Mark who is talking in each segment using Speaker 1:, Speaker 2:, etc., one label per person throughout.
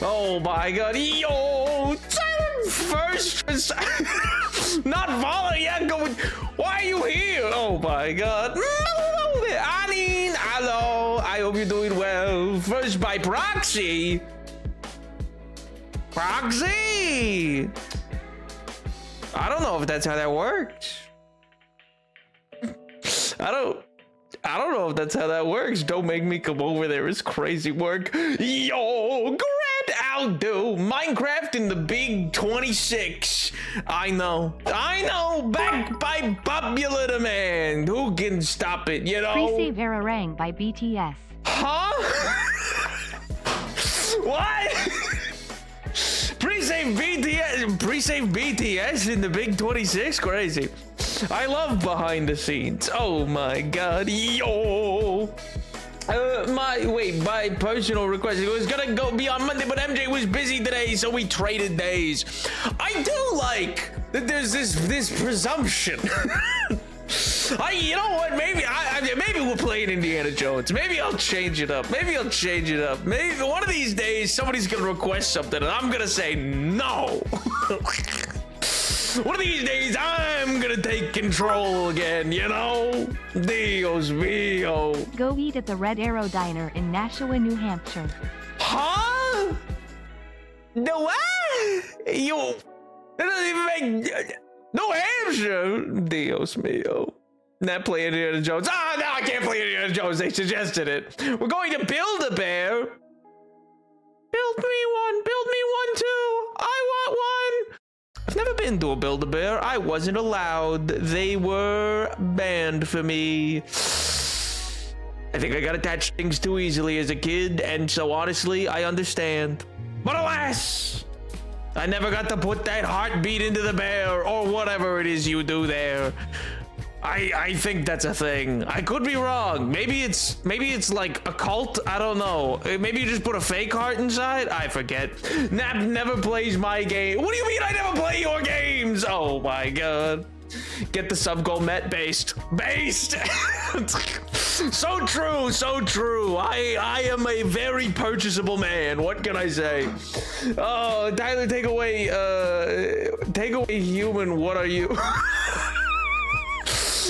Speaker 1: Oh my god. Yo, first. Not following yet. Going. Why are you here? Oh my god. Anine, hello. I hope you're doing well. First by proxy. Proxy. I don't know if that's how that works. I don't know if that's how that works. Don't make me come over there. It's crazy work. Yo, Grand Outdo. Minecraft in the big 26. I know. Back by popular demand. Who can stop it, you know?
Speaker 2: Pre-save Erarang by BTS.
Speaker 1: Huh? What? Pre-save BTS in the big 26? Crazy. I love behind the scenes. Oh my god. Yo. My personal request. It was gonna be on Monday, but MJ was busy today, so we traded days. I do like that there's this presumption. You know what? Maybe we'll play Indiana Jones. Maybe I'll change it up. Maybe one of these days somebody's gonna request something and I'm gonna say no. One of these days I'm gonna take control again, you know? Dios mío.
Speaker 2: Go eat at the Red Arrow Diner in Nashua, New Hampshire.
Speaker 1: Huh? No what? You... That doesn't even make... New Hampshire? Dios mío. Not play Indiana Jones. Ah, no, I can't play Indiana Jones. They suggested it. We're going to Build-A-Bear. Build me one too. I want one. I've never been to a Build-A-Bear. I wasn't allowed. They were banned for me. I think I got attached to things too easily as a kid, and so honestly, I understand. But alas, I never got to put that heartbeat into the bear, or whatever it is you do there. I think that's a thing. I could be wrong. Maybe it's like a cult. I don't know. Maybe you just put a fake heart inside. I forget. Nap never plays my game. What do you mean I never play your games? Oh my god. Get the sub goal met based. So true. I am a very purchasable man. What can I say? Oh, Tyler, take away human. What are you?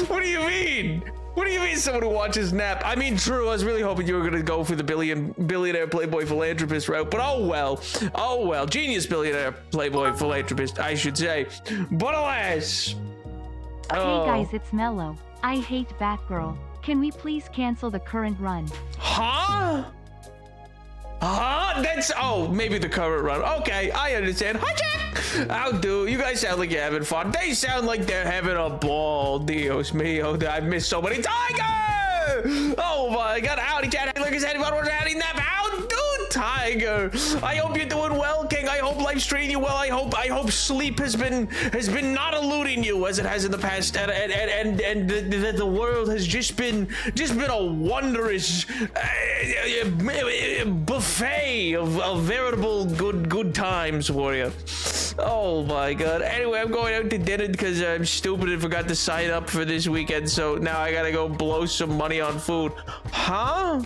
Speaker 1: What do you mean? What do you mean someone who watches Nap? I mean, true, I was really hoping you were gonna go for the billionaire playboy philanthropist route, but oh well. Genius billionaire playboy philanthropist, I should say. But alas. Oh.
Speaker 2: Hey guys, it's Mello. I hate Batgirl. Can we please cancel the current run?
Speaker 1: Huh? That's, maybe the current run. Okay, I understand. Hi, Jack! How do? You guys sound like you're having fun. They sound like they're having a ball. Dios mío, I missed so many. Tiger! Oh my god, howdy, chat. Look, is anyone howdy nap? How do, Tiger? I hope you're doing well, King. I hope life's treating you well. I hope sleep has been not eluding you as it has in the past, and that the world has just been a wondrous buffet of veritable good times for you. Oh my god. Anyway, I'm going out to dinner because I'm stupid and forgot to sign up for this weekend, so now I gotta go blow some money on food. Huh?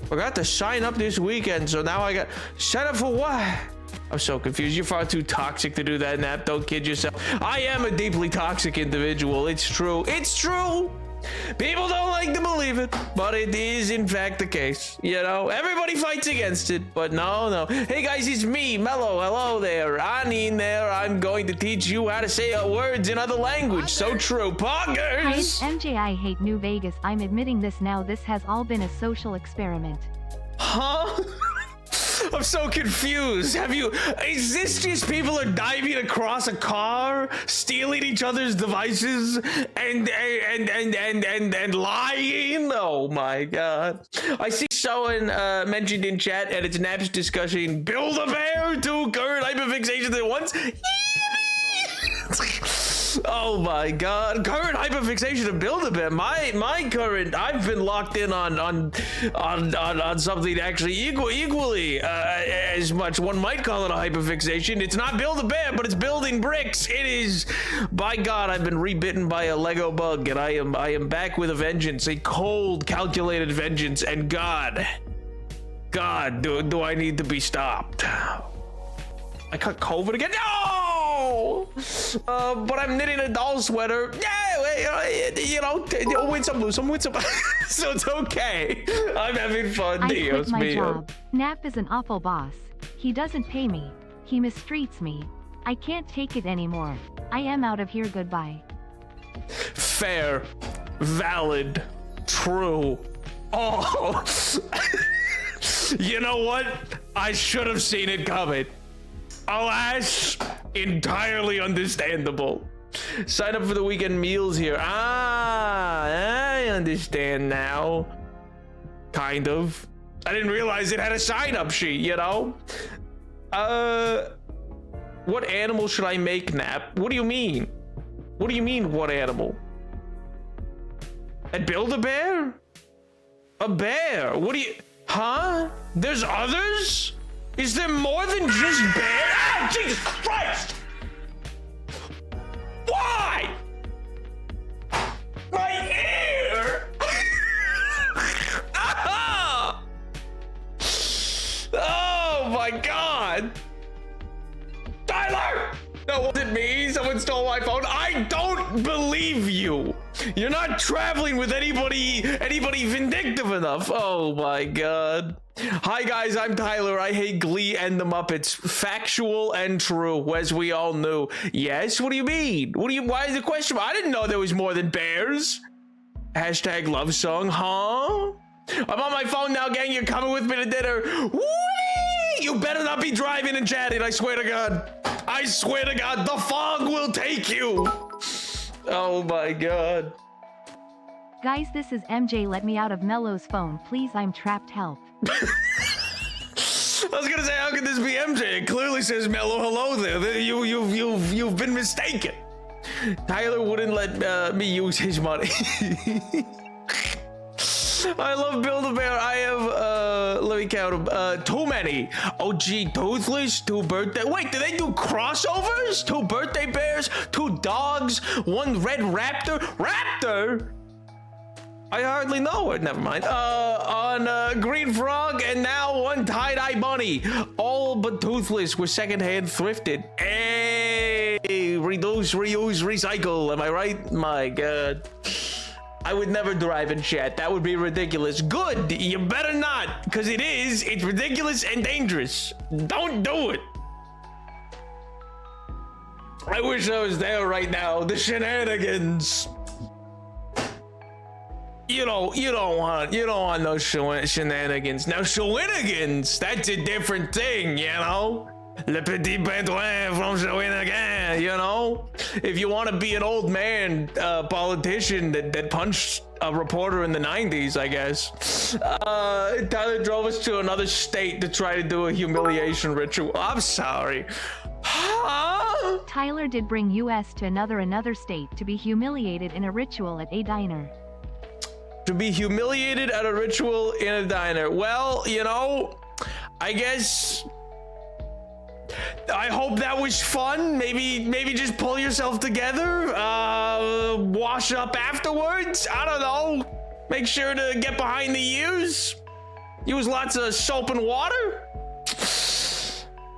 Speaker 1: Forgot to sign up this weekend, so now I got... Sign up for what? I'm so confused. You're far too toxic to do that, Nap. Don't kid yourself. I am a deeply toxic individual. It's true. It's true. People don't like to believe it, but it is in fact the case. You know, everybody fights against it, but no. Hey guys, it's me, Mello. Hello there. Anine there. I'm going to teach you how to say words in other language. So true. Poggers!
Speaker 2: Hi, it's MJ. I hate New Vegas. I'm admitting this now. This has all been a social experiment.
Speaker 1: Huh? I'm so confused. Is this just people are diving across a car, stealing each other's devices, and lying? Oh my god. I see someone mentioned in chat, and it's Naps discussing Build-A-Bear to current hyperfixation at once. Oh my god. Current hyperfixation of Build-A-Bear. My current, I've been locked in on something actually equally as much. One might call it a hyperfixation. It's not Build-A-Bear, but it's building bricks. It is. By god, I've been rebitten by a Lego bug, and I am back with a vengeance, a cold, calculated vengeance, and god God, do I need to be stopped? I caught COVID again. No! But I'm knitting a doll sweater. Yeah, win some, lose some, win some. So it's okay. I'm having fun.
Speaker 2: I
Speaker 1: Dios
Speaker 2: quit my
Speaker 1: mio.
Speaker 2: job. Nap is an awful boss. He doesn't pay me. He mistreats me. I can't take it anymore. I am out of here. Goodbye.
Speaker 1: Fair, valid, true. Oh, you know what? I should have seen it coming. Alas, entirely understandable. Sign up for the weekend meals here. Ah, I understand now. Kind of. I didn't realize it had a sign-up sheet, you know? What animal should I make, Nap? What do you mean? What do you mean, what animal? And Build-A-Bear? A bear? What do you... Huh? There's others? Is there more than just bear? Ah, Jesus Christ! Why? My ear! Ah! Oh my God! Tyler! No, was it me? Someone stole my phone. I don't believe you. You're not traveling with anybody vindictive enough. Oh my God. Hi guys, I'm Tyler. I hate Glee and the Muppets. Factual and true, as we all knew. Yes, what do you mean? Why is the question? I didn't know there was more than bears. Hashtag love song, huh? I'm on my phone now, gang. You're coming with me to dinner. Whee! You better not be driving and chatting, I swear to God. I swear to God, the fog will take you. Oh my God.
Speaker 2: Guys, this is MJ. Let me out of Mello's phone, please. I'm trapped. Help.
Speaker 1: I was gonna say, how could this be MJ? It clearly says Mello. Hello there. You've been mistaken. Tyler wouldn't let me use his money. I love Build-A-Bear. I have, let me count them. Too many. OG Toothless, 2 birthday. Wait, do they do crossovers? 2 birthday bears, 2 dogs, 1 red raptor. Raptor? I hardly know it. Never mind. On Green Frog, and now 1 tie-dye bunny. All but Toothless were secondhand thrifted. Hey, reduce, reuse, recycle. Am I right? My God. I would never drive in chat. That would be ridiculous. Good. You better not, because it's ridiculous and dangerous. Don't do it. I wish I was there right now. The shenanigans. You don't want no shenanigans. Now shenanigans, that's a different thing, you know? Le petit Bedouin from Shawinigan, you know? If you want to be an old man politician that punched a reporter in the 90s, I guess. Tyler drove us to another state to try to do a humiliation ritual. I'm sorry. Huh?
Speaker 2: Tyler did bring US to another state to be humiliated in a ritual at a diner.
Speaker 1: To be humiliated at a ritual in a diner. Well, you know, I guess... I hope that was fun. Maybe just pull yourself together. Wash up afterwards. I don't know. Make sure to get behind the ears. Use lots of soap and water.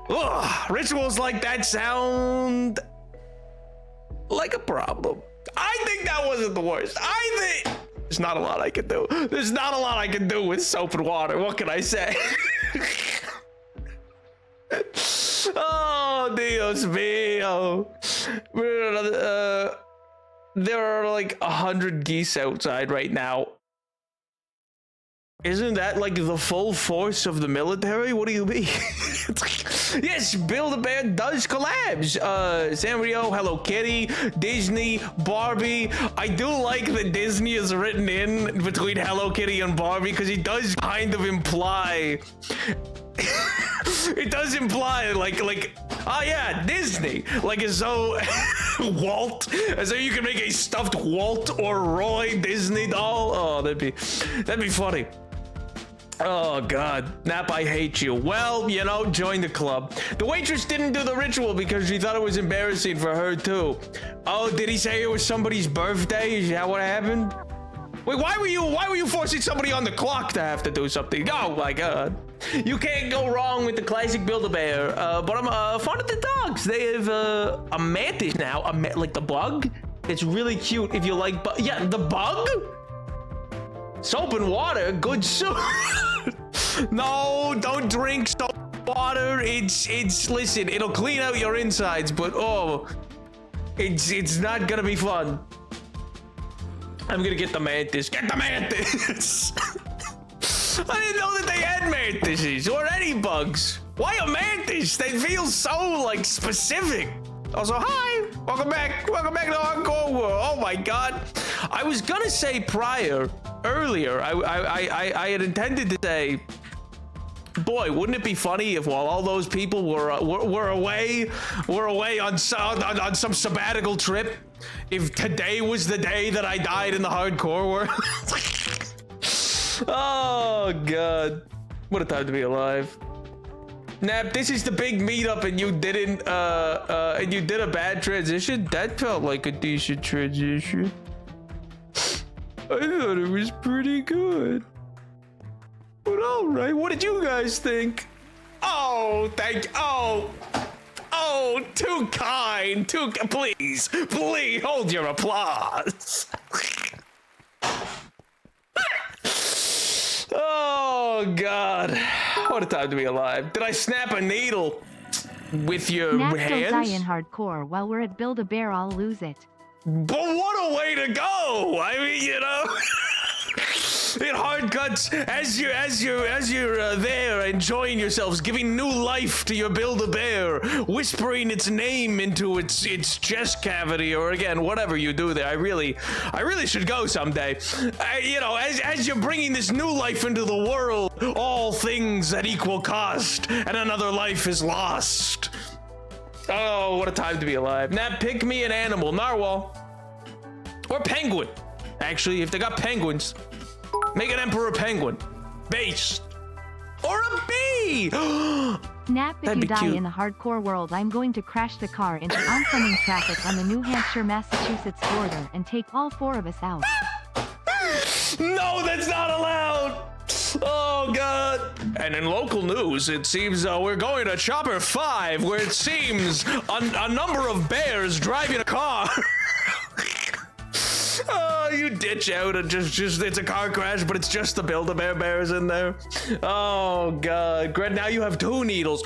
Speaker 1: Ugh, rituals like that sound like a problem. I think that wasn't the worst. I think there's not a lot I can do. There's not a lot I can do with soap and water. What can I say? Oh, Dios mío. There are like 100 geese outside right now. Isn't that like the full force of the military? What do you mean? Yes, Build-A-Bear does collabs. Sanrio, Hello Kitty, Disney, Barbie. I do like that Disney is written in between Hello Kitty and Barbie because it does kind of imply... It does imply like oh yeah, Disney, like as though Walt, as though you can make a stuffed Walt or Roy Disney doll. Oh, that'd be funny. Oh God, Nap, I hate you. Well, you know, join the club. The waitress didn't do the ritual because she thought it was embarrassing for her too. Oh, did he say it was somebody's birthday? Is that what happened? Wait, why were you forcing somebody on the clock to have to do something? Oh my god. You can't go wrong with the classic Build-A-Bear. But I'm fond of the dogs. They have a mantis now, like the bug. It's really cute if you like, yeah, the bug? Soap and water, good soup. No, don't drink soap and water. It's listen, it'll clean out your insides, but oh, it's not gonna be fun. I'm gonna get the mantis. Get the mantis! I didn't know that they had mantises or any bugs. Why a mantis? They feel so like specific. Also, hi, welcome back to Hardcore World. Oh my god. I was gonna say earlier, I had intended to say, boy, wouldn't it be funny if while all those people were away on some sabbatical trip, if today was the day that I died in the hardcore world? Oh god, what a time to be alive. Nap, this is the big meetup and you didn't and you did a bad transition? That felt like a decent transition. I thought it was pretty good. But alright, what did you guys think? Oh, oh, too kind, please hold your applause. Oh god, what a time to be alive. Did I snap a needle with your
Speaker 2: Nap
Speaker 1: hands?
Speaker 2: Don't die in hardcore. While we're at Build-A-Bear, I'll lose it.
Speaker 1: But what a way to go! I mean, you know, in hard cuts as you're there enjoying yourselves, giving new life to your Build-A-Bear, whispering its name into its chest cavity, or again whatever you do there. I really should go someday. You know, as you're bringing this new life into the world, all things at equal cost, and another life is lost. Oh, what a time to be alive. Now pick me an animal. Narwhal. Or penguin. Actually, if they got penguins, make an emperor penguin. Base. Or a bee.
Speaker 2: Nap, if
Speaker 1: That'd
Speaker 2: you
Speaker 1: be
Speaker 2: die
Speaker 1: cute.
Speaker 2: in the hardcore world, I'm going to crash the car into oncoming traffic on the New Hampshire-Massachusetts border and take all 4 of us out.
Speaker 1: No, that's not allowed. Oh god. And in local news, it seems we're going to Chopper 5, where it seems a number of bears driving a car. Oh, you ditch out and just it's a car crash, but it's just the Build-A-Bear bears in there. Oh god. Gret, now you have 2 needles.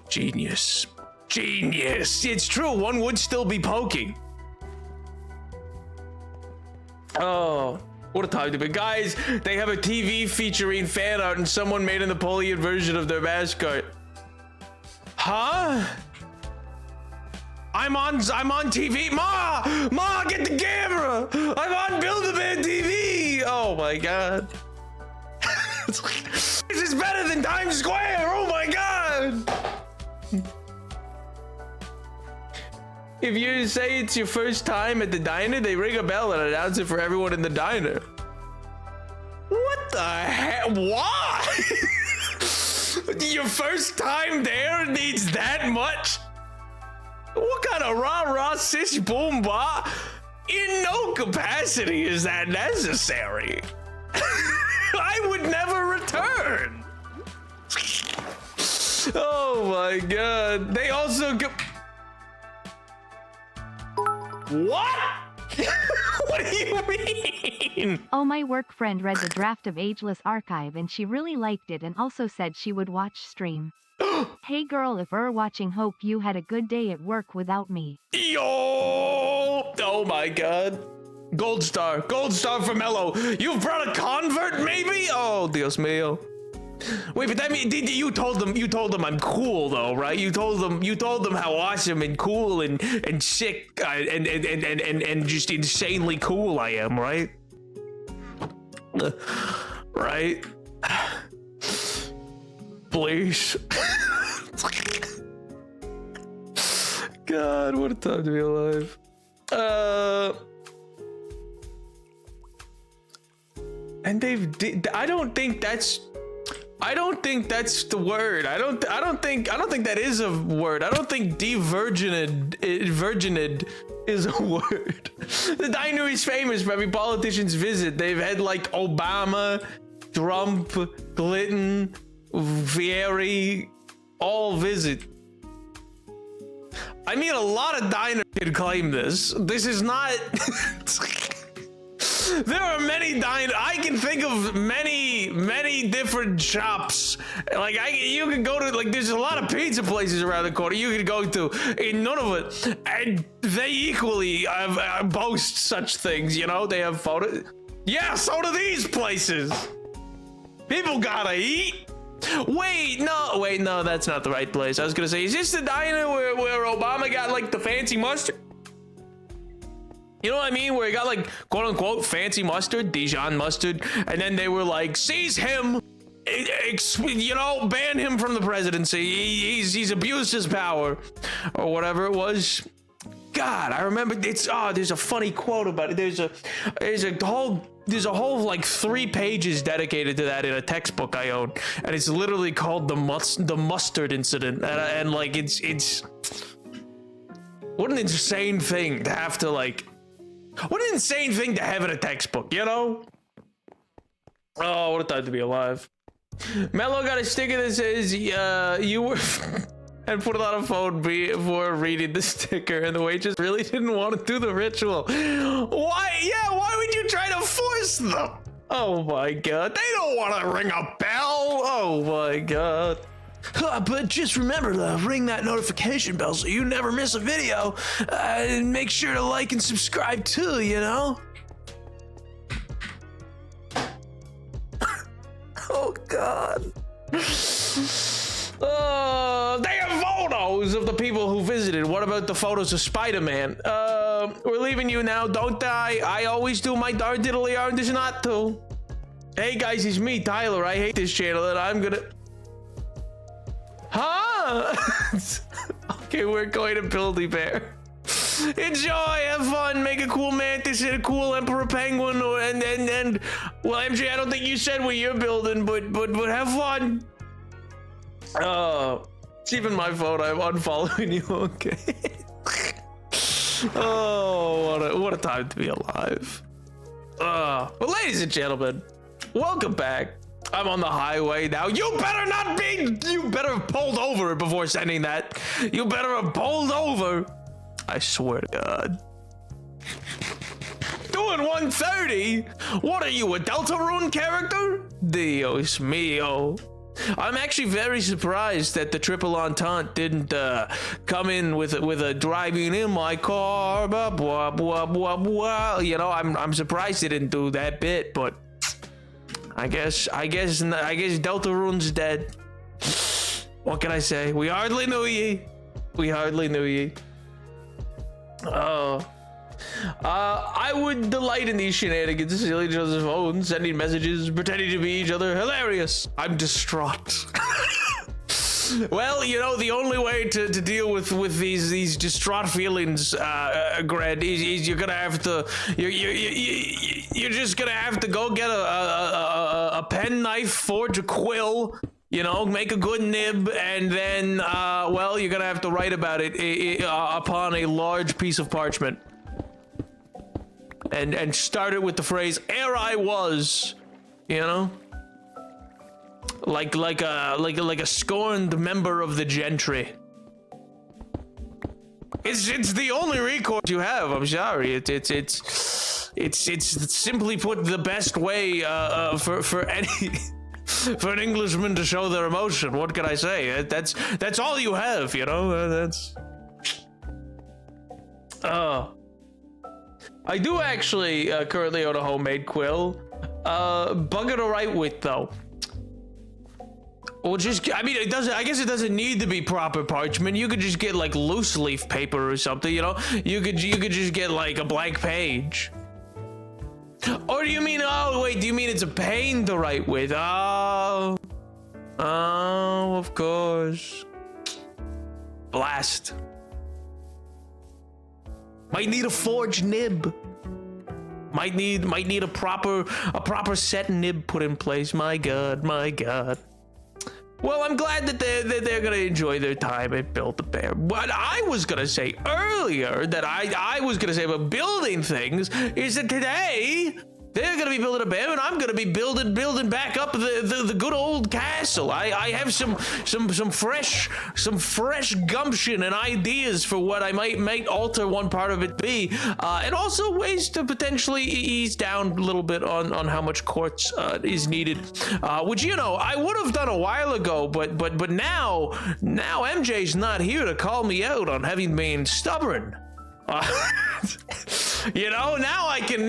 Speaker 1: Genius. It's true, one would still be poking. Oh, what a time to be. Guys, they have a TV featuring fan art and someone made a Napoleon version of their mascot. Huh? I'm on TV. Ma, get the camera. I'm on Build-A-Bear TV. Oh my god. This is better than Times Square. Oh my god. If you say it's your first time at the diner, they ring a bell and announce it for everyone in the diner. What the heck? Why? Your first time there needs that much? What kind of rah-rah sis boom bah? In no capacity is that necessary. I would never return. Oh my god. They also go. What? What do you mean?
Speaker 2: Oh, my work friend read the draft of Ageless Archive and she really liked it and also said she would watch stream. Hey girl, if you're watching, hope you had a good day at work without me.
Speaker 1: Yo! Oh my god. Gold star for Mello. You've brought a convert, maybe? Oh, Dios mío. Wait, but that means you told them I'm cool though, right? You told them how awesome and cool and sick and just insanely cool I am, right? Right? Please. God, what a time to be alive. And I don't think that's the word. I don't think that is a word. I don't think virgined is a word. The diner is famous for every politician's visit. They've had like Obama, Trump, Clinton, Vieri, all visit. I mean, a lot of diners can claim this. This is not... There are many diners. I can think of many different shops. Like, you can go to, like, there's a lot of pizza places around the corner you could go to. And none of it. And they equally boast such things, you know? They have photos. Yeah, so do these places. People gotta eat. Wait, no, that's not the right place. I was gonna say, is this the diner where Obama got like the fancy mustard? You know what I mean? Where he got like quote unquote fancy mustard, Dijon mustard, and then they were like, seize him, you know, ban him from the presidency. He's abused his power, or whatever it was. God, I remember there's a funny quote about it. There's a whole like 3 pages dedicated to that in a textbook I own, and it's literally called the mustard incident. And like it's what an insane thing to have to like. What an insane thing to have in a textbook, you know? Oh, what a time to be alive. Mello got a sticker that says, you were... and put it on a phone before reading the sticker, and the waitress really didn't want to do the ritual. Why? Yeah, why would you try to force them? Oh my god, they don't want to ring a bell. Oh my god. But just remember to ring that notification bell so you never miss a video. And make sure to like and subscribe too, you know? Oh god. They have photos of the people who visited. What about the photos of Spider-Man? We're leaving you now. Don't die. I always do my darn diddly darn does not to. Hey guys, it's me, Tyler. I hate this channel and I'm gonna... Huh? Okay, we're going to Buildy Bear. Enjoy, have fun, make a cool mantis and a cool emperor penguin, and well, MJ, I don't think you said what you're building, but have fun. It's even my fault. I'm unfollowing you. Okay. Oh, what a time to be alive. Well, ladies and gentlemen, welcome back. I'm on the highway now. You better have pulled over before sending that. You better have pulled over. I swear to God. Doing 130? What are you, a Deltarune character? Dios mio. I'm actually very surprised that the Triple Entente didn't come in with a driving in my car, blah, blah, blah, blah, blah. You know, I'm surprised they didn't do that bit, but I guess Deltarune's dead. What can I say? We hardly knew ye. We hardly knew ye. I would delight in these shenanigans, stealing each other's phones, sending messages, pretending to be each other. Hilarious. I'm distraught. Well, you know, the only way to deal with these distraught feelings, Gred, is you're gonna have to you're just gonna have to go get a pen knife, forge a quill, you know, make a good nib, and then well, you're gonna have to write about it upon a large piece of parchment, and start it with the phrase "ere I was," you know. Like a scorned member of the gentry. It's the only recourse you have. I'm sorry. It's simply put the best way for an Englishman to show their emotion. What can I say? That's all you have. You know. That's. I do actually currently own a homemade quill. Bugger to write with though. Well, I mean, I guess it doesn't need to be proper parchment. You could just get like loose leaf paper or something, you know? You could just get like a blank page. Or do you mean, oh wait, do you mean it's a pain to write with? Oh, of course. Blast. Might need a forged nib. Might need a proper set nib put in place. My god, my god. Well, I'm glad that they're gonna enjoy their time at Build-A-Bear. What I was gonna say earlier that I was gonna say about building things is that today they're gonna be building a bear and I'm gonna be building back up the good old castle. I have some fresh gumption and ideas for what I might alter one part of it be, and also ways to potentially ease down a little bit on how much quartz is needed, which, you know, I would have done a while ago, but now MJ's not here to call me out on having been stubborn. You know, now I can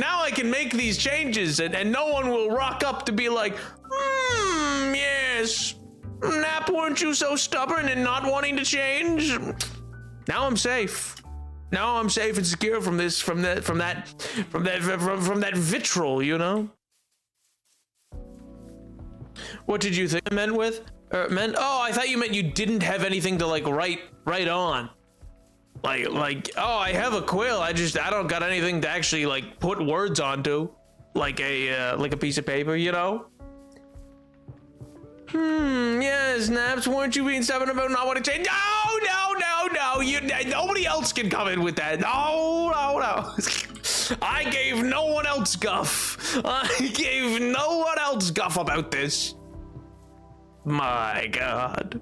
Speaker 1: make these changes and no one will rock up to be like, yes, Nap, weren't you so stubborn and not wanting to change? Now I'm safe. Now I'm safe and secure from that vitriol, you know? What did you think I meant with? Oh, I thought you meant you didn't have anything to like write on. Like, oh, I have a quill. I don't got anything to actually like put words onto, like a piece of paper, you know? Yes, Naps, weren't you being stubborn about not wanting to change? No, nobody else can come in with that. No. I gave no one else guff. I gave no one else guff about this. My God.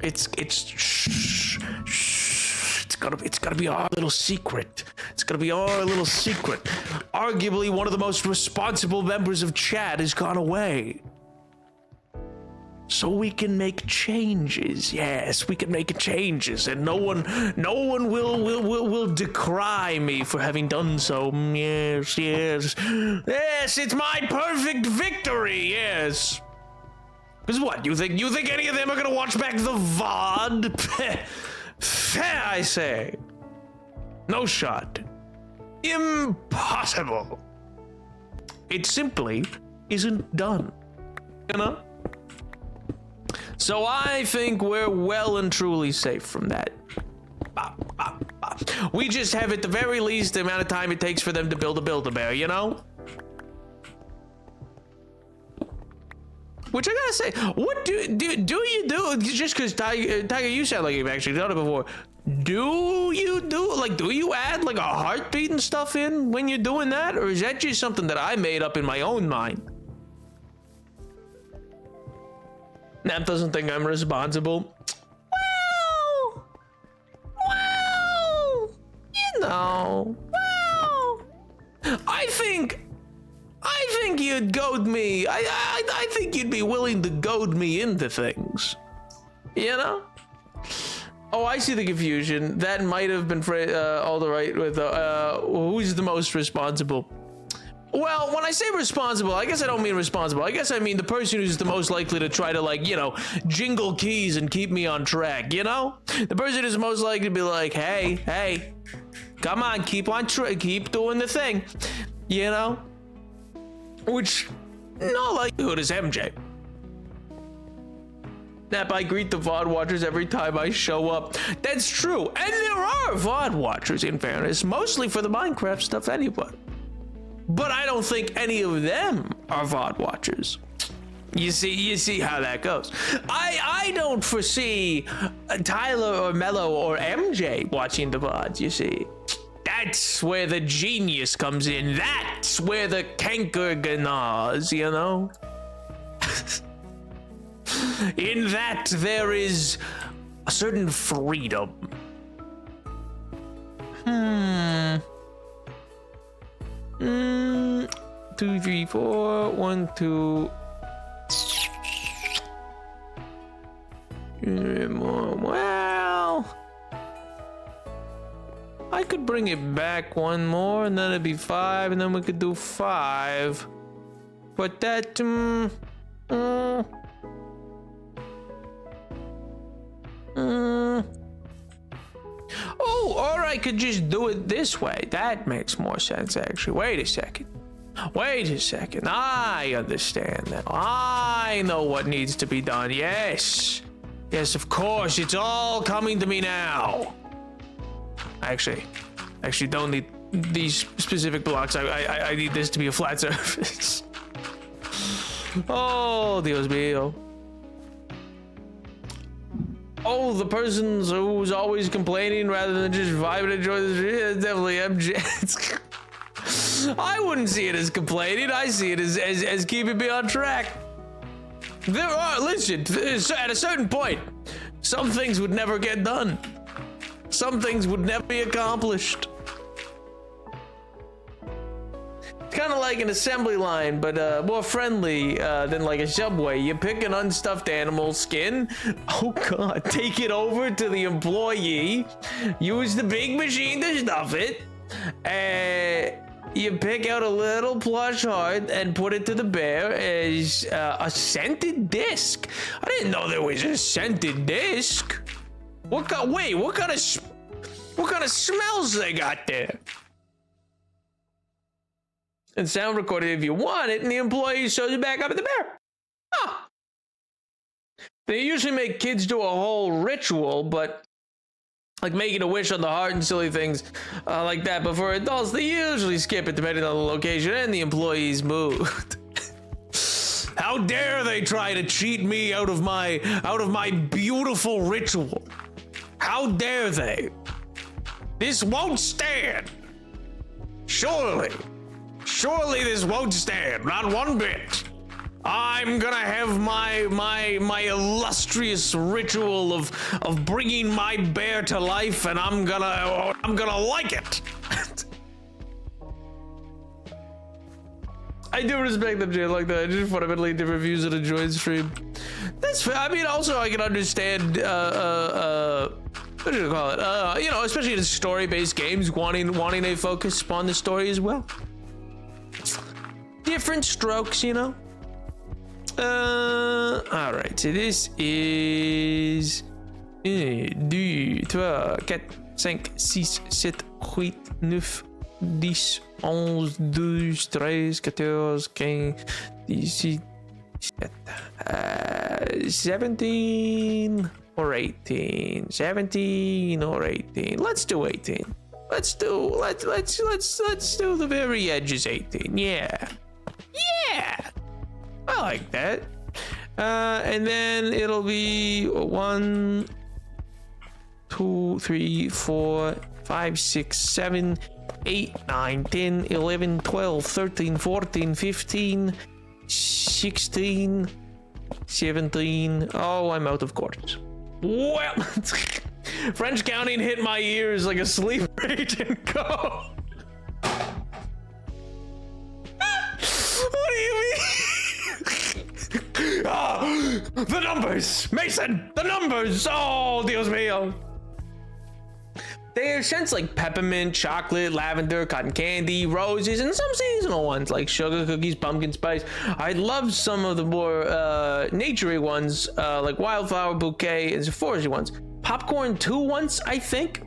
Speaker 1: It's gotta be our little secret. It's gonna be our little secret. Arguably one of the most responsible members of chat has gone away. So we can make changes. Yes, we can make changes, and no one will decry me for having done so. Yes, it's my perfect victory. Yes. Because what, you think any of them are gonna watch back the VOD? Fair, I say. No shot. Impossible. It simply isn't done. You know? So I think we're well and truly safe from that. We just have at the very least the amount of time it takes for them to Build-A-Bear, you know? Which I gotta say, what do you do? Just because Tiger, you sound like you've actually done it before. Do you add like a heartbeat and stuff in when you're doing that, or is that just something that I made up in my own mind? Nap doesn't think I'm responsible. Well, you know, I think you'd goad me. I think you'd be willing to goad me into things. You know? Oh, I see the confusion. That might have been all the right with who's the most responsible. Well, when I say responsible, I guess I don't mean responsible. I guess I mean the person who's the most likely to try to, like, you know, jingle keys and keep me on track, you know? The person who's most likely to be like, hey, come on, keep doing the thing, you know? Which, no likelihood is MJ. Nap, I greet the VOD watchers every time I show up. That's true. And there are VOD watchers, in fairness, mostly for the Minecraft stuff anyway. But I don't think any of them are VOD watchers. You see how that goes. I don't foresee Tyler or Mello or MJ watching the VODs, you see. That's where the genius comes in. That's where the canker gnaws, you know? In that, there is a certain freedom. 2, 3, 4, 1, 2. Well, I could bring it back one more, and then it'd be 5, and then we could do 5. But that, Oh, or I could just do it this way. That makes more sense, actually. Wait a second. I understand now. I know what needs to be done. Yes, of course. It's all coming to me now. Actually don't need these specific blocks. I need this to be a flat surface. Oh, Dios mío. Oh, the person who's always complaining rather than just vibing and enjoying the stream. Yeah, definitely MJ. I wouldn't see it as complaining. I see it as keeping me on track. There are, listen, at a certain point, some things would never get done. Some things would never be accomplished. It's kind of like an assembly line, but more friendly than like a subway. You pick an unstuffed animal skin. Oh God, take it over to the employee. Use the big machine to stuff it. You pick out a little plush heart and put it to the bear as a scented disc. I didn't know there was a scented disc. What kind of smells they got there? And sound recorded if you want it, and the employee shows it back up at the bear. Huh. They usually make kids do a whole ritual, but like making a wish on the heart and silly things like that. But for adults, they usually skip it depending on the location and the employee's mood. How dare they try to cheat me out of my beautiful ritual? How dare they? This won't stand. Surely this won't stand. Not one bit. I'm gonna have my illustrious ritual of bringing my bear to life, and I'm gonna like it. I do respect them, Jay, like that. I just fundamentally different views and enjoy stream. That's fair. I mean, also I can understand. What do you call it? You know, especially in story-based games, wanting a focus on the story as well. Different strokes, you know. All right. So this is 1, 2, 3, 4, 5, 6, 7, 8, 9, 10, 11, 12, 13, 14, 15, 16, 17 or 18. 17 or 18. Let's do 18. Let's do the very edges 18. Yeah. I like that. And then it'll be 1, 2, 3, 4, 5, 6, 7, 8, 9, 10, 11, 12, 13, 14, 15, 16, 17. Oh, I'm out of quarters. Well, French counting hit my ears like a sleeper agent code. What do you mean? Oh, the numbers, Mason, the numbers. Oh, Dios mío. They're scents like peppermint, chocolate, lavender, cotton candy, roses, and some seasonal ones like sugar cookies, pumpkin spice. I love some of the more naturey ones like wildflower bouquet and forestry ones. Popcorn 2 once, I think.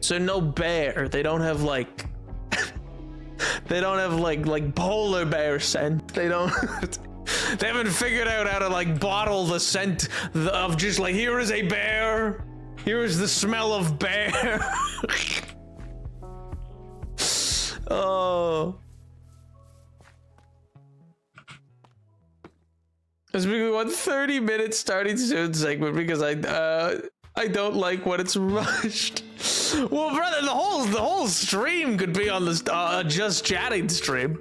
Speaker 1: So no bear. They don't have like like polar bear scent. They don't. They haven't figured out how to like bottle the scent of just like, here is a bear. Here is the smell of bear. Oh. It's been 30 minutes starting soon segment because I don't like when it's rushed. Well, brother, the whole stream could be on this just chatting stream.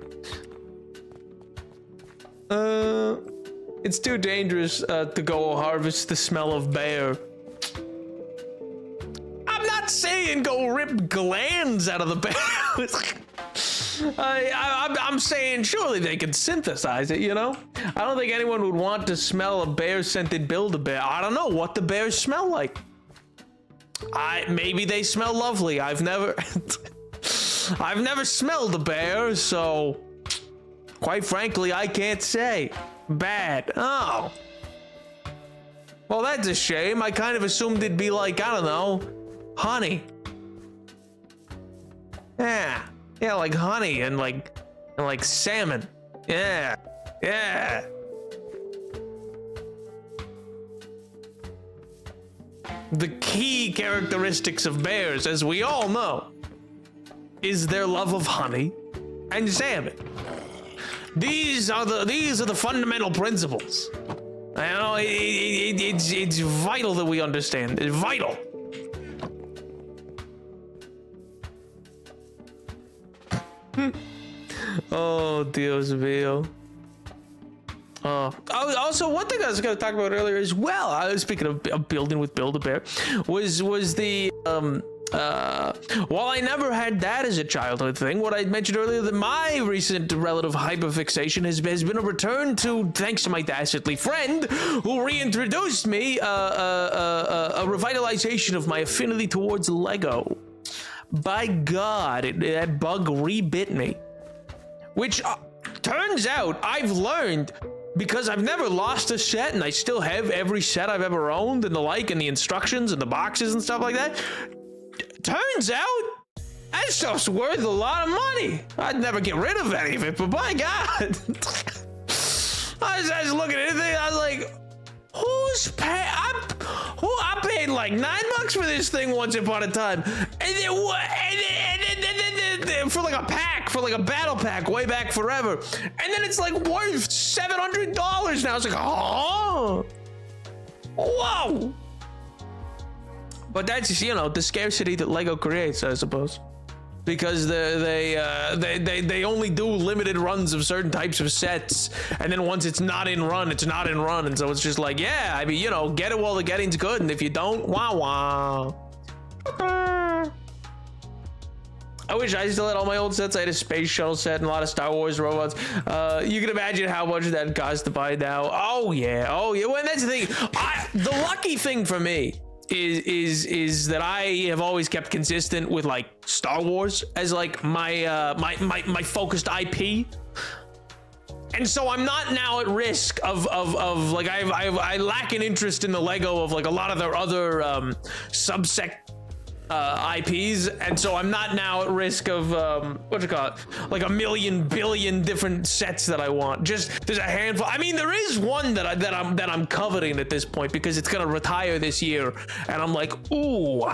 Speaker 1: It's too dangerous to go harvest the smell of bear. I'm not saying go rip glands out of the bear. I'm saying surely they can synthesize it, you know? I don't think anyone would want to smell a bear-scented Build-A-Bear. I don't know what the bears smell like. Maybe they smell lovely. I've never smelled a bear, so quite frankly, I can't say. Bad. Oh. Well, that's a shame. I kind of assumed it'd be like, I don't know, honey. Yeah, like honey and like salmon. Yeah. The key characteristics of bears, as we all know, is their love of honey and salmon. These are the fundamental principles. I know it's vital that we understand. It's vital. Oh, Dios mío. Also, one thing I was going to talk about earlier as well, I was speaking of building with Build-A-Bear, was the while I never had that as a childhood thing, what I mentioned earlier, that my recent relative hyperfixation has been a return to, thanks to my dastardly friend who reintroduced me, a revitalization of my affinity towards Lego. By God, that bug rebit me. Which turns out I've learned, because I've never lost a set and I still have every set I've ever owned and the like, and the instructions and the boxes and stuff like that. Turns out that stuff's worth a lot of money. I'd never get rid of any of it, but by God. I was looking at it, I was like, I paid like $9 for this thing once upon a time. And then what? For like a pack, for like a battle pack way back forever. And then it's like worth $700 now. It's like, oh, whoa. But that's just, you know, the scarcity that Lego creates, I suppose. Because they only do limited runs of certain types of sets, and then once it's not in run, it's not in run, and so it's just like, yeah, I mean, you know, get it while the getting's good, and if you don't, wah. I wish I still had all my old sets. I had a space shuttle set and a lot of Star Wars robots. You can imagine how much that costs to buy now. Oh yeah. Well, and that's the thing. The lucky thing for me is that I have always kept consistent with like Star Wars as like my focused IP. And so I'm not now at risk of like I lack an interest in the Lego of like a lot of their other subsect IPs, and so I'm not now at risk of like a million billion different sets that I want. Just there's a handful. I mean, there is one that I'm coveting at this point because it's gonna retire this year, and I'm like, ooh,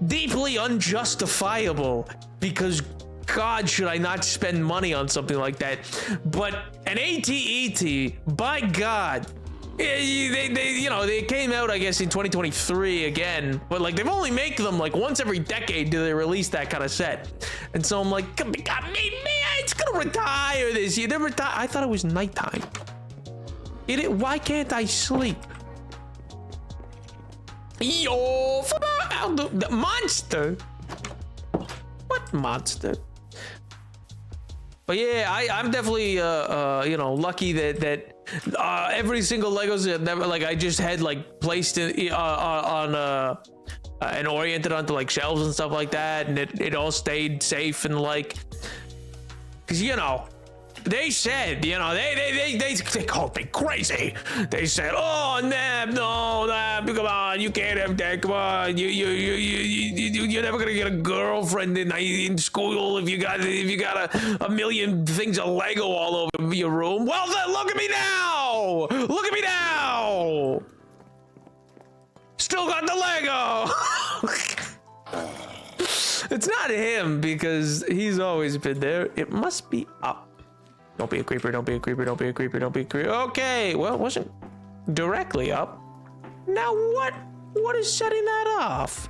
Speaker 1: deeply unjustifiable, because God, should I not spend money on something like that? But an AT-AT, by God. They came out, I guess, in 2023 again, but like they've only make them like once every decade do they release that kind of set, and so I'm like, God, it's gonna retire this year. I thought it was nighttime. Why can't I sleep? Yo, the monster. What monster? But yeah, I'm definitely lucky that every single Legos that never, like, I just had like placed in and oriented onto like shelves and stuff like that, and it all stayed safe, and like, because they said, they called me crazy. They said, oh, Neb, come on, you can't have that. Come on, you're never gonna get a girlfriend in school if you got a million things of Lego all over your room. Well, then look at me now. Look at me now. Still got the Lego. It's not him, because he's always been there. It must be up. Don't be a creeper, don't be a creeper, don't be a creeper, don't be a creeper. Okay, well, it wasn't directly up. Now what is setting that off?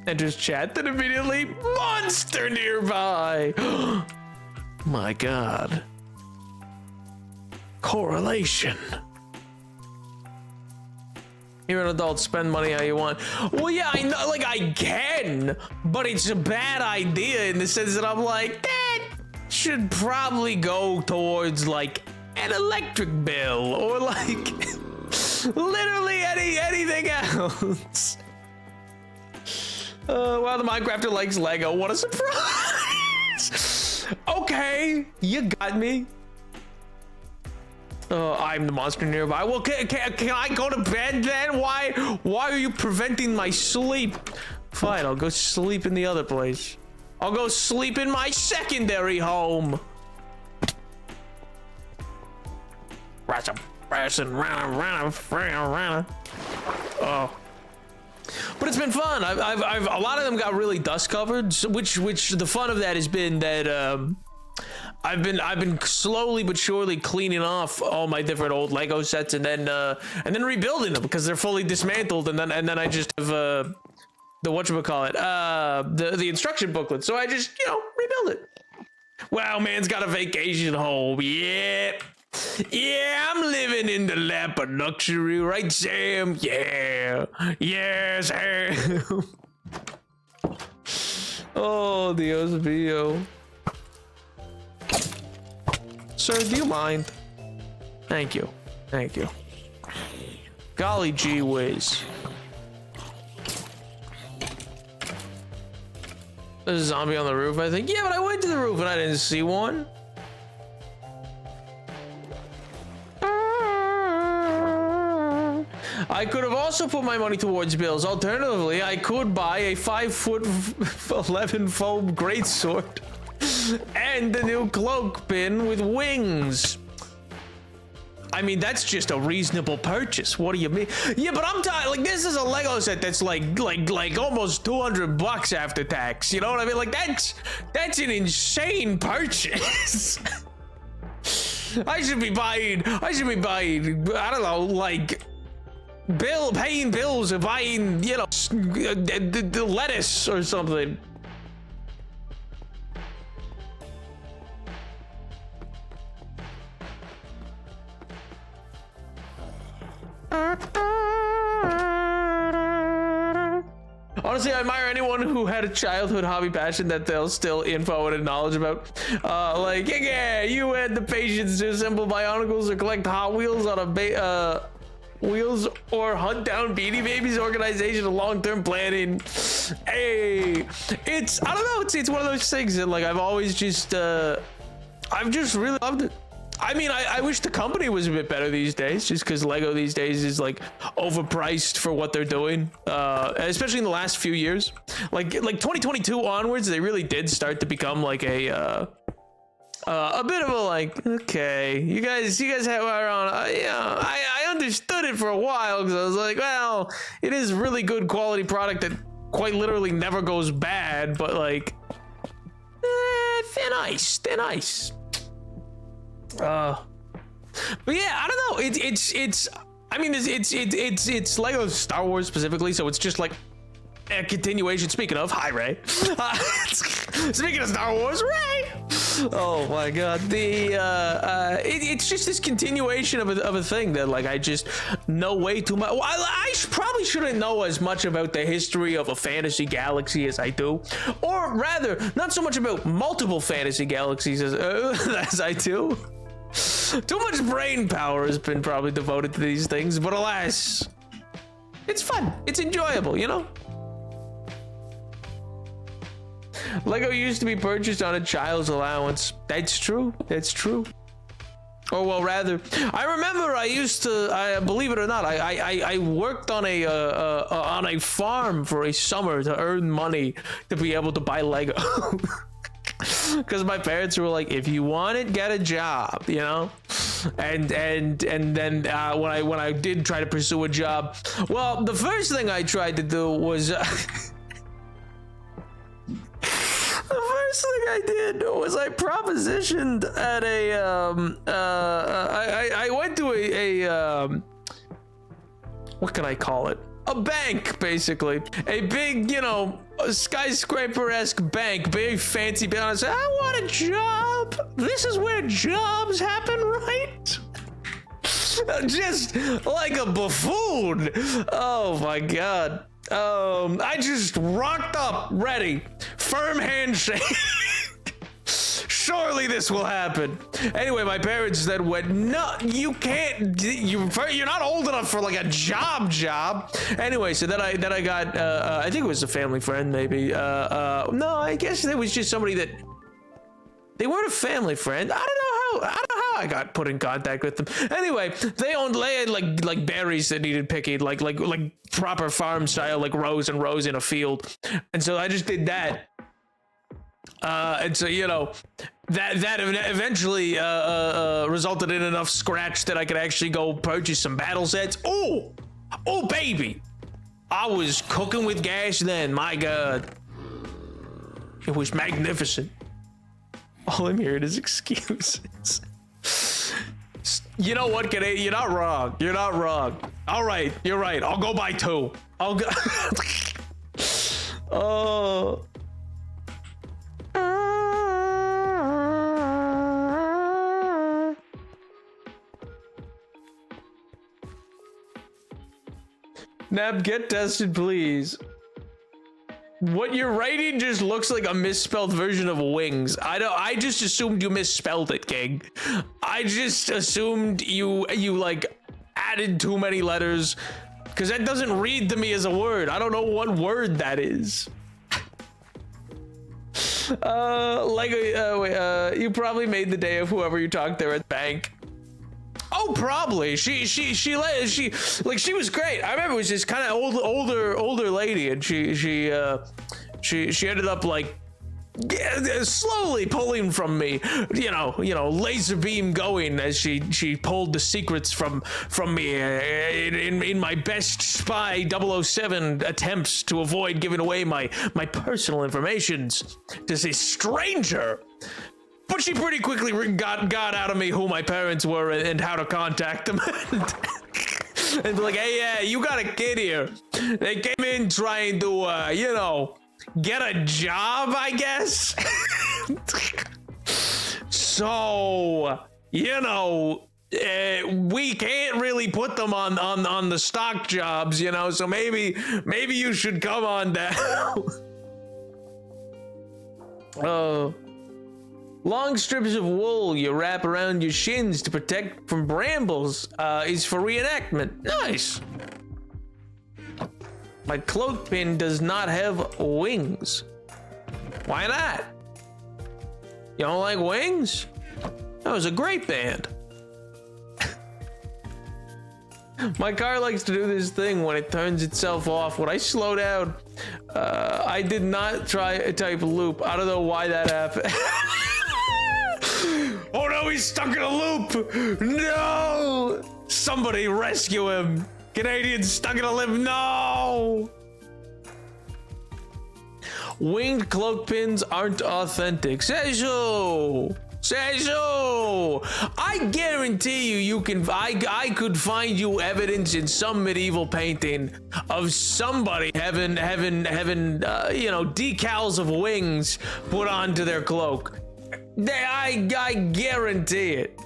Speaker 1: Enters chat, then immediately monster nearby. My God. Correlation. You're an adult, spend money how you want. Well, yeah, I know, like, I can, but it's a bad idea in the sense that I'm like, that should probably go towards like an electric bill or like literally anything else. Well, the Minecrafter likes Lego. What a surprise! Okay, you got me. I'm the monster nearby. Well, can I go to bed then? Why are you preventing my sleep? Fine, I'll go sleep in the other place. I'll go sleep in my secondary home. pressing, oh. But it's been fun. I've a lot of them got really dust covered, which the fun of that has been that I've been slowly but surely cleaning off all my different old Lego sets and then rebuilding them because they're fully dismantled, and then I just have the whatchamacallit, the instruction booklet, so I just rebuild it. Wow, man's got a vacation home. Yeah, I'm living in the lap of luxury, right, Sam? Yeah, Sam. Oh, Dios mío. Sir, do you mind? Thank you. Golly gee whiz. There's a zombie on the roof, I think. Yeah, but I went to the roof and I didn't see one. I could have also put my money towards bills. Alternatively, I could buy a 5'11" foam greatsword and the new cloak pin with wings. I mean, that's just a reasonable purchase. What do you mean? Yeah, but I'm talking like this is a Lego set that's like almost $200 after tax. You know what I mean? Like that's an insane purchase. I should be buying. I don't know, like paying bills or buying, the lettuce or something. Honestly, I admire anyone who had a childhood hobby passion that they'll still info and knowledge about. Like, yeah, you had the patience to assemble Bionicles or collect Hot Wheels on a Wheels or hunt down Beanie Babies organization of long-term planning. Hey, I don't know, it's one of those things that like I've always just I've just really loved it. I mean, I wish the company was a bit better these days, just because Lego these days is like overpriced for what they're doing, especially in the last few years. Like 2022 onwards, they really did start to become like a bit of a like, okay, you guys have our own. I understood it for a while because I was like, well, it is really good quality product that quite literally never goes bad, but like, thin ice. But yeah, I don't know. It's Lego Star Wars specifically, so it's just like a continuation. Speaking of, hi Ray. Speaking of Star Wars, Ray. Oh my God, it's just this continuation of a thing that like I just know way too much. Well, I probably shouldn't know as much about the history of a fantasy galaxy as I do, or rather, not so much about multiple fantasy galaxies as I do. Too much brain power has been probably devoted to these things, but alas, it's fun. It's enjoyable, Lego used to be purchased on a child's allowance. That's true. Or well, rather, I remember I believe it or not, I worked on a farm for a summer to earn money to be able to buy Lego. Because my parents were like, if you want it, get a job, and then when I did try to pursue a job, well, the first thing I tried to do was the first thing I did was I propositioned at I went to a what can I call it? A bank, basically. A big, skyscraper-esque bank, big fancy bank. I said, I want a job. This is where jobs happen, right? Just like a buffoon. Oh my God. I just rocked up, ready, firm handshake. Surely this will happen. Anyway, my parents then went, no, you can't. You're not old enough for like a job. Anyway, so then I got. I think it was a family friend, maybe. No, I guess it was just somebody that. They weren't a family friend. I don't know how I got put in contact with them. Anyway, they had like berries that needed picking, like proper farm style, like rows and rows in a field. And so I just did that. And so, you know, that eventually resulted in enough scratch that I could actually go purchase some battle sets. Oh baby, I was cooking with gas then. My God, it was magnificent. All I'm hearing is excuses. You know what, Canadian? You're not wrong. You're not wrong. All right, you're right. I'll go buy 2. I'll go. Oh. Nab, get tested, please. What you're writing just looks like a misspelled version of wings. I just assumed you misspelled it, King. I just assumed you like added too many letters, because that doesn't read to me as a word. I don't know what word that is. You probably made the day of whoever you talked there at the bank. Oh, probably. She was great. I remember it was this kind of older lady, and she ended up like slowly pulling from me, you know, laser beam going as she pulled the secrets from me in my best spy 007 attempts to avoid giving away my personal informations to this stranger. But she pretty quickly got out of me who my parents were and how to contact them. And be like, hey, yeah, you got a kid here. They came in trying to, you know, get a job, I guess. So, you know, we can't really put them on the stock jobs, you know, so maybe you should come on down. Long strips of wool you wrap around your shins to protect from brambles is for reenactment. Nice. My cloak pin does not have wings. Why not? You don't like wings? That was a great band. My car likes to do this thing when it turns itself off. When I slow down, I did not try a type loop. I don't know why that happened. Oh no, he's stuck in a loop! No! Somebody rescue him! Canadian's stuck in a loop, no! Winged cloak pins aren't authentic. Say so! Say so! I guarantee you can. I could find you evidence in some medieval painting of somebody having you know, decals of wings put onto their cloak. I guarantee it.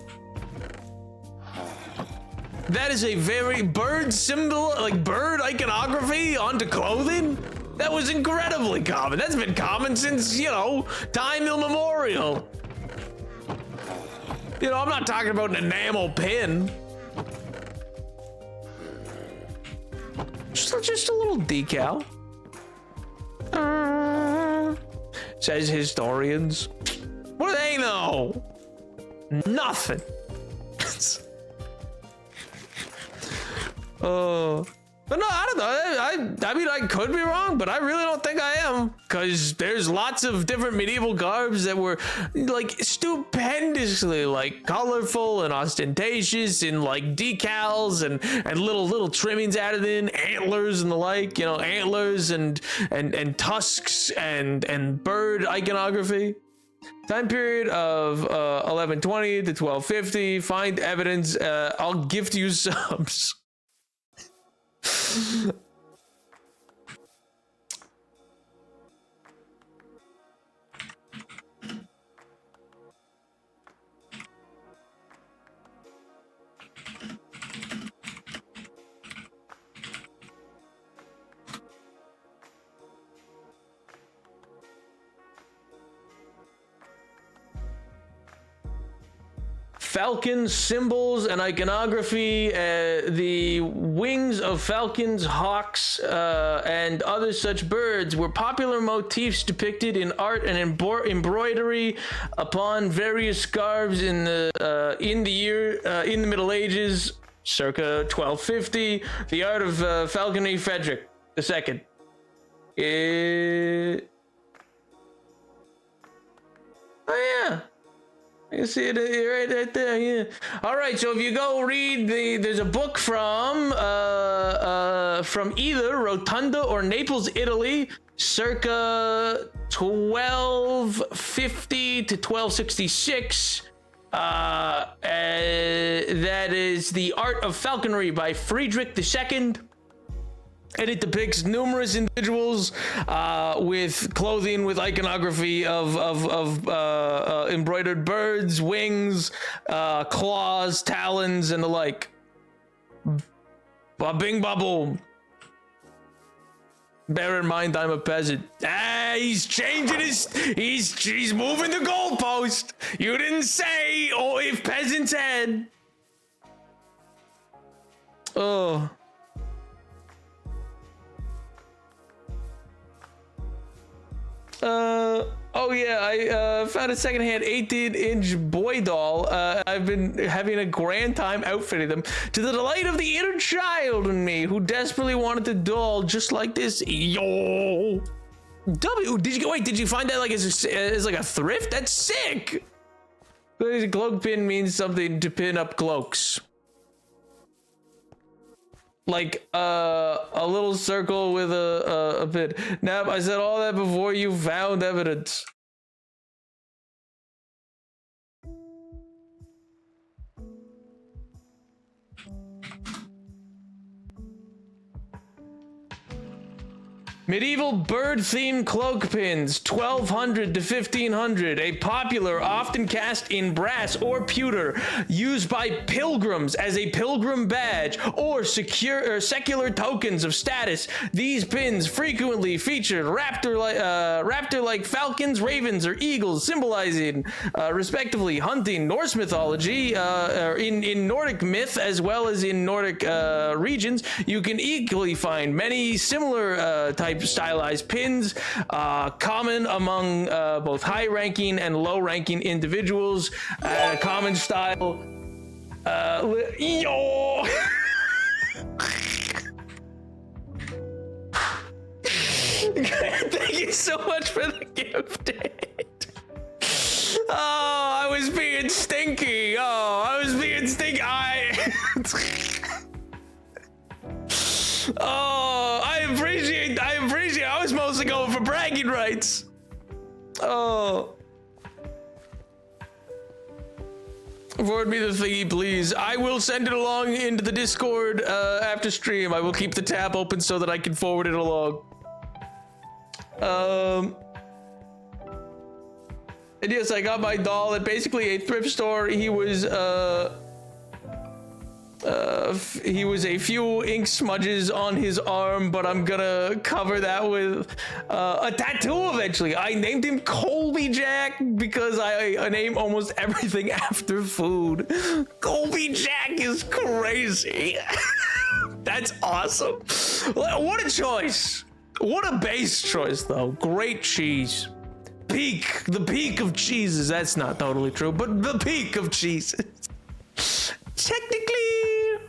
Speaker 1: That is a very bird symbol, like bird iconography onto clothing. That was incredibly common. That's been common since, you know, time immemorial. You know, I'm not talking about an enamel pin. Just a little decal. Says historians. What do they know? Nothing. But no, I don't know. I mean, I could be wrong, but I really don't think I am. Because there's lots of different medieval garbs that were, like, stupendously, like, colorful and ostentatious and, like, decals and little trimmings added in, antlers and the like, you know, antlers and tusks and bird iconography. Time period of 1120 to 1250. Find evidence. I'll gift you subs. Falcon symbols and iconography, the wings of falcons, hawks, and other such birds were popular motifs depicted in art and embroidery upon various scarves in the Middle Ages, circa 1250. The art of falconry, Frederick II. Oh yeah. You see it right there, yeah. All right, so if you go read there's a book from either Rotunda or Naples, Italy, circa 1250 to 1266. That is The Art of Falconry by Friedrich II. And it depicts numerous individuals with clothing with iconography of embroidered birds, wings, claws, talons, and the like. Bing bubble. Bear in mind, I'm a peasant. He's changing he's moving the goalpost. You didn't say, oh, if peasants had. Oh. Oh yeah, I found a secondhand 18-inch boy doll. I've been having a grand time outfitting them to the delight of the inner child in me, who desperately wanted a doll just like this. Yo, did you find that like as like a thrift? That's sick. The cloak pin means something to pin up cloaks. Like a little circle with a pin. Now, I said all that before you found evidence. Medieval bird-themed cloak pins, 1200 to 1500, a popular, often cast in brass or pewter, used by pilgrims as a pilgrim badge or secular tokens of status. These pins frequently featured raptor-like falcons, ravens, or eagles, symbolizing, respectively, hunting, Norse mythology, in Nordic myth, as well as in Nordic regions. You can equally find many similar type stylized pins, common among both high-ranking and low-ranking individuals. Common style. Yo. Thank you so much for the gift. Oh, I was being stinky. Oh, I appreciate. I was mostly going for bragging rights. Oh. Forward me the thingy, please. I will send it along into the Discord after stream. I will keep the tab open so that I can forward it along. And yes, I got my doll at basically a thrift store. He was a few ink smudges on his arm, but I'm gonna cover that with a tattoo eventually. I named him Colby Jack because I name almost everything after food. Colby Jack is crazy. That's awesome. What a choice. What a base choice, though. Great cheese. The peak of cheeses. That's not totally true, but the peak of cheeses. Technically,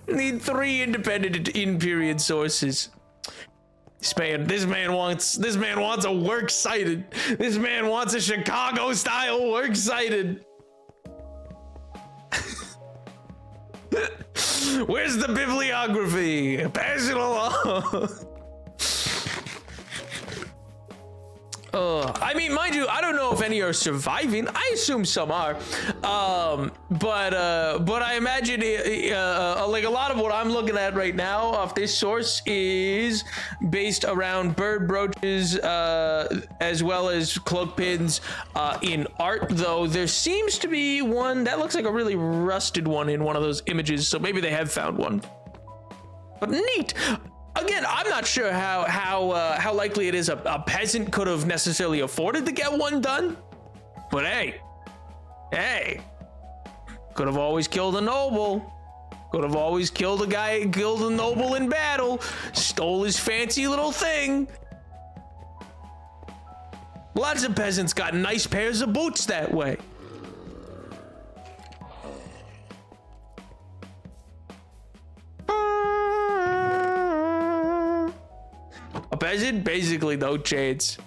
Speaker 1: need 3 independent in-period sources. This man wants a works cited. This man wants a Chicago-style works cited. Where's the bibliography? Pass it along. I mean, mind you, I don't know if any are surviving. I assume some are, but I imagine like a lot of what I'm looking at right now off this source is based around bird brooches, as well as cloak pins in art. Though there seems to be one that looks like a really rusted one in one of those images, so maybe they have found one. But neat. Again, I'm not sure how likely it is a peasant could have necessarily afforded to get one done. But hey, could have always killed a noble. Could have always killed a noble in battle. Stole his fancy little thing. Lots of peasants got nice pairs of boots that way. A peasant, basically no chance.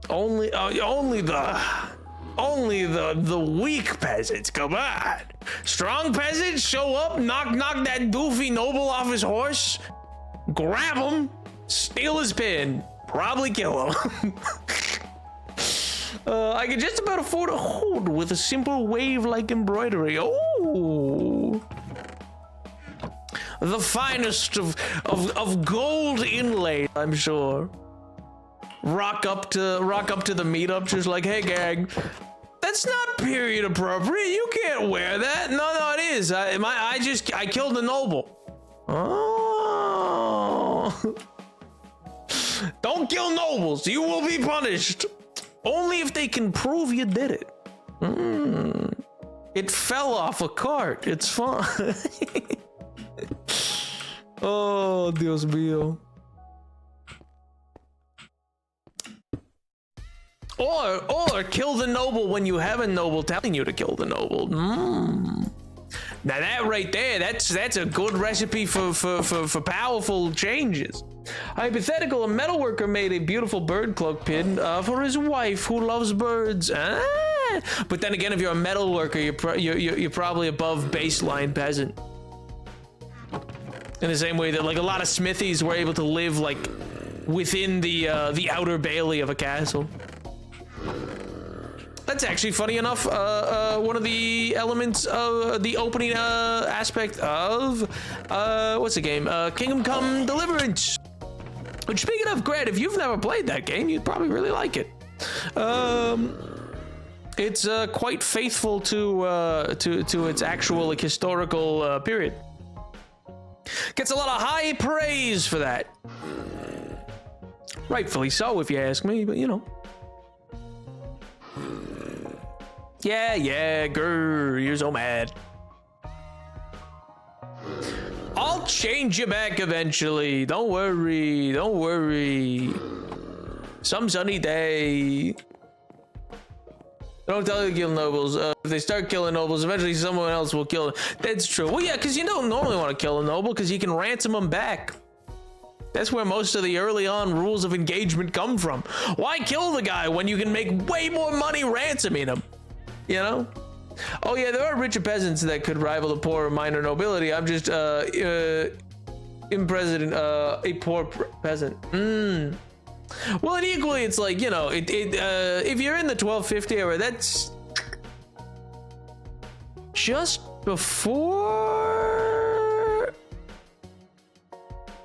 Speaker 1: Only the weak peasants. Come on. Strong peasants show up, knock that doofy noble off his horse, grab him, steal his pin, probably kill him. I can just about afford a hood with a simple wave-like embroidery. Oh, the finest of gold inlay, I'm sure. Rock up to the meetup, just like, hey gang, that's not period appropriate. You can't wear that. No, it is. I killed a noble. Oh. Don't kill nobles. You will be punished. Only if they can prove you did it. It fell off a cart. It's fine. Oh, Dios mío. Or kill the noble when you have a noble telling you to kill the noble. Now that right there, that's a good recipe for powerful changes. Hypothetical, a metalworker made a beautiful bird cloak pin for his wife who loves birds. But then again, if you're a metalworker, you're probably above baseline peasant. In the same way that like a lot of smithies were able to live like within the outer bailey of a castle. That's actually funny enough. One of the elements of the opening aspect of what's the game? Kingdom Come Deliverance. Which, speaking of, Grant, if you've never played that game, you'd probably really like it. It's quite faithful to its actual like historical period. Gets a lot of high praise for that. Rightfully so, if you ask me, but you know. Yeah, grr, you're so mad. I'll change you back eventually. Don't worry. Some sunny day. Don't tell you to kill nobles. If they start killing nobles, eventually someone else will kill them. That's true. Well, yeah, because you don't normally want to kill a noble because you can ransom them back. That's where most of the early on rules of engagement come from. Why kill the guy when you can make way more money ransoming him? You know? Oh yeah, there are richer peasants that could rival the poor minor nobility. I'm just a poor peasant. Well, and equally, it's like, you know, if you're in the 1250 era, that's just before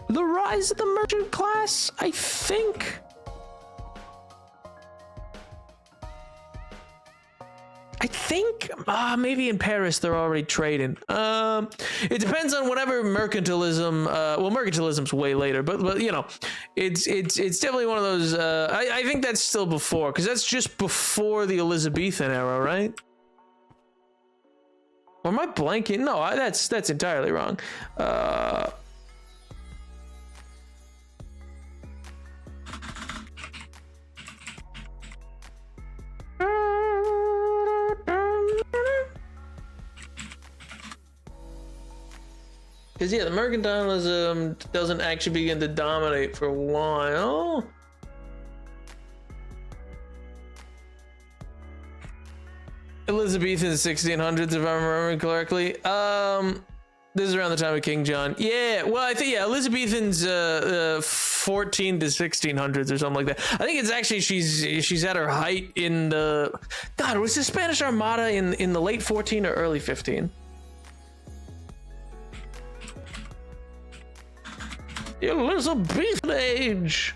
Speaker 1: the rise of the merchant class, I think. Maybe in Paris they're already trading. It depends on whatever mercantilism. Well, mercantilism's way later, but you know, it's definitely one of those. I think that's still before, because that's just before the Elizabethan era, right? Or am I blanking? No, that's entirely wrong. Because yeah, the mercantilism doesn't actually begin to dominate for a while. Elizabethan 1600s, if I'm remembering correctly. This is around the time of King John. Yeah, well, I think, yeah, Elizabethan's 14 to 1600s or something like that. I think it's actually, she's at her height in the, God, was the Spanish Armada in the late 14 or early 15? The Elizabethan age.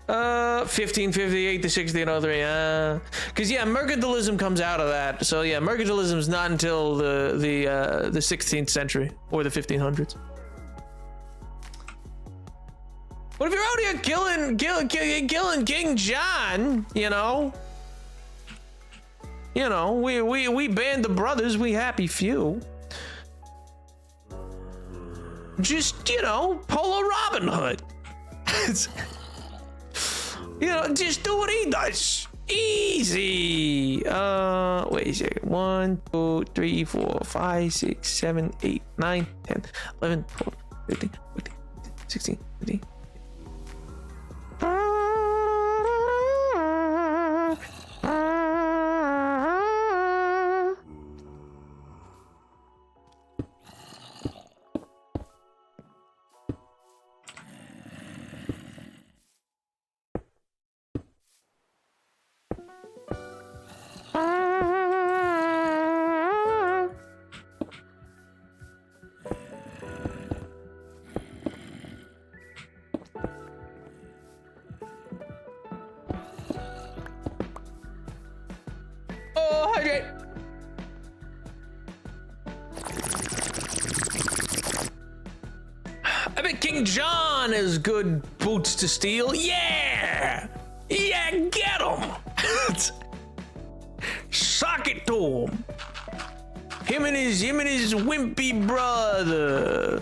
Speaker 1: 1558 to 1603. Because yeah, mercantilism comes out of that. So yeah, mercantilism is not until the 16th century or the 1500s. But if you're out here killing King John, you know, we band of brothers, we happy few. Just, you know, pull a Robin Hood. You know, just do what he does. Easy. Wait a second. 1, 2, 3, 4, 5, 6, 7, 8, 9, 10, 11, 12, 13, 14, 16, 17. I bet King John has good boots to steal. Yeah! Yeah, get him! Sock it to him. Him and his wimpy brother.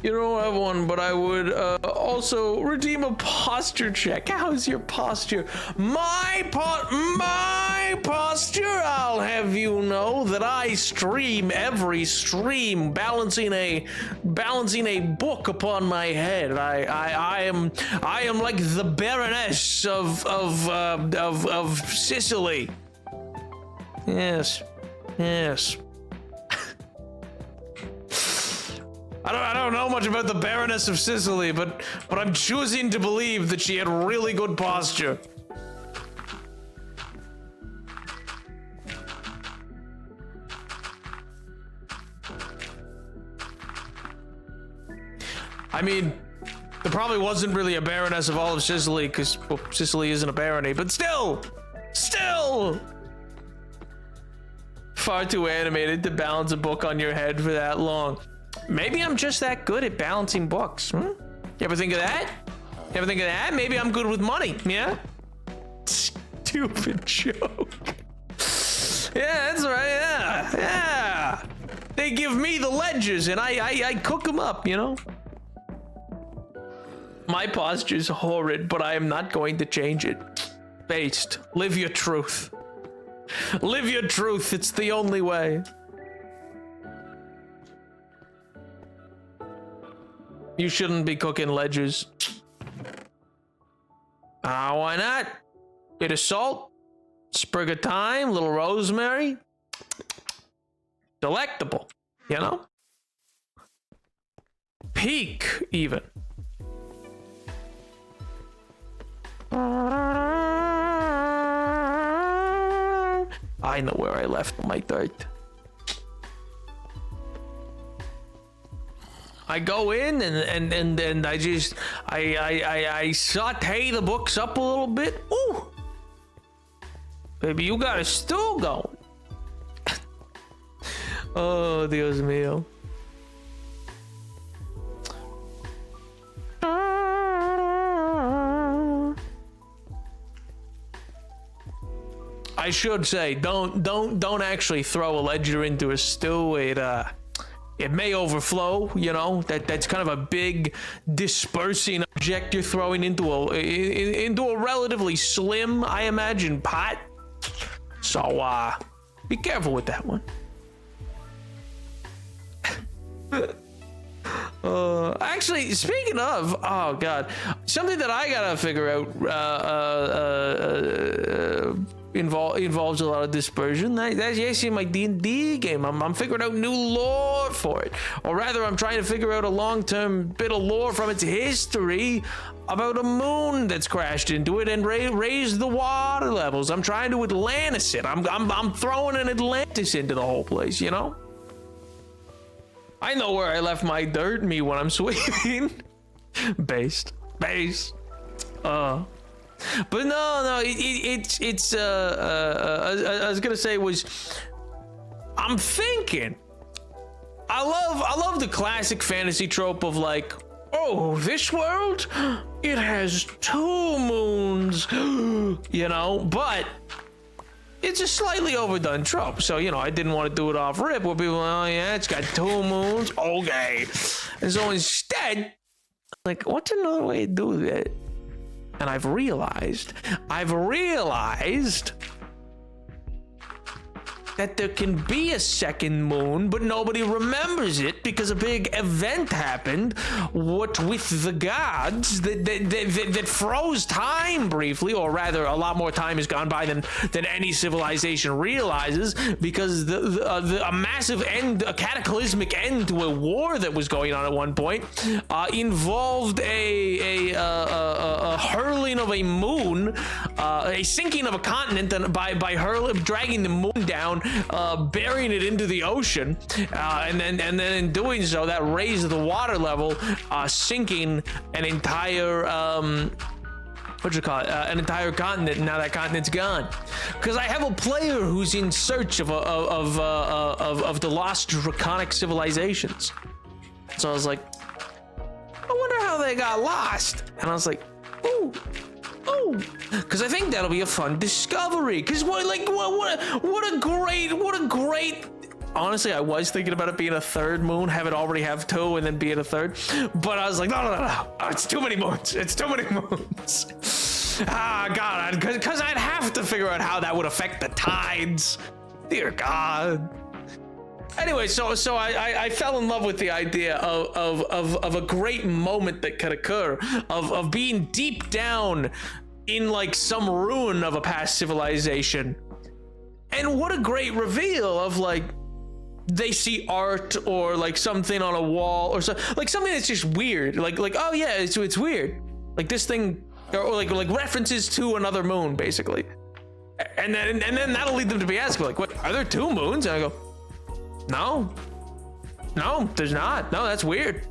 Speaker 1: You don't have one, but I would also redeem a posture check. How's your posture? My posture, I'll have you know that I stream every stream, balancing a book upon my head. I am like the Baroness of Sicily. Yes. I don't know much about the Baroness of Sicily, but I'm choosing to believe that she had really good posture. I mean, there probably wasn't really a Baroness of all of Sicily, because well, Sicily isn't a barony, but still! Far too animated to balance a book on your head for that long. Maybe I'm just that good at balancing books. You ever think of that? Maybe I'm good with money, yeah? Stupid joke. Yeah, that's right, yeah. They give me the ledgers and I cook them up, you know? My posture's horrid, but I am not going to change it. Based. Live your truth. Live your truth, it's the only way. You shouldn't be cooking ledgers. Why not? Bit of salt, sprig of thyme, little rosemary. Delectable, you know? Peak, even. I know where I left my dirt. I go in and I just I saute the books up a little bit. Ooh, baby, you got a stew going. Oh, Dios mío. I should say, don't actually throw a ledger into a stew. It may overflow, you know. That's kind of a big dispersing object you're throwing into a relatively slim, I imagine, pot. So be careful with that one. Actually, speaking of, oh god, something that I gotta figure out involves a lot of dispersion. That's actually my D&D game. I'm figuring out new lore for it, or rather, I'm trying to figure out a long-term bit of lore from its history about a moon that's crashed into it and raised the water levels. I'm trying to Atlantis it. I'm throwing an Atlantis into the whole place, you know. I know where I left my dirt me when I'm sweeping. Based. But no, it's I was gonna say was, I'm thinking, I love the classic fantasy trope of like, oh, this world, it has 2 moons, you know, but it's a slightly overdone trope. So, you know, I didn't want to do it off rip where people, oh yeah, it's got 2 moons, okay. And so instead, like, what's another way to do that? And I've realized that there can be a second moon, but nobody remembers it because a big event happened, what with the gods that froze time briefly, or rather, a lot more time has gone by than any civilization realizes, because a massive end, a cataclysmic end to a war that was going on at one point, involved a hurling of a moon, a sinking of a continent, and by dragging the moon down. Burying it into the ocean, and then in doing so, that raised the water level, sinking an entire an entire continent, and now that continent's gone. Because I have a player who's in search of the lost draconic civilizations. So I was like, I wonder how they got lost. And I was like, ooh, because I think that'll be a fun discovery. Because what a great. Honestly, I was thinking about it being a third moon, have it already have two, and then being a third. But I was like, no. It's too many moons. It's too many moons. God, because I'd have to figure out how that would affect the tides. Dear God. Anyway, so I fell in love with the idea of a great moment that could occur, of being deep down in like some ruin of a past civilization. And what a great reveal of like, they see art or like something on a wall or so, like something that's just weird, like oh yeah, it's weird, like this thing, or like references to another moon basically, and then that'll lead them to be asking like, what, are there two moons? And I go, no, there's not. No, that's weird.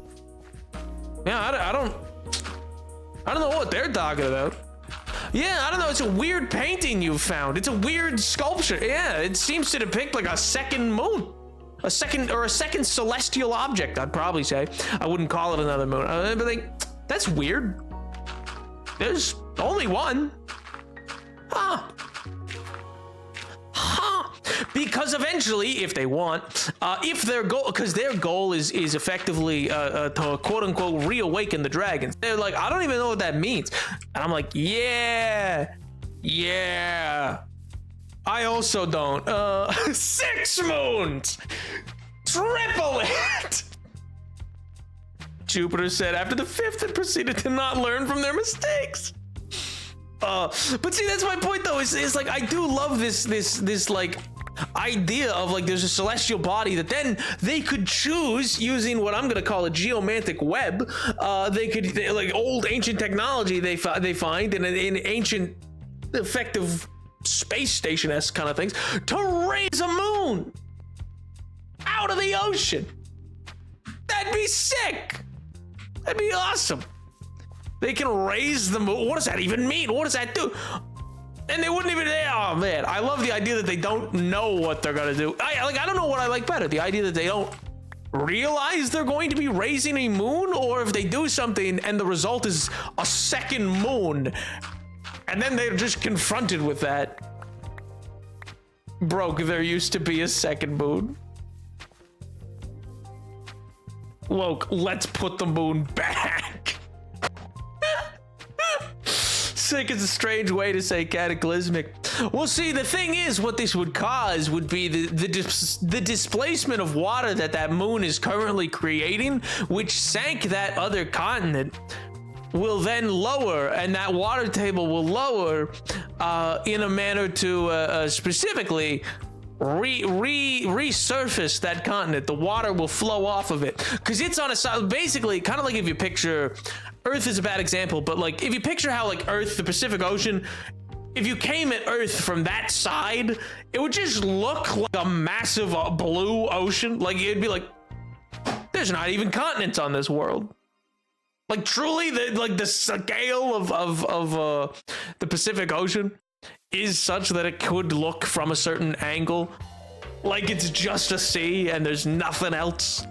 Speaker 1: Yeah, I don't know what they're talking about. Yeah, I don't know. It's a weird painting you found. It's a weird sculpture. Yeah, it seems to depict like a second moon. A second celestial object, I'd probably say. I wouldn't call it another moon. I'd be like, that's weird. There's only one. Huh. Because eventually, if they want, if their goal, because their goal is effectively to quote unquote reawaken the dragons. They're like, I don't even know what that means. And I'm like, yeah. I also don't. 6 moons! Triple it! Jupiter said after the 5th and proceeded to not learn from their mistakes. But see, that's my point though, is like, I do love this like idea of like, there's a celestial body that then they could choose using what I'm gonna call a geomantic web. They could, like old ancient technology they find in ancient effective space station-esque kind of things, to raise a moon out of the ocean. That'd be sick. That'd be awesome. They can raise the moon. What does that even mean? What does that do? And they wouldn't even, oh man, I love the idea that they don't know what they're gonna do. I don't know what I like better, the idea that they don't realize they're going to be raising a moon, or if they do something and the result is a second moon, and then they're just confronted with that. Broke, there used to be a second moon. Woke, let's put the moon back. Sick is a strange way to say cataclysmic. Well, see, the thing is, what this would cause would be the displacement of water that moon is currently creating, which sank that other continent, will then lower, and that water table will lower in a manner to specifically resurface that continent. The water will flow off of it because it's on a side, basically kind of like if you picture Earth is a bad example, but like if you picture how like Earth, the Pacific Ocean, if you came at Earth from that side, it would just look like a massive blue ocean. Like it'd be like, there's not even continents on this world. Like truly, the scale of the Pacific Ocean is such that it could look from a certain angle like it's just a sea and there's nothing else.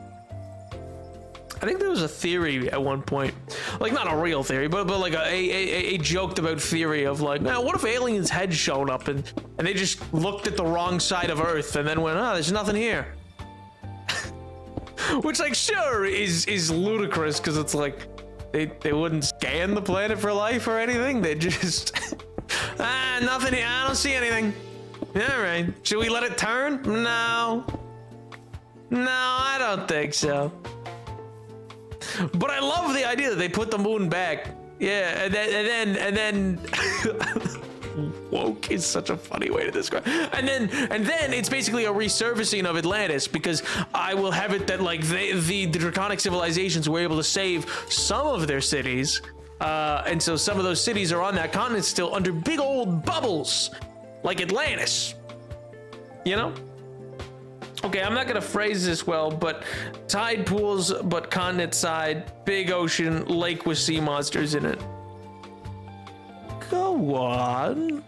Speaker 1: I think there was a theory at one point, like not a real theory, but like a joked about theory of like, now what if aliens had shown up and they just looked at the wrong side of Earth and then went, oh, there's nothing here. Which like sure is ludicrous because it's like they wouldn't scan the planet for life or anything. They just nothing here. I don't see anything. All right, should we let it turn? No, I don't think so. But I love the idea that they put the moon back. Yeah, and then woke is such a funny way to describe. And then it's basically a resurfacing of Atlantis, because I will have it that like the draconic civilizations were able to save some of their cities, and so some of those cities are on that continent still under big old bubbles, like Atlantis. You know? Okay, I'm not gonna phrase this well, but tide pools, but continent side, big ocean, lake with sea monsters in it. Go on.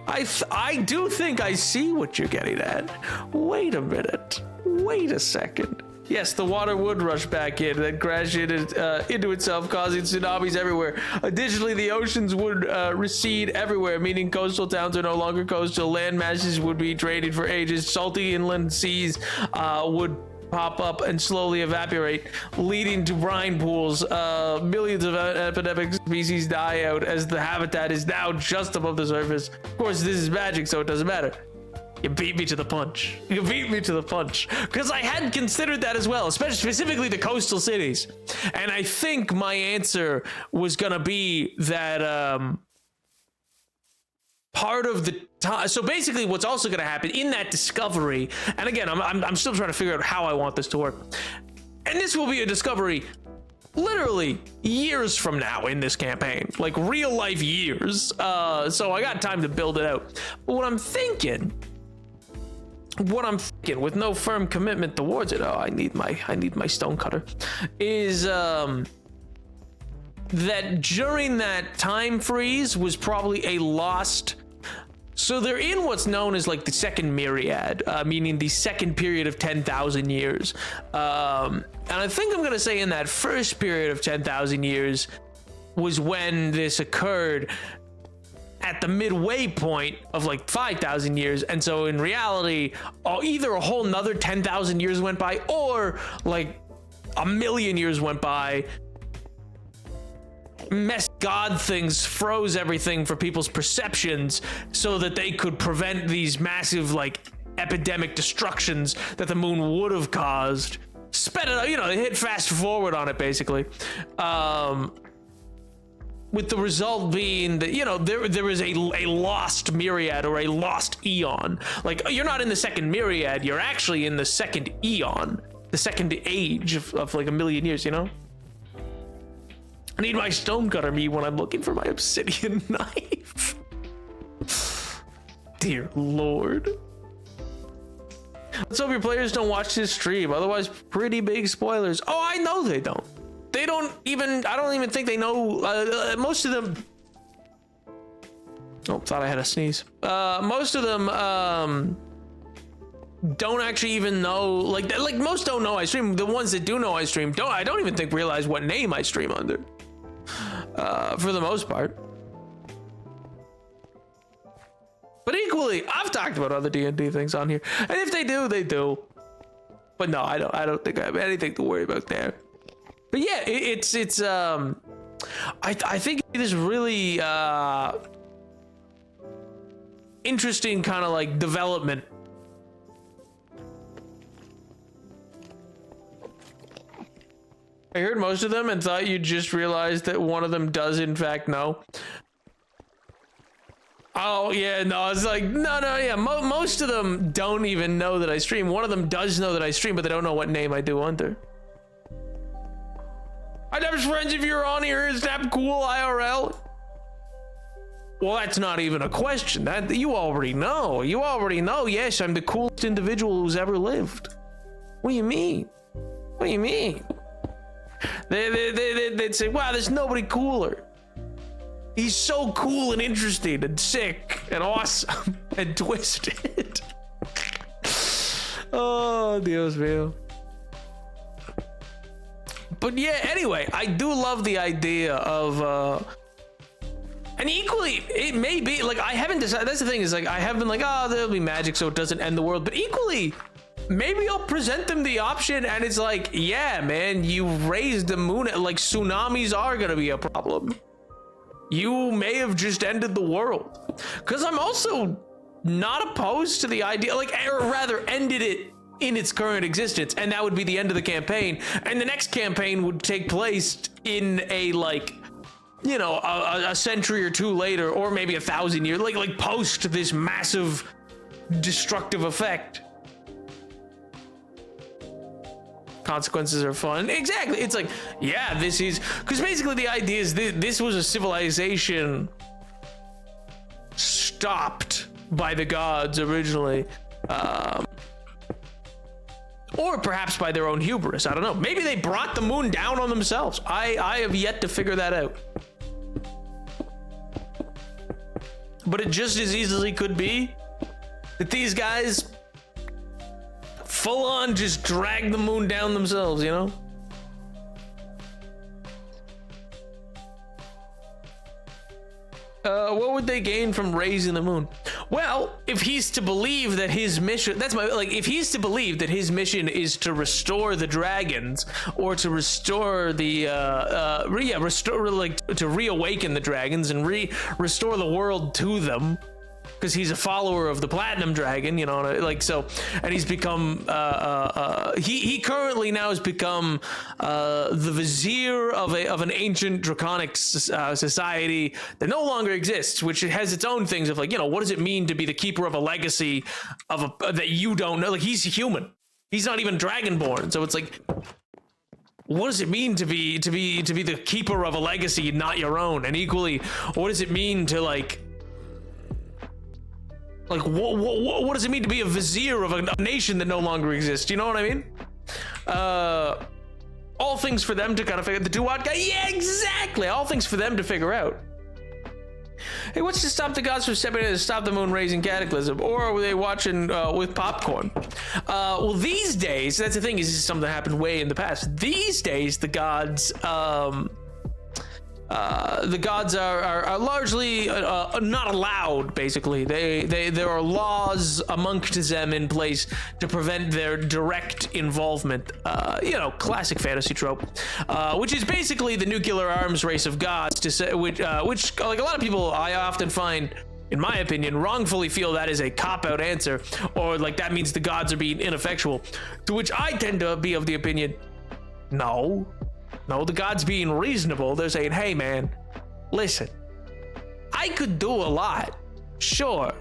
Speaker 1: I do think I see what you're getting at. Wait a minute. Wait a second. Yes, the water would rush back in, then crash into itself, causing tsunamis everywhere. Additionally, the oceans would recede everywhere, meaning coastal towns are no longer coastal. Land masses would be drained for ages. Salty inland seas would pop up and slowly evaporate, leading to brine pools. Millions of epidemic species die out as the habitat is now just above the surface. Of course, this is magic, so it doesn't matter. You beat me to the punch. You beat me to the punch. Because I hadn't considered that as well, especially specifically the coastal cities. And I think my answer was gonna be that part of the time. So basically what's also gonna happen in that discovery, and again, I'm still trying to figure out how I want this to work. And this will be a discovery literally years from now in this campaign, like real life years. So I got time to build it out. But what I'm thinking with no firm commitment towards it, I need my stone cutter, is that during that time freeze was probably a lost. So they're in what's known as like the second myriad, meaning the second period of 10,000 years. And I think I'm gonna say in that first period of 10,000 years was when this occurred, at the midway point of like 5,000 years. And so in reality, either a whole nother 10,000 years went by, or like a million years went by. God things froze everything for people's perceptions so that they could prevent these massive like epidemic destructions that the moon would have caused. Sped it up, they hit fast forward on it basically. With the result being that, there is a lost myriad or a lost eon. Like, you're not in the second myriad, you're actually in the second eon, the second age of like a million years, I need my stone cutter me when I'm looking for my obsidian knife. Dear Lord. Let's hope your players don't watch this stream, otherwise pretty big spoilers. Oh, I know they don't. I don't even think they know, most of them. Oh, thought I had a sneeze. Most of them, don't actually even know, like most don't know I stream. The ones that do know I stream, I don't even think realize what name I stream under, for the most part. But equally, I've talked about other D&D things on here, and if they do, they do. But no, I don't think I have anything to worry about there. But yeah, I think it is really interesting kind of like development. I heard most of them and thought you just realized that one of them does in fact know. Oh yeah, no, it's like no, yeah. Most of them don't even know that I stream. One of them does know that I stream, but they don't know what name I do under. I'd have friends if you're on here. Is that cool IRL? Well, that's not even a question. That you already know. You already know. Yes, I'm the coolest individual who's ever lived. What do you mean? What do you mean? They'd say, wow, there's nobody cooler. He's so cool and interesting and sick and awesome and twisted. Oh, Dios mío. But yeah, anyway, I do love the idea of, and equally, it may be, like, I haven't decided, that's the thing, is like, I have been like, oh, there'll be magic so it doesn't end the world, but equally, maybe I'll present them the option and it's like, yeah, man, you raised the moon, like, tsunamis are gonna be a problem. You may have just ended the world. Because I'm also not opposed to the idea, like, or rather ended it in its current existence, and that would be the end of the campaign, and the next campaign would take place in a, like, a century or two later, or maybe 1,000 years, like post this massive destructive effect. Consequences are fun. Exactly. It's like, yeah, this is, because basically the idea is this was a civilization stopped by the gods originally, or perhaps by their own hubris. I don't know. Maybe they brought the moon down on themselves. I have yet to figure that out. but it just as easily could be that these guys full on just drag the moon down themselves, you know? What would they gain from raising the moon? Well, if he's to believe that his mission, if he's to believe that his mission is to restore the dragons, or to restore the, to reawaken the dragons and restore the world to them, because he's a follower of the Platinum Dragon, you know, like, so, and he's become, he currently now has become the vizier of an ancient draconic society that no longer exists, which has its own things of, like, you know, what does it mean to be the keeper of a legacy of that you don't know? Like, he's human, he's not even dragonborn, so it's like, what does it mean to be the keeper of a legacy, not your own? And equally, what does it mean to like what does it mean to be a vizier of a nation that no longer exists? You know what I mean? All things for them to kind of figure. The Duat guy, yeah, exactly. All things for them to figure out. Hey, what's to stop the gods from stepping in to stop the moon raising cataclysm? Or were they watching with popcorn? Well, these days, that's the thing, is this is something that happened way in the past. These days, the gods are largely not allowed. Basically, there are laws amongst them in place to prevent their direct involvement. You know, classic fantasy trope, which is basically the nuclear arms race of gods. To say, which like a lot of people, I often find, in my opinion, wrongfully feel that is a cop-out answer, or like that means the gods are being ineffectual. To which I tend to be of the opinion, no, the gods being reasonable. They're saying, hey man, listen, I could do a lot, sure,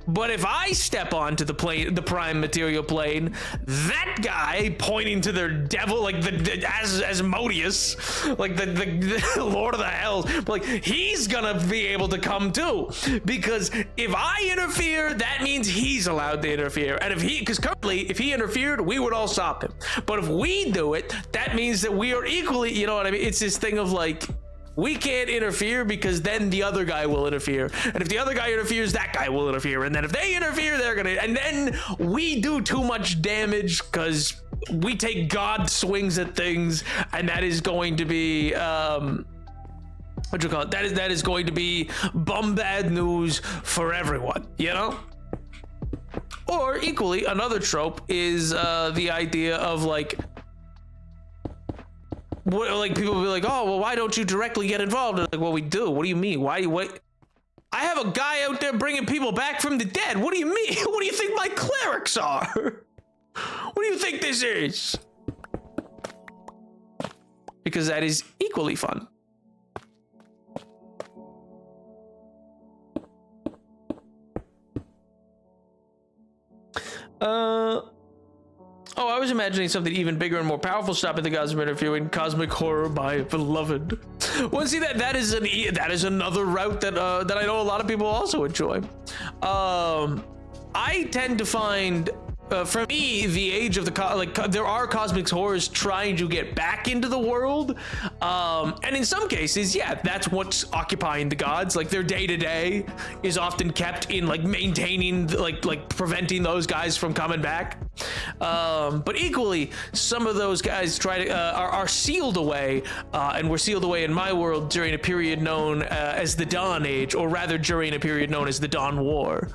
Speaker 1: but if I step onto the prime material plane, that guy pointing to their devil, like as Asmodeus, like the Lord of the Hells, like he's gonna be able to come too, because if I interfere, that means he's allowed to interfere, and because currently, if he interfered, we would all stop him, but if we do it, that means that we are equally, you know what I mean? It's this thing of like, we can't interfere because then the other guy will interfere. And if the other guy interferes, that guy will interfere. And then if they interfere, they're gonna, and then we do too much damage because we take God swings at things, and that is going to be, what you call it? That is going to be bad news for everyone, you know? Or equally, another trope is the idea of like, like people will be like, oh, well, why don't you directly get involved? Like, well, we do. What do you mean? What? I have a guy out there bringing people back from the dead. What do you mean? What do you think my clerics are? What do you think this is? Because that is equally fun. Oh, I was imagining something even bigger and more powerful stopping the gods from interfering. Cosmic horror, my beloved. Well, see, that is another route that I know a lot of people also enjoy. I tend to find, for me, the age of the there are cosmic horrors trying to get back into the world, and in some cases, yeah, that's what's occupying the gods. Like their day-to-day is often kept in like maintaining, like preventing those guys from coming back. But equally, some of those guys are sealed away, and were sealed away in my world during a period known as the Dawn Age, or rather during a period known as the Dawn War.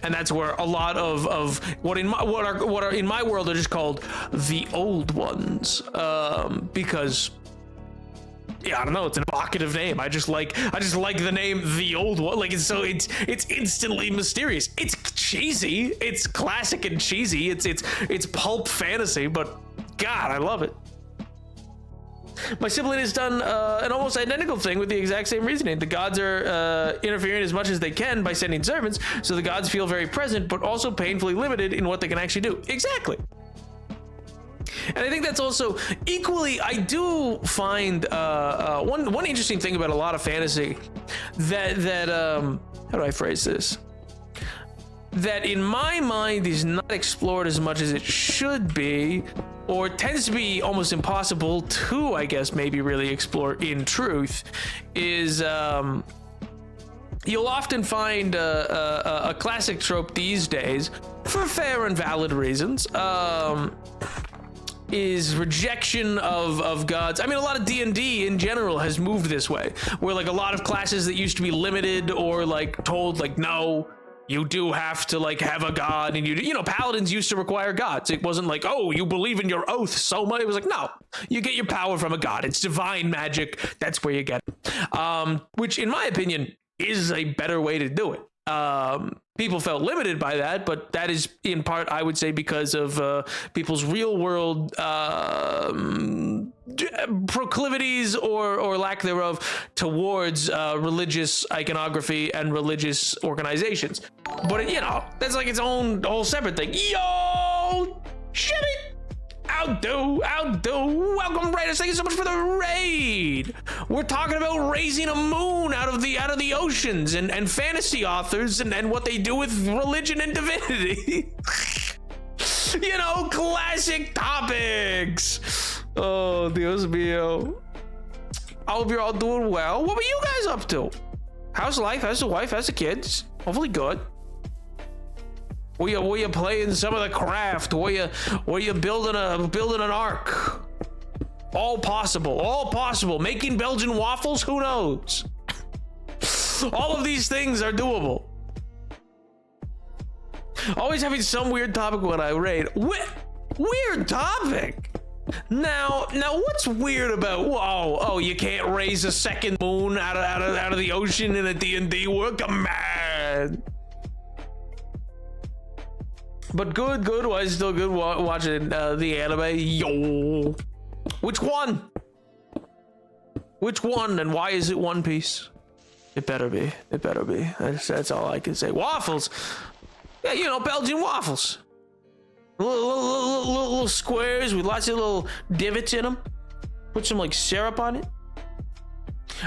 Speaker 1: And that's where a lot of what are in my world are just called the Old Ones, because, yeah, I don't know, it's an evocative name. I just like the name The Old One. Like it's instantly mysterious. It's cheesy. It's classic and cheesy. It's pulp fantasy, but God, I love it. My sibling has done an almost identical thing with the exact same reasoning. The gods are interfering as much as they can by sending servants, so the gods feel very present, but also painfully limited in what they can actually do. Exactly. And I think that's also equally, I do find one interesting thing about a lot of fantasy that how do I phrase this? That in my mind is not explored as much as it should be, or tends to be almost impossible to, I guess, maybe really explore in truth, is you'll often find a classic trope these days, for fair and valid reasons, is rejection of gods. I mean, a lot of D&D in general has moved this way, where like a lot of classes that used to be limited or like told like, no, you do have to like have a god, and you know, paladins used to require gods. It wasn't like, oh, you believe in your oath so much. It was like, no, you get your power from a god. It's divine magic. That's where you get it. Which in my opinion is a better way to do it. People felt limited by that, but that is in part, I would say, because of people's real world proclivities or lack thereof towards religious iconography and religious organizations. But you know, that's like its own whole separate thing. Yo, shimmy. Outdo. Welcome, Raiders. Thank you so much for the raid. We're talking about raising a moon out of the oceans and fantasy authors and what they do with religion and divinity. You know, classic topics. Oh, Dios mío. I hope you're all doing well. What were you guys up to? How's life? How's the wife? How's the kids? Hopefully good. Were you playing some of the craft? Were you building an ark? All possible. Making Belgian waffles? Who knows? All of these things are doable. Always having some weird topic when I raid. Weird topic. Now, what's weird about? Oh, you can't raise a second moon out of the ocean in a D&D world? Come on. But good. Why is it still good watching the anime? Yo. Which one? And why is it One Piece? It better be. That's all I can say. Waffles. Yeah, you know, Belgian waffles. Little squares with lots of little divots in them. Put some like syrup on it.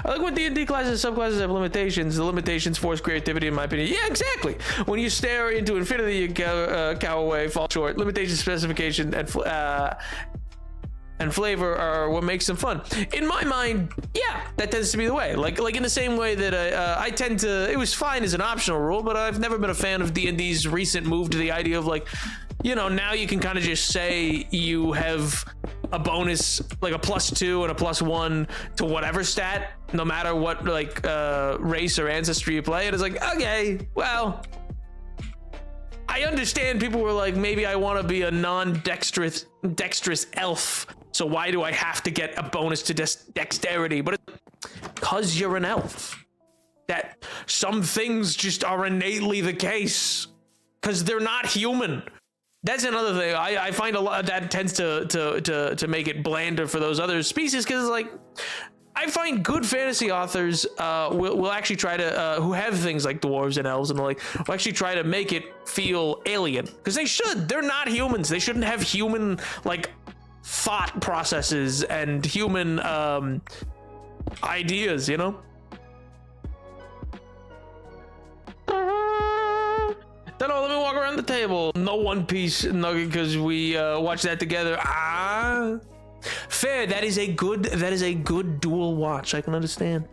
Speaker 1: I like when D&D classes and subclasses have limitations. The limitations force creativity, in my opinion. Yeah, exactly. When you stare into infinity, you cow away, fall short. Limitation, specification, and flavor are what makes them fun. In my mind, yeah, that tends to be the way. Like in the same way that I tend to. It was fine as an optional rule, but I've never been a fan of D&D's recent move to the idea of like, you know, now you can kind of just say you have a bonus, like a +2 and a +1 to whatever stat, no matter what like race or ancestry you play. And it's like, okay, well, I understand people were like, maybe I want to be a non-dexterous elf, so why do I have to get a bonus to dexterity? But because you're an elf, that some things just are innately the case because they're not human. That's another thing. I find a lot of that tends to make it blander for those other species, because like I find good fantasy authors will actually try to who have things like dwarves and elves and the like, will actually try to make it feel alien, because they should. They're not humans. They shouldn't have human like thought processes and human ideas, you know. Then let me walk around the table. No One Piece nugget because we watched that together. Fair. That is a good dual watch. I can understand.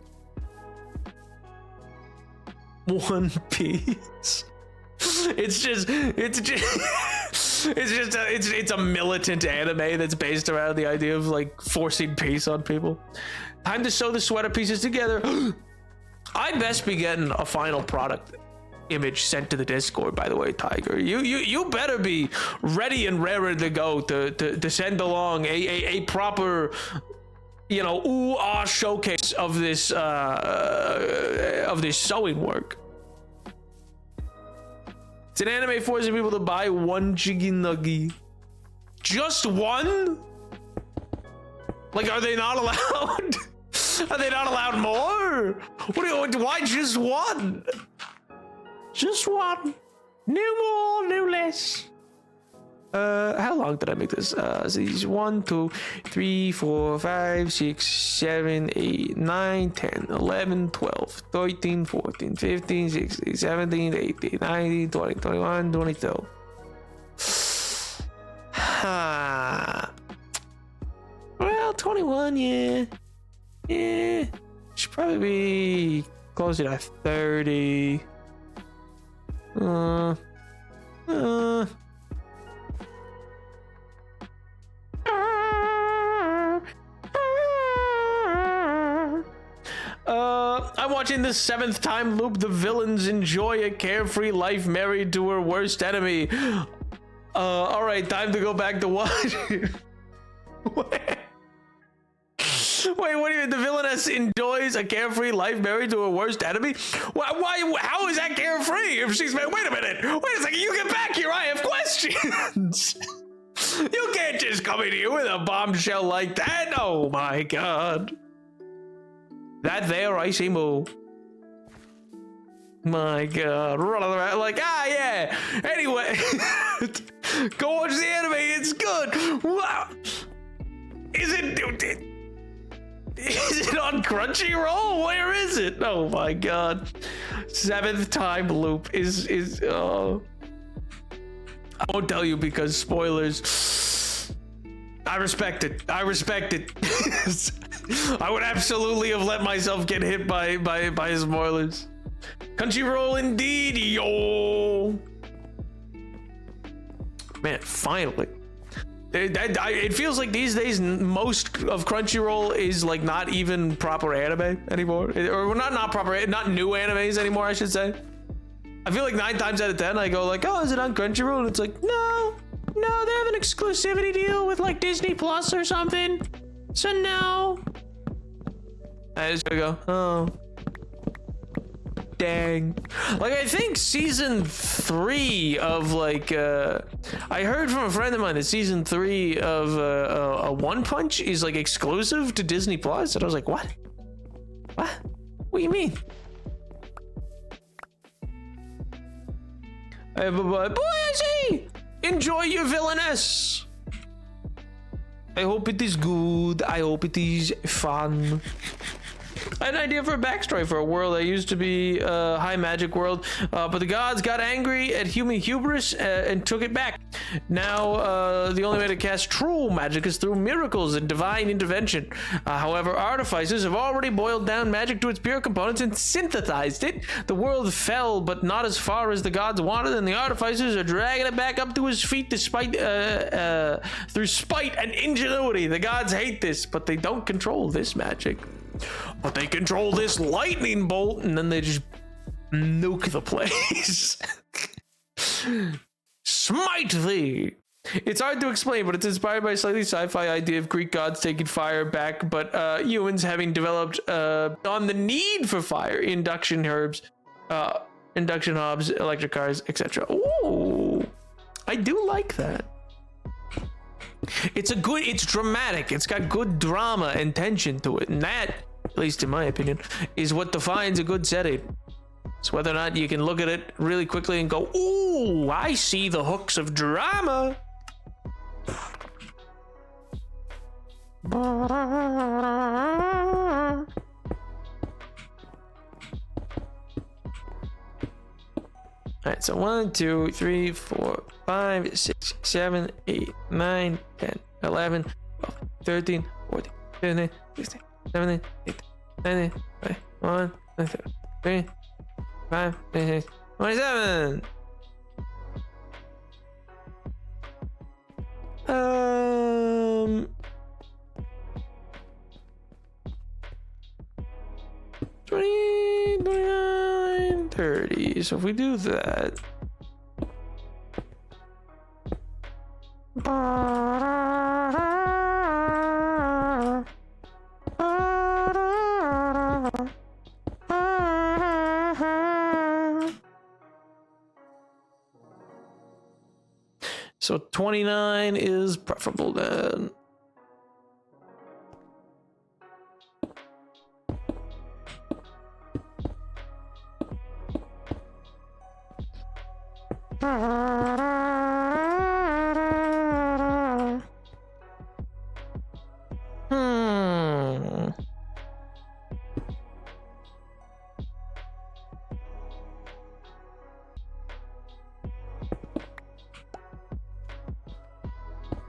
Speaker 1: One Piece. It's a militant anime that's based around the idea of like forcing peace on people. Time to sew the sweater pieces together. I'd best be getting a final product image sent to the Discord, by the way, Tiger. You better be ready and raring to go to send along a proper, you know, showcase of this sewing work. It's an anime forcing people to buy one chicken nugget. Just one? Like, are they not allowed? Are they not allowed more? Why just one? Just one. No more, no less. How long did I make this? So these 1, 2, 3, 4, 5, 6, 7, 8, 9, 10, 11, 12, 13, 14, 15, 16, 17, 18, 19, 20, 21, 22. Well, 21, yeah. Should probably be close it at 30. I'm watching the 7th time loop. The villains enjoy a carefree life married to her worst enemy. All right, time to go back to watch. Wait, what do you mean? The villainess enjoys a carefree life married to her worst enemy? Why? How is that carefree if she's married? Wait a minute. Wait a second. You get back here. I have questions. You can't just come in here with a bombshell like that. Oh my god. That there, I see moo. My god. Like, yeah. Anyway. Go watch the anime. It's good. Wow. Is it on Crunchyroll? Where is it? Oh my god. 7th time loop is I won't tell you because spoilers. I respect it. I would absolutely have let myself get hit by spoilers. Crunchyroll indeed, yo. Man, finally. It feels like these days most of Crunchyroll is like not even proper anime anymore, or not proper, not new animes anymore, I should say. I feel like 9 times out of 10 I go like, oh, is it on Crunchyroll? And it's like, no, they have an exclusivity deal with like Disney Plus or something, so no. I just go, oh, dang. Like, I think season 3 of like I heard from a friend of mine that season 3 of a One Punch is like exclusive to Disney Plus, and I was like, what do you mean? Boy, I see. Enjoy your villainess. I hope it is good. I hope it is fun. I had an idea for a backstory for a world that used to be a high magic world, but the gods got angry at human hubris and took it back. Now, the only way to cast true magic is through miracles and divine intervention. However, artificers have already boiled down magic to its pure components and synthesized it. The world fell, but not as far as the gods wanted, and the artificers are dragging it back up to his feet despite through spite and ingenuity. The gods hate this, but they don't control this magic. But they control this lightning bolt, and then they just nuke the place. Smite thee! It's hard to explain, but it's inspired by a slightly sci-fi idea of Greek gods taking fire back, but humans having developed on the need for fire, induction hobs, electric cars, etc. Ooh, I do like that. It's dramatic. It's got good drama and tension to it, and that, at least in my opinion, is what defines a good setting. It's whether or not you can look at it really quickly and go, ooh, I see the hooks of drama. Alright, so 1, 2, 3, 4, 5, 6, 7, 8, 9, 10, 11, 12, 13, 14, 15, 16, 17, 18, 19, 20, 21, 22, 23, 5, 26, 27. 20, 29, 30. So if we do that. So 29 is preferable then.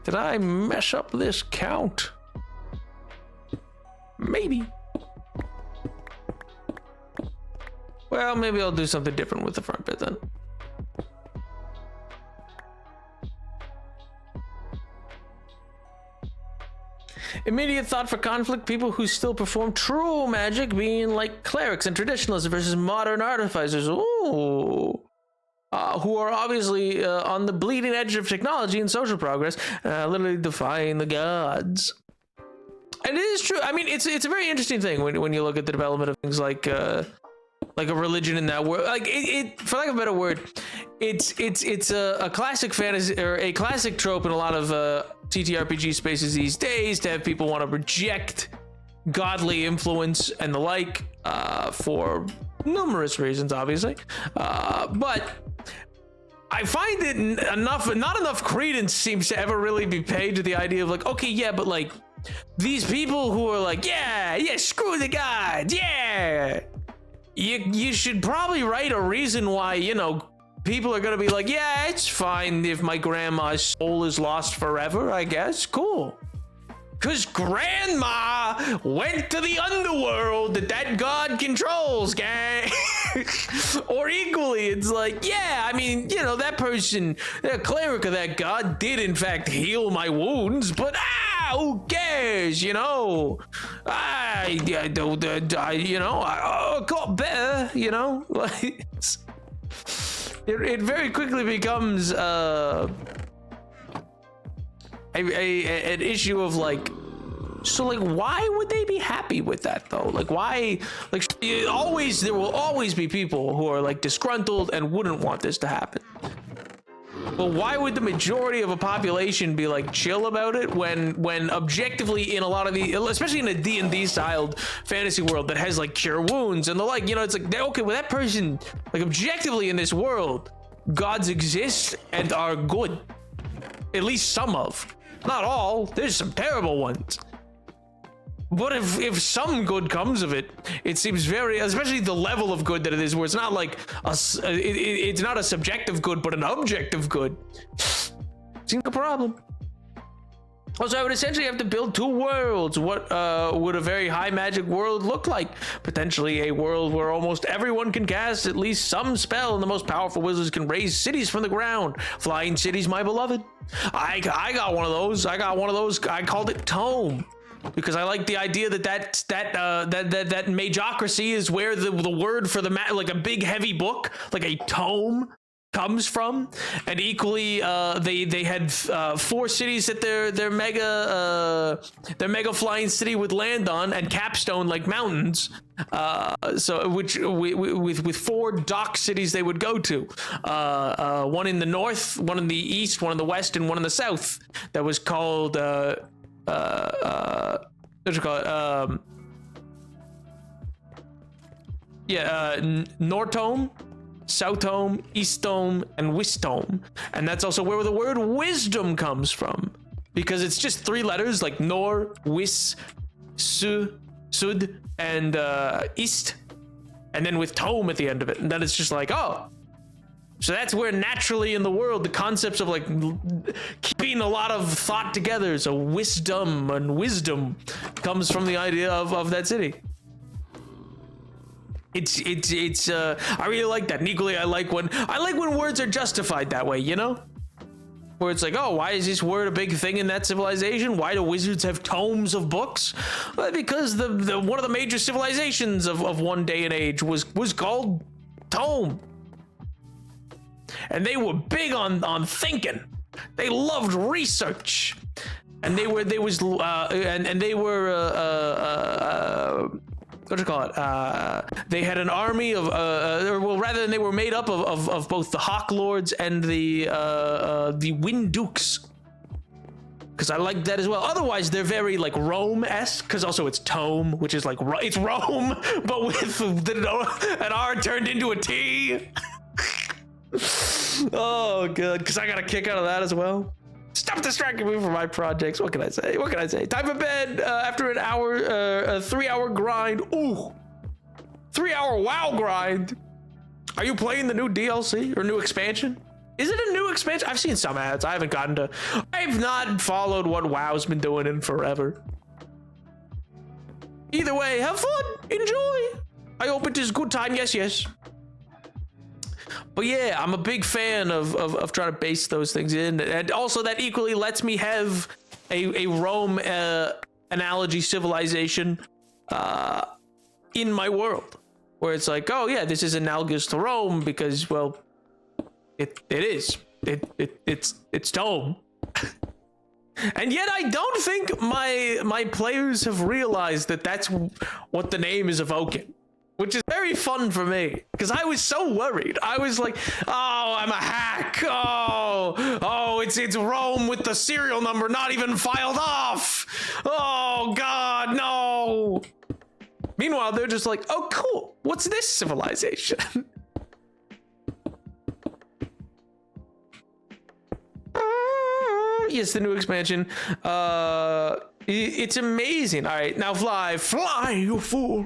Speaker 1: Did I mess up this count? Maybe. Well, maybe I'll do something different with the front bit then. Immediate thought for conflict: people who still perform true magic, being like clerics and traditionalists versus modern artificers. Ooh. Who are obviously on the bleeding edge of technology and social progress, literally defying the gods. And it is true. I mean, it's a very interesting thing when you look at the development of things like a religion in that world. Like it for lack of a better word, it's a classic fantasy or a classic trope in a lot of TTRPG spaces these days to have people want to reject godly influence and the like for numerous reasons, obviously. But I find it not enough credence seems to ever really be paid to the idea of like, okay, yeah, but like these people who are like, yeah, screw the gods, yeah. You should probably write a reason why, you know, people are gonna be like, yeah, it's fine if my grandma's soul is lost forever, I guess. Cool. Cause grandma went to the underworld that god controls, gang. Or equally, it's like, yeah, I mean, you know, that person, that cleric of that god did in fact heal my wounds, but who cares, you know? I got better, you know? Like, it very quickly becomes an issue of like, so like, why would they be happy with that though? Like, why? Like, there will always be people who are like disgruntled and wouldn't want this to happen. But why would the majority of a population be like chill about it when objectively in a lot of the, especially in a D&D styled fantasy world that has like cure wounds and the like, you know, it's like, okay, well that person, like objectively in this world, gods exist and are good. At least some of. Not all, there's some terrible ones. But if some good comes of it, it seems very, especially the level of good that it is, where it's not like it's not a subjective good, but an objective good. Seems like a problem. Also, I would essentially have to build two worlds. What would a very high magic world look like? Potentially a world where almost everyone can cast at least some spell, and the most powerful wizards can raise cities from the ground. Flying cities, my beloved. I got one of those. I called it Tome. Because I like the idea that magocracy is where the word for like a big heavy book, like a tome, comes from. And equally, they had 4 cities that their mega flying city would land on, and capstone like mountains. So which with 4 dock cities they would go to, one in the north, one in the east, one in the west, and one in the south. That was called what you call it? Nortome, Southtome, Easttome, and Wisttome. And that's also where the word wisdom comes from, because it's just 3 letters like Nor, Wis, Su, Sud, and East, and then with tome at the end of it. And then it's just like, oh, so that's where naturally in the world the concepts of like keeping a lot of thought together, so wisdom and wisdom, comes from the idea of that city. It's I really like that. And equally, I like when words are justified that way, you know? Where it's like, oh, why is this word a big thing in that civilization? Why do wizards have tomes of books? Well, because the one of the major civilizations of one day and age was called Tome. And they were big on thinking. They loved research, and they were what do you call it? They had an army of well, rather than they were made up of both the Hawk Lords and the Wind Dukes. Because I like that as well. Otherwise, they're very like Rome-esque, because also it's Tome, which is like it's Rome, but with an R turned into a T. Oh god, because I got a kick out of that as well. Stop distracting me from my projects. What can I say? Time for bed after an hour, a 3-hour grind. Ooh, 3-hour WoW grind. Are you playing the new DLC or new expansion? Is it a new expansion? I've seen some ads. I've not followed what WoW's been doing in forever. Either way, have fun, enjoy. I hope it is good time. Yes, yes. But yeah, I'm a big fan of trying to base those things in, and also that equally lets me have a Rome analogy civilization in my world, where it's like, oh yeah, this is analogous to Rome because, well, it is. It's Rome. And yet I don't think my players have realized that that's what the name is evoking, which is very fun for me because I was so worried. I was like, oh, I'm a hack. Oh, it's Rome with the serial number not even filed off. Oh God, no. Meanwhile, they're just like, oh, cool. What's this civilization? Yes, the new expansion. It's amazing. All right, now fly, you fool.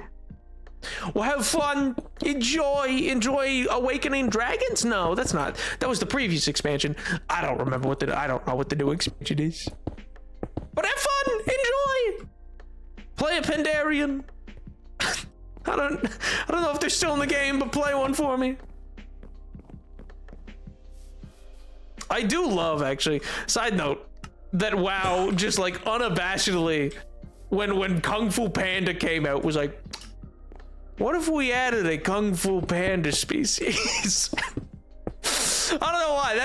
Speaker 1: Well, have fun. Enjoy Awakening Dragons. No, that's not. That was the previous expansion. I don't remember I don't know what the new expansion is. But have fun. Enjoy. Play a Pandarian. I don't know if they're still in the game, but play one for me. I do love, actually, side note, that WoW just like unabashedly, when Kung Fu Panda came out, was like, what if we added a Kung Fu Panda species? I don't know why.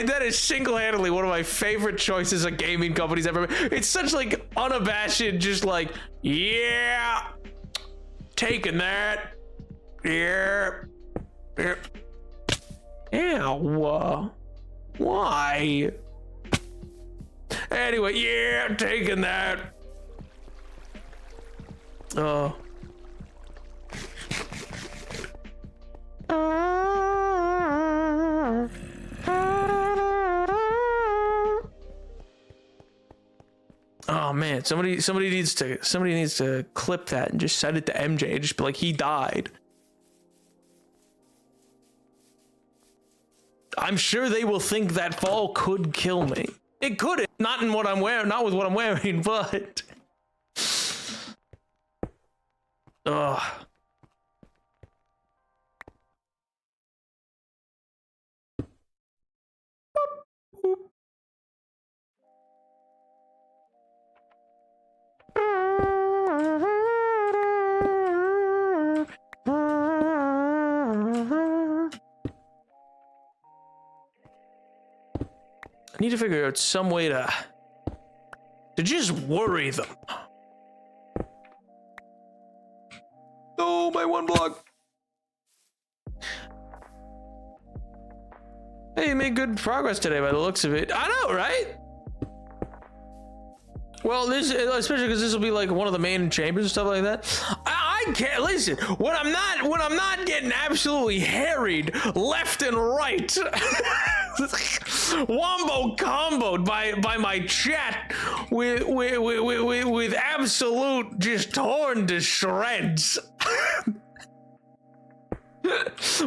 Speaker 1: That is single-handedly one of my favorite choices a gaming company's ever made. It's such like unabashed, just like, yeah, taking that. Yeah. Ew. Why? Anyway, yeah, taking that. Oh. Oh man, somebody needs to clip that and just send it to MJ. Just be like, he died. I'm sure they will think that fall could kill me. It could, not in what I'm wearing, not with what I'm wearing, but. Ugh. I need to figure out some way to just worry them. Oh, my one block. Hey, you made good progress today by the looks of it. I know, right? Well, this, especially because this will be like one of the main chambers and stuff like that. I can't listen when I'm not getting absolutely harried left and right. Wombo comboed by my chat with absolute just torn to shreds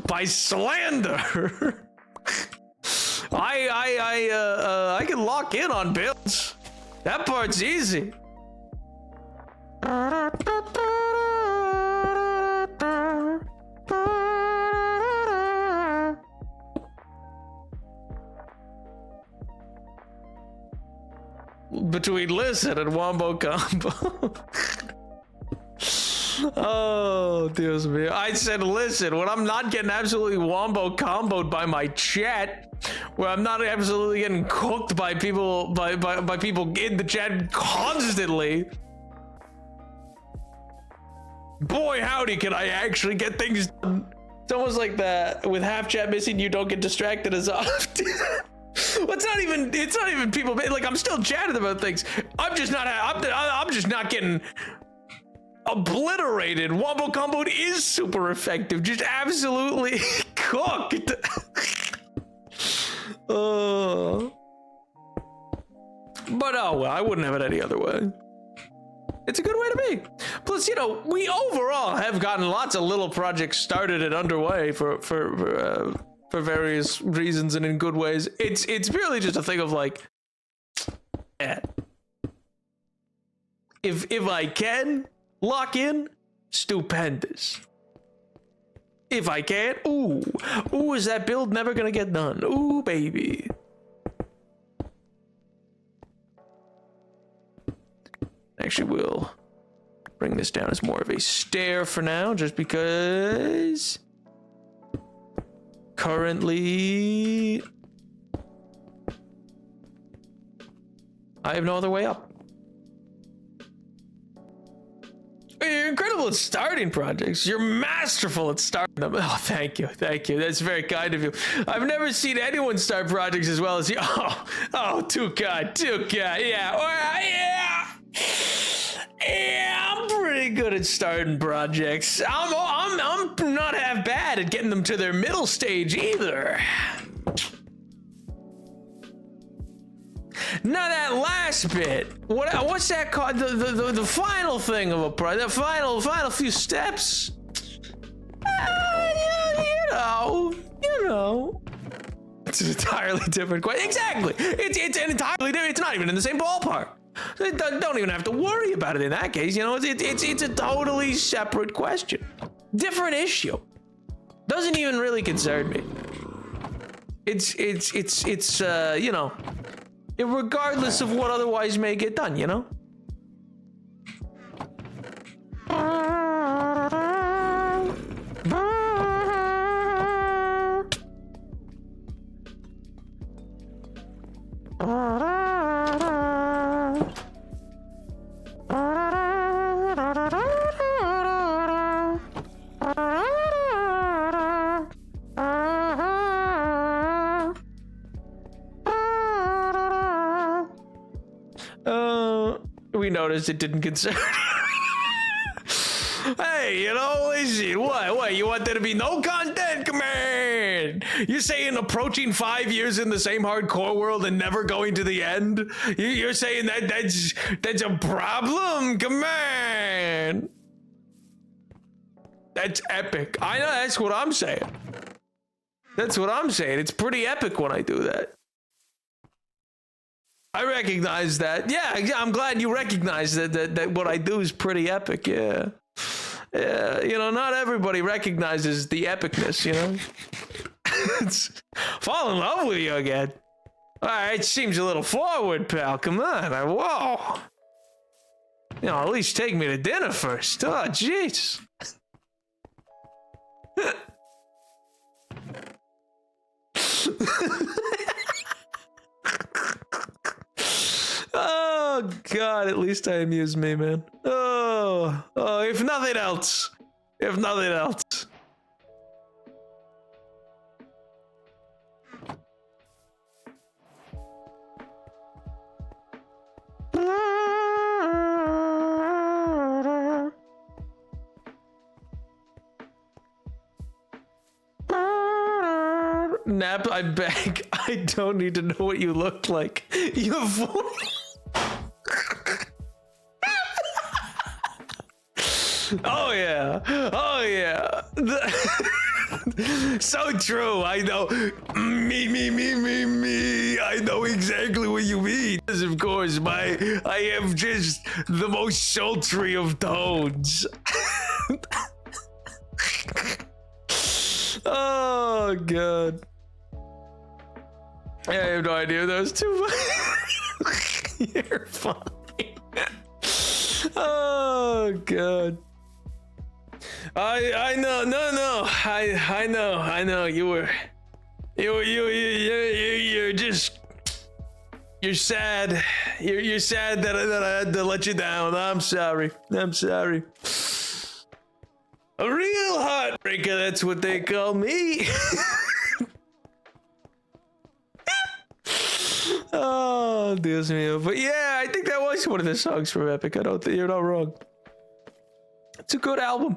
Speaker 1: by slander. I can lock in on builds. That part's easy. Between listen and wombo combo. Oh, Dios mío. I said listen when I'm not getting absolutely wombo comboed by my chat, where I'm not absolutely getting cooked by people by people in the chat constantly. Boy howdy, can I actually get things done. It's almost like that with half chat missing, you don't get distracted as often. Well, it's not even people, like I'm still chatting about things. I'm just not getting obliterated. Wombo combo is super effective, just absolutely cooked. But oh well, I wouldn't have it any other way. It's a good way to be. Plus, you know, we overall have gotten lots of little projects started and underway for various reasons and in good ways. It's purely just a thing of like, if I can lock in, stupendous. If I can. Ooh, is that build never gonna get done? Ooh, baby. Actually, we'll bring this down as more of a stair for now, just because currently I have no other way up. You're incredible at starting projects. You're masterful at starting them. Oh, thank you. That's very kind of you. I've never seen anyone start projects as well as you. Oh, too kind. Yeah. Yeah, I'm pretty good at starting projects. I'm not half bad at getting them to their middle stage either. Now that last bit, what's that called? The final thing of a project, the final few steps. You know. It's an entirely different question. Exactly. It's an entirely different. It's not even in the same ballpark. Don't even have to worry about it in that case. You know, it's a totally separate question, different issue. Doesn't even really concern me. It's you know, regardless of what otherwise may get done. You know. We noticed it didn't concern. Hey, you know, Lizzie, what? You want there to be no content? Come on. You're saying approaching 5 years in the same hardcore world and never going to the end? You're saying that's a problem? Come on. That's epic. I know, that's what I'm saying. That's what I'm saying. It's pretty epic when I do that. I recognize that. Yeah, I'm glad you recognize that what I do is pretty epic. Yeah, you know, not everybody recognizes the epicness, you know. Fall in love with you again. All right, seems a little forward, pal. Come on. Whoa. You know, at least take me to dinner first. Oh, jeez. Oh, God, at least I amuse me, man. Oh, if nothing else. If nothing else. Nap, I beg. I don't need to know what you look like. Your voice. Oh yeah. So true. I know. Me. I know exactly what you mean. Because of course, I have just the most sultry of tones. Oh God. I have no idea those two. You're funny. Oh God. I know. No. I know. You're just. You're sad. You're sad that I had to let you down. I'm sorry. A real heartbreaker. That's what they call me. Oh, Dios mío. But yeah, I think that was one of the songs from Epic. I don't think you're not wrong. It's a good album.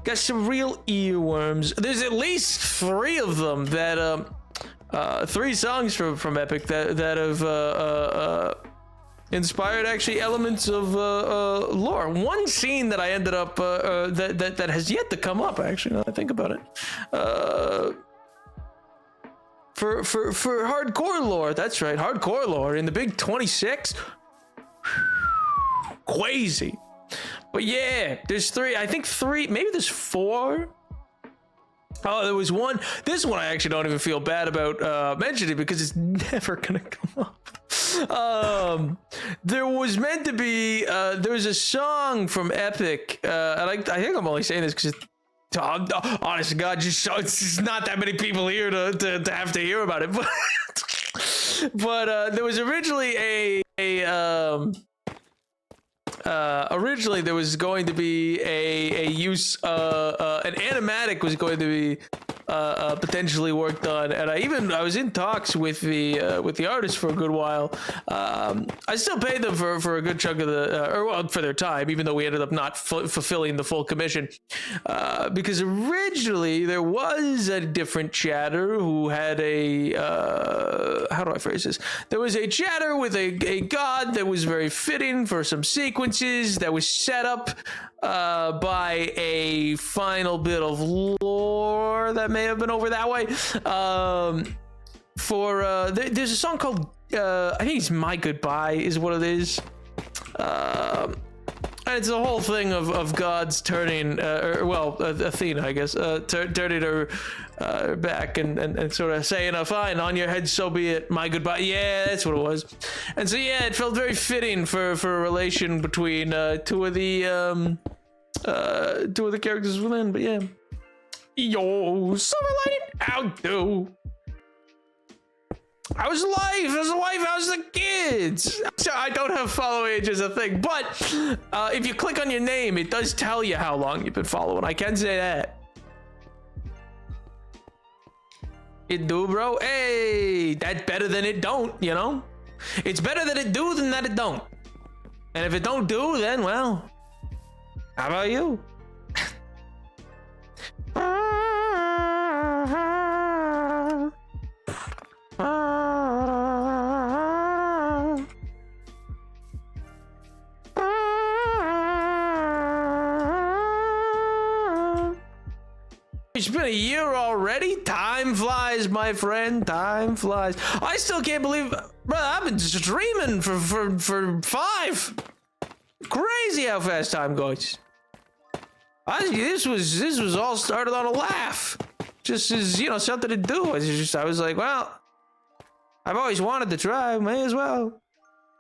Speaker 1: Got some real earworms. There's at least 3 of them that 3 songs from Epic that have inspired actually elements of lore. One scene that I ended up that has yet to come up, actually, now that I think about it. For hardcore lore, that's right, hardcore lore in the big 26. crazy. But yeah, there's 3. I think 3. Maybe there's 4. Oh, there was one. This one I actually don't even feel bad about mentioning because it's never gonna come up. There was meant to be. There was a song from Epic, and I think I'm only saying this because, honest to God, it's just not that many people here to have to hear about it. But there was originally originally there was going to be a use an animatic was going to be potentially worked on, and I was in talks with the artist for a good while. I still paid them for a good chunk of the for their time, even though we ended up not fulfilling the full commission, because originally there was a different chatter who had a how do I phrase this? There was a chatter with a god that was very fitting for some sequences that was set up by a final bit of lore that may have been over that way. There's a song called I think it's My Goodbye is what it is. And it's a whole thing of gods turning, Athena, I guess, turning her back and sort of saying, fine, on your head, so be it, my goodbye. Yeah, that's what it was. And so, yeah, it felt very fitting for a relation between two of the characters within, but yeah. Yo, Silverlight, how do? How's life? How's the wife? How's the kids? So I don't have follow age as a thing, but if you click on your name, it does tell you how long you've been following. I can say that. It do, bro. Hey, that's better than it don't, you know? It's better that it do than that it don't. And if it don't do, then, well, how about you? It's been a year already. Time flies, my friend. Time flies. I still can't believe, brother. I've been streaming for 5. Crazy how fast time goes. This was all started on a laugh, just as something to do. I was like, well, I've always wanted to try. May as well.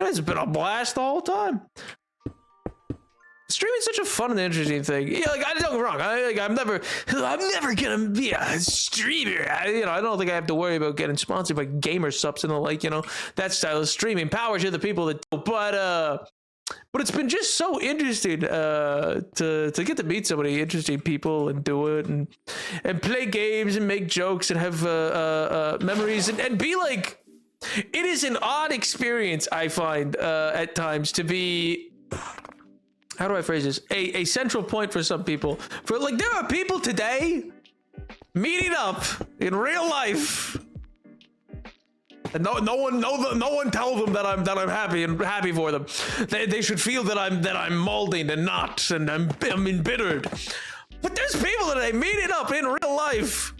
Speaker 1: It's been a blast the whole time. Streaming's such a fun and interesting thing. Yeah, like, I don't get me wrong. I'm never gonna be a streamer. I don't think I have to worry about getting sponsored by gamer subs and the like. That style of streaming. Power to the people that do. But it's been just so interesting to get to meet so many interesting people and do it and play games and make jokes and have memories and be like. It is an odd experience, I find, at times to be. How do I phrase this? A central point for some people. For like, there are people today meeting up in real life, and no one tells them that I'm happy for them. They should feel that I'm molding and not, and I'm embittered. But there's people that are meeting up in real life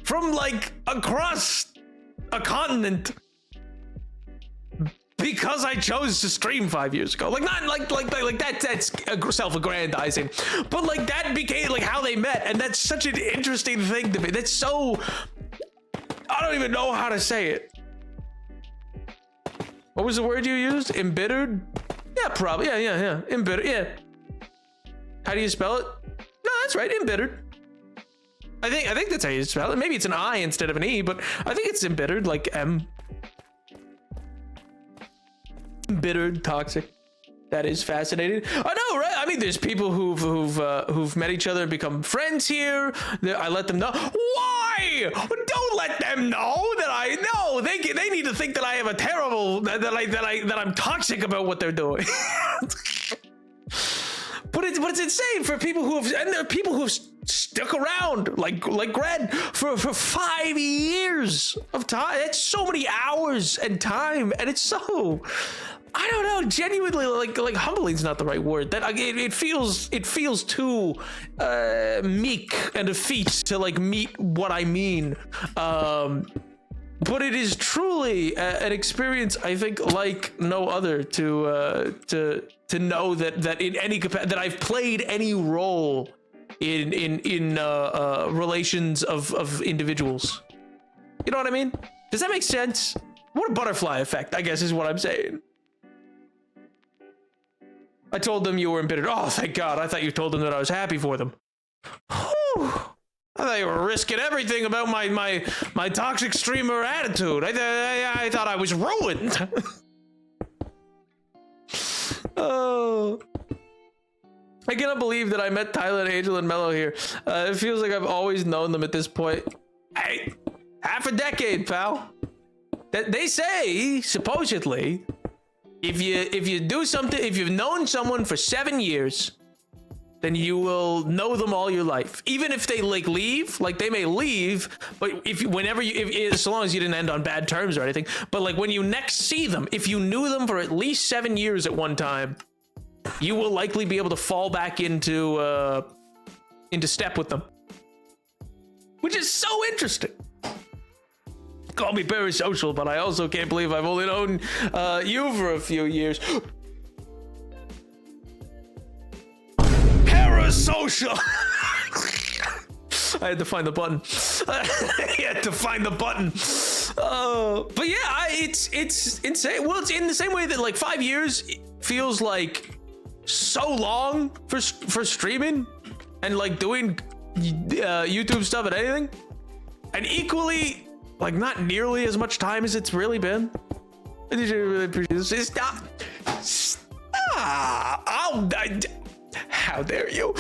Speaker 1: from like across a continent. Because I chose to stream 5 years ago, like not like that's self-aggrandizing, but like that became like how they met, and that's such an interesting thing to me. That's so, I don't even know how to say it. What was the word you used? Embittered? Yeah, probably. Yeah. Embittered. Yeah. How do you spell it? No, that's right. Embittered. I think that's how you spell it. Maybe it's an I instead of an E, but I think it's embittered, like M. Embittered, toxic. That is fascinating. I know, right? I mean, there's people who've met each other and become friends here. I let them know. Why? Don't let them know that I know. They need to think that I have a terrible that I'm toxic about what they're doing. But it's insane for people and there are people who've stuck around like Gren for 5 years of time. That's so many hours and time, and it's so. I don't know, genuinely, like humbling is not the right word. That it feels too meek and effete to like meet what I mean. but it is truly an experience, I think, like no other to know that in any that I've played any role in relations of individuals. You know what I mean? Does that make sense? What a butterfly effect, I guess, is what I'm saying. I told them you were embittered. Oh, thank God. I thought you told them that I was happy for them. Whew. I thought you were risking everything about my toxic streamer attitude. I thought I was ruined. Oh. I cannot believe that I met Tyler and Angel and Mello here. It feels like I've always known them at this point. Hey, half a decade, pal. They say, supposedly, if you do something, if you've known someone for 7 years, then you will know them all your life. Even if they like leave, like they may leave, but so long as you didn't end on bad terms or anything, but like when you next see them, if you knew them for at least 7 years at one time, you will likely be able to fall back into step with them, which is so interesting. Call me parasocial, but I also can't believe I've only known you for a few years. Parasocial. I had to find the button. I had to find the button. But yeah, it's insane. Well, it's in the same way that like 5 years feels like so long for streaming and like doing YouTube stuff and anything, and equally like not nearly as much time as it's really been. I did really appreciate this. Stop! How dare you?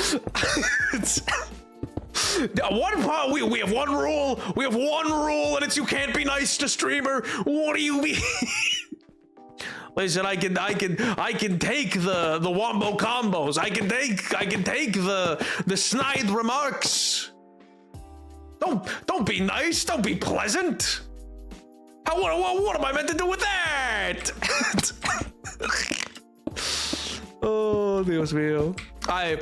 Speaker 1: We have one rule. We have one rule, and it's you can't be nice to streamer. What do you mean? Listen, I can take the wombo combos. I can take the snide remarks. Don't be nice. Don't be pleasant. What am I meant to do with that? Oh, Dios mío. I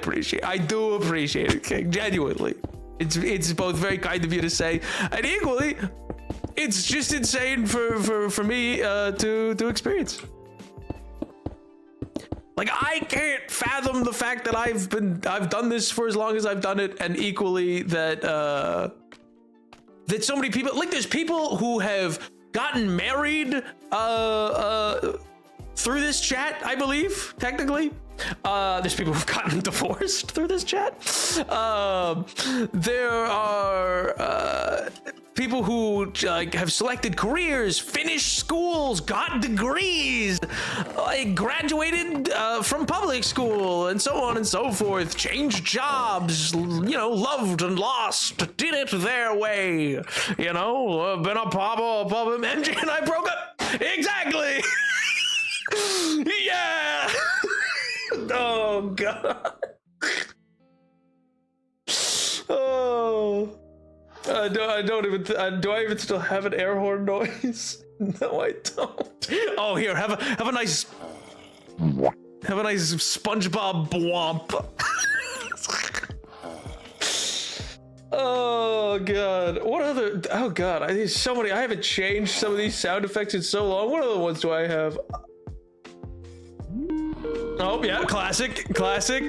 Speaker 1: do appreciate it, King. Genuinely. It's both very kind of you to say, and equally, it's just insane for me to experience. Like, I can't fathom the fact that I've done this for as long as I've done it, and equally that so many people, like, there's people who have gotten married through this chat, I believe, technically. There's people who've gotten divorced through this chat. There are people who like have selected careers, finished schools, got degrees, like graduated from public school, and so on and so forth. Changed jobs, loved and lost, did it their way. Been a papa, MJ and I broke up. Exactly. Yeah. Oh God. Oh. I don't even. Do I even still have an air horn noise? No, I don't. Oh, here, have a nice SpongeBob Bwomp. Oh God. What other? Oh God. I need so many. I haven't changed some of these sound effects in so long. What other ones do I have? Oh yeah, classic.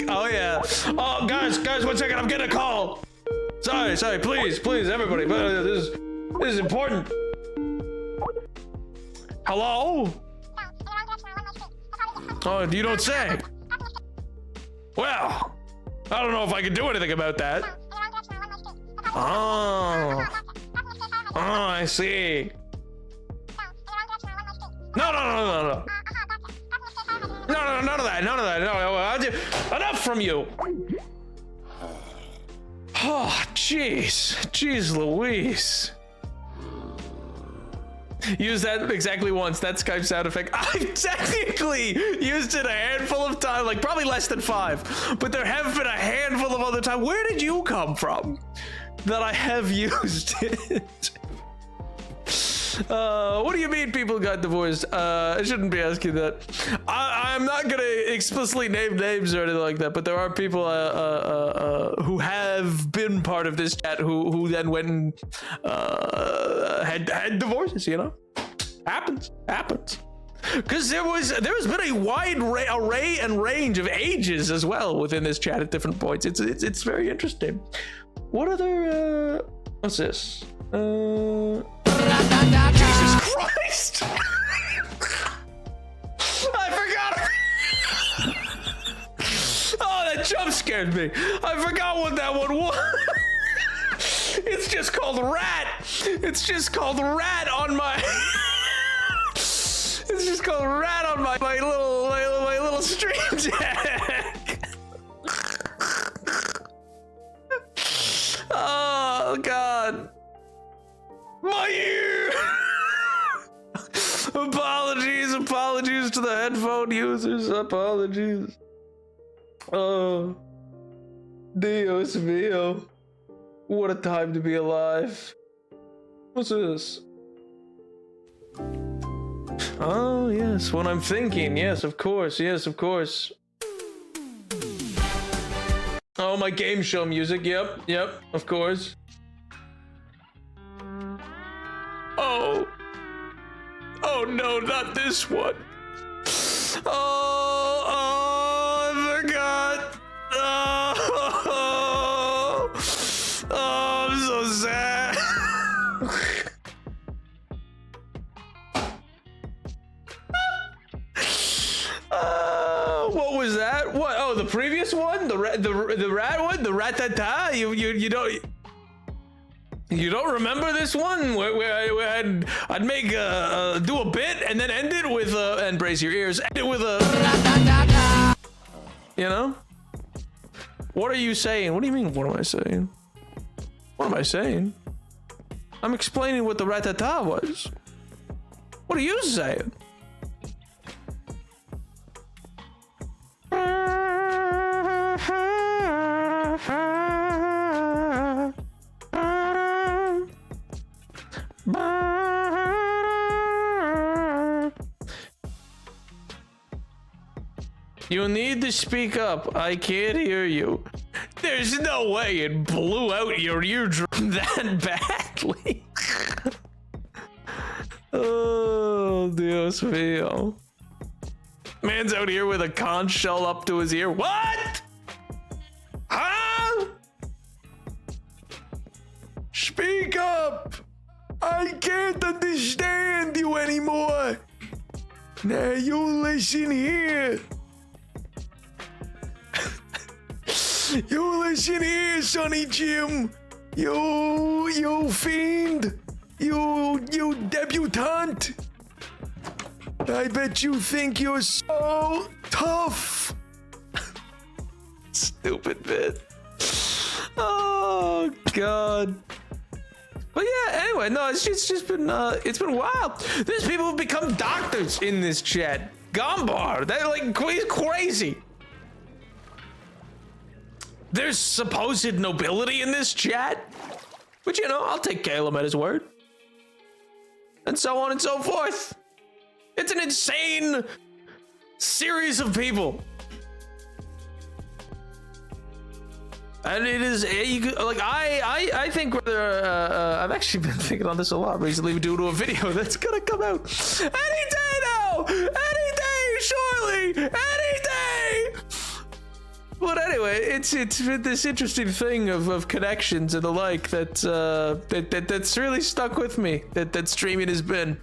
Speaker 1: Oh yeah. Oh guys, 1 second. I'm getting a call. Sorry. Please, everybody. This is important. Hello? Oh, you don't say. Well, I don't know if I can do anything about that. Oh, I see. No. No, none of that. No, enough from you. Oh, jeez Louise. Use that exactly once. That Skype sound effect. I've technically used it a handful of times, like probably less than 5, but there have been a handful of other times. Where did you come from that I have used it? What do you mean people got divorced? I shouldn't be asking that. I'm not gonna explicitly name names or anything like that, but there are people who have been part of this chat who then went and had divorces. You know, happens. Because there has been a wide array and range of ages as well within this chat at different points. It's very interesting. What other what's this? Jesus Christ! I forgot. Oh, that jump scared me. I forgot what that one was. It's just called Rat. It's just called Rat on my. It's just called Rat on my little stream deck. Oh God. My ear! Apologies to the headphone users. Apologies. Oh, Dios mío. What a time to be alive. What's this? Oh, yes, when I'm thinking. Yes, of course. Oh, my game show music. Yep, of course. Oh no, not this one. Oh, I forgot. Oh, I'm so sad. What was that? What? Oh, the previous one? The rat one? The rat-ta-ta? You don't remember this one where I'd make do a bit and then end it with and brace your ears, end it with a, you know? What are you saying? What do you mean? What am I saying? What am I saying? I'm explaining what the rat-ta-ta was. What are you saying? You need to speak up. I can't hear you. There's no way it blew out your eardrum that badly. Oh, Dios mío. Man's out here with a conch shell up to his ear. What? Huh? Speak up. I can't understand you anymore. Now you listen here. You listen here, Sonny Jim. You fiend. You debutante. I bet you think you're so tough. Stupid bit. Oh God. But yeah, anyway, no, it's just been it's been wild. There's people who've become doctors in this chat. Gombar, they're like he's crazy. There's supposed nobility in this chat, but you know, I'll take Caleb at his word. And so on and so forth. It's an insane series of people. And it is, like, I think whether, I've actually been thinking on this a lot recently due to a video that's gonna come out any day now! Any day, surely! Any day! But anyway, it's been this interesting thing of connections and the like that's really stuck with me, that streaming has been.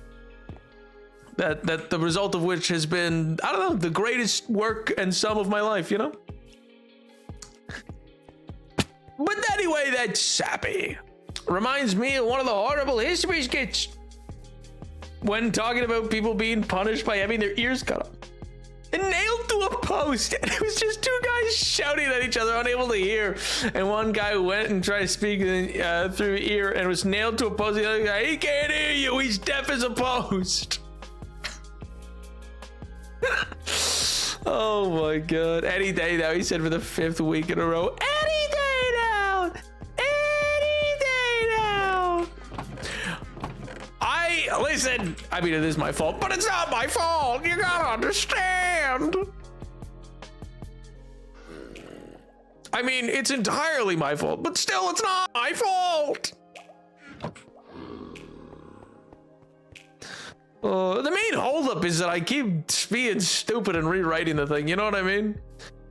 Speaker 1: That the result of which has been, I don't know, the greatest work and sum of my life, you know? But anyway, that sappy reminds me of one of the horrible history skits when talking about people being punished by having their ears cut off and nailed to a post. And it was just two guys shouting at each other, unable to hear. And one guy went and tried to speak through ear and was nailed to a post. The other guy, he can't hear you. He's deaf as a post. Oh my God. Any day now, he said for the 5th week in a row. Any day now. Any day now. listen, I mean, it is my fault, but it's not my fault. You gotta understand. I mean, it's entirely my fault, but still, it's not my fault. The main holdup is that I keep being stupid and rewriting the thing. You know what I mean?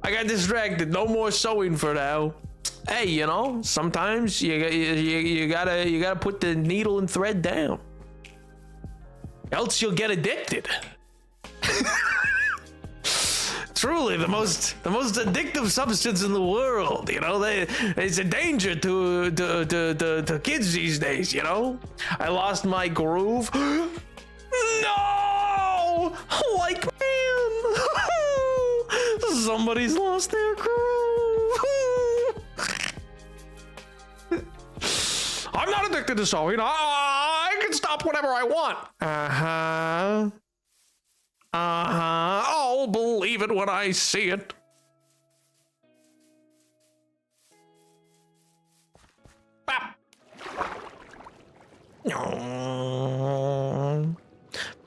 Speaker 1: I got distracted. No more sewing for now. Hey, you know, sometimes you gotta put the needle and thread down, else you'll get addicted. Truly, the most addictive substance in the world. You know, it's a danger to kids these days. You know, I lost my groove. No, like man, somebody's lost their groove. I'm not addicted to sewing. I can stop whenever I want. I'll believe it when I see it. Bap.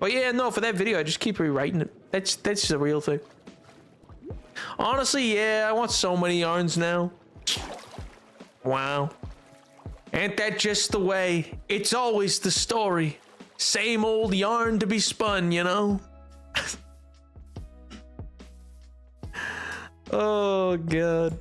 Speaker 1: But yeah, no, for that video, I just keep rewriting it. That's the real thing. Honestly, yeah, I want so many yarns now. Wow. Ain't that just the way? It's always the story. Same old yarn to be spun, you know? Oh, God.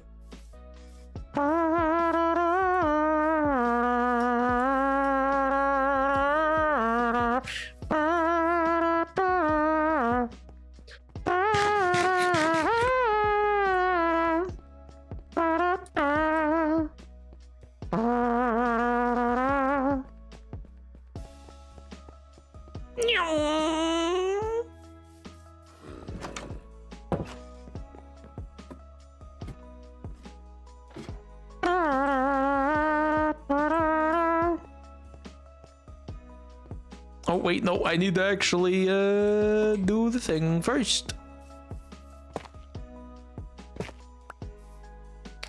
Speaker 1: Oh, wait, no, I need to actually do the thing first.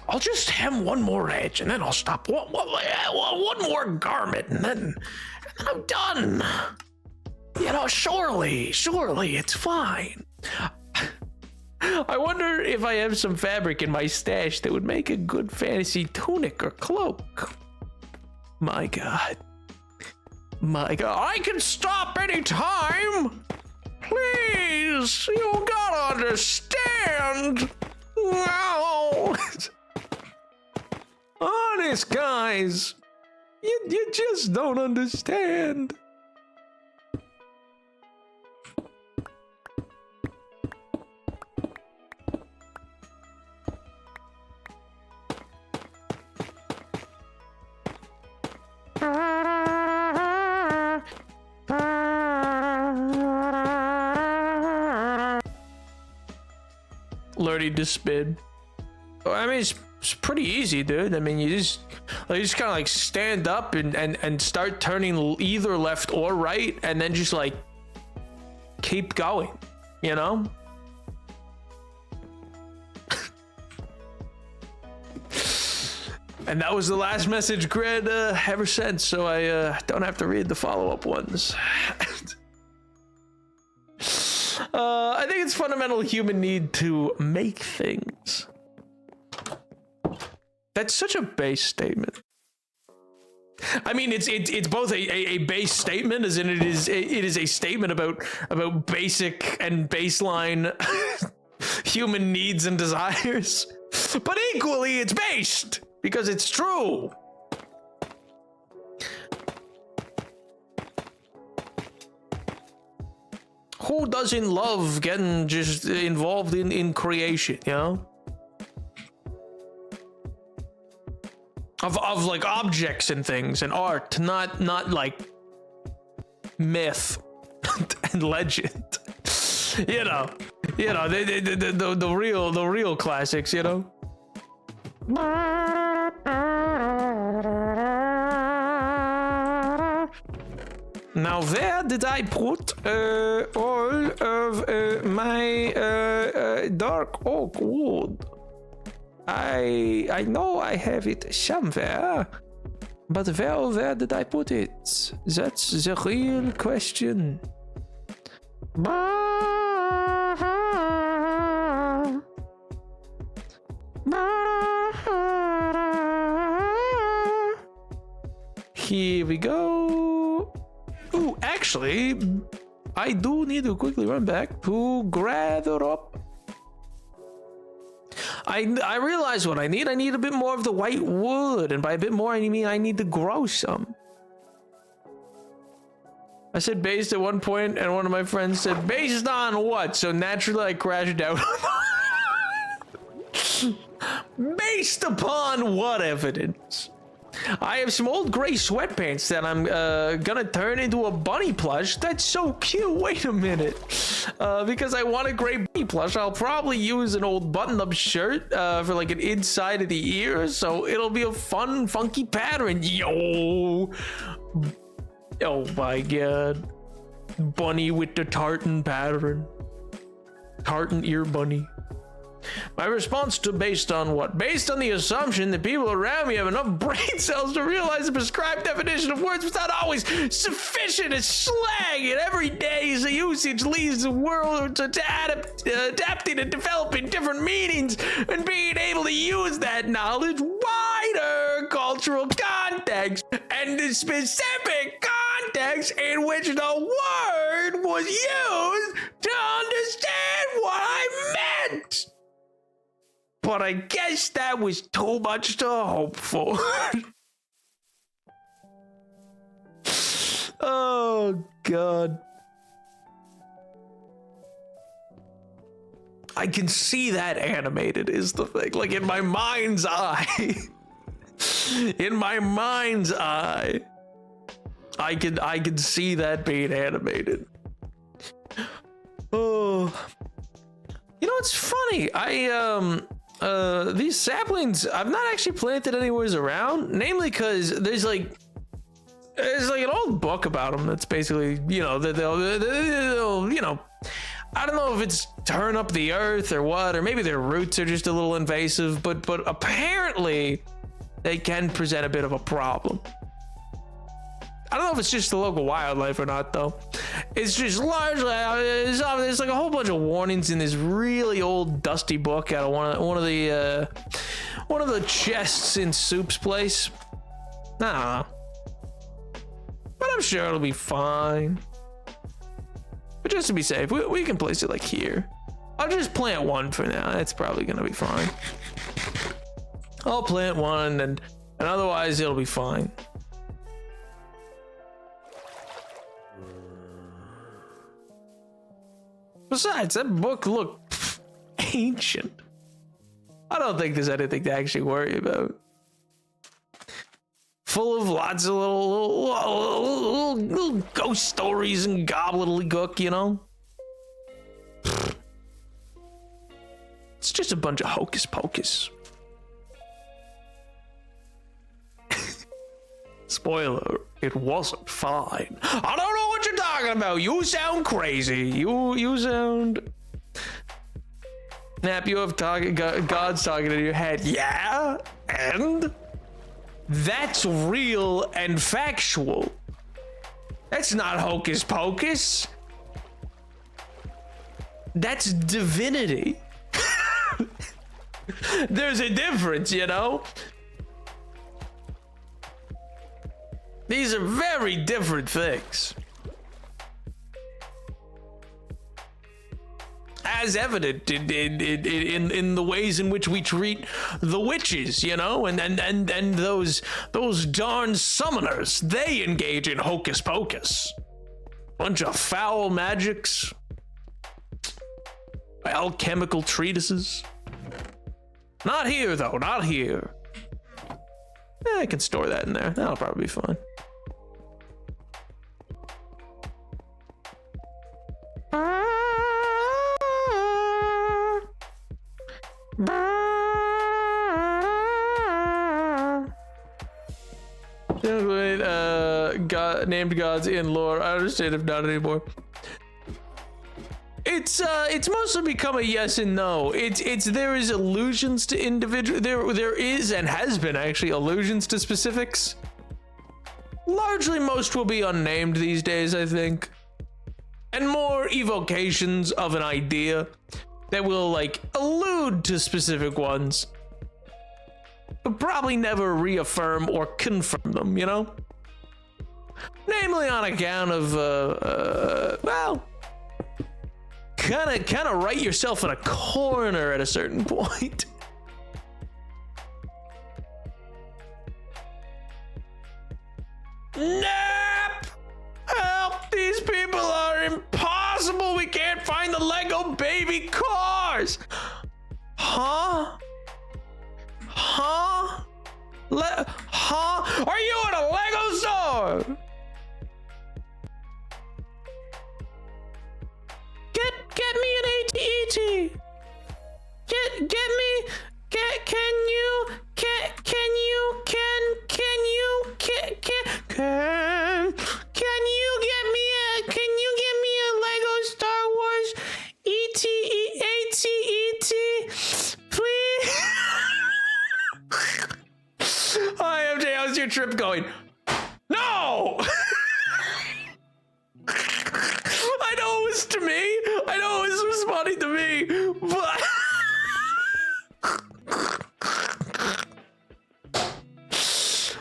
Speaker 1: I'll just hem one more edge and then I'll stop. One more garment and then I'm done. You know, surely it's fine. I wonder if I have some fabric in my stash that would make a good fantasy tunic or cloak. My God. My God, I can stop anytime. Please, you gotta understand. No. Honest, guys, you just don't understand. Learning to spin. I mean, it's pretty easy, dude. I mean, you just kind of like stand up and start turning either left or right, and then just like keep going, you know? And that was the last message grid ever sent, so I don't have to read the follow-up ones. I think it's fundamental human need to make things. That's such a base statement. I mean, it's both a base statement, as in it is a statement about basic and baseline human needs and desires, but equally it's based because it's true. Who doesn't love getting just involved in creation, you know? Of like objects and things and art, not like myth and legend. You know, the real classics, you know? Now, where did I put all of my dark oak wood? I know I have it somewhere, But where did I put it? That's the real question. Here we go. Ooh, actually, I do need to quickly run back to gather up. I realize what I need. I need a bit more of the white wood, and by a bit more, I mean I need to grow some. I said based at one point, and one of my friends said, based on what? So naturally, I crashed out. Based upon what evidence? I have some old gray sweatpants that I'm gonna turn into a bunny plush. That's so cute. Wait a minute. Because I want a gray bunny plush, I'll probably use an old button-up shirt for like an inside of the ear, so it'll be a fun, funky pattern. Yo! Oh my god. Bunny with the tartan pattern. Tartan ear bunny. My response to based on what? Based on the assumption that people around me have enough brain cells to realize the prescribed definition of words was not always sufficient as slang, and every day's usage leads the world to adapting and developing different meanings and being able to use that knowledge wider cultural context and the specific context in which the word was used to understand what I meant. But I guess that was too much to hope for. Oh, God. I can see that animated is the thing. Like in my mind's eye. In my mind's eye. I can see that being animated. Oh. You know, it's funny. These saplings, I've not actually planted anywhere around, namely because there's like an old book about them that's basically, you know, they'll you know, I don't know if it's turn up the earth or what, or maybe their roots are just a little invasive, but apparently they can present a bit of a problem. I don't know if it's just the local wildlife or not, though. It's just largely, there's like a whole bunch of warnings in this really old dusty book out of one of the chests in Soup's place. I don't know, but I'm sure it'll be fine. But just to be safe, we can place it like here. I'll just plant one for now. That's probably gonna be fine. I'll plant one, and otherwise it'll be fine. Besides, that book looked ancient. I don't think there's anything to actually worry about. Full of lots of little ghost stories and gobbledygook, you know? It's just a bunch of hocus pocus. Spoiler, it wasn't fine. I don't know what you're talking about. You sound crazy. You sound... Nap, you have God's talking in your head. Yeah? And? That's real and factual. That's not hocus pocus. That's divinity. There's a difference, you know? These are very different things. As evident in the ways in which we treat the witches, you know, and those darn summoners, they engage in hocus pocus. Bunch of foul magics, alchemical treatises. Not here, though, not here. I can store that in there. That'll probably be fine. Named gods in lore. I understand if not anymore. It's mostly become a yes and no. It's there is allusions to individual. There is and has been actually allusions to specifics. Largely, most will be unnamed these days, I think. And more evocations of an idea that will, like, allude to specific ones, but probably never reaffirm or confirm them, you know? Namely on account of, well, kind of write yourself in a corner at a certain point. Nope! Help! These people are impossible! We can't find the Lego baby cars! Huh? Huh? Huh? Are you at a Lego store? Get me an AT-AT. Get me. Can you get me a Lego Star Wars AT-AT, please? Hi, MJ, how's your trip going? No! I know it was to me. I know it was responding to me, but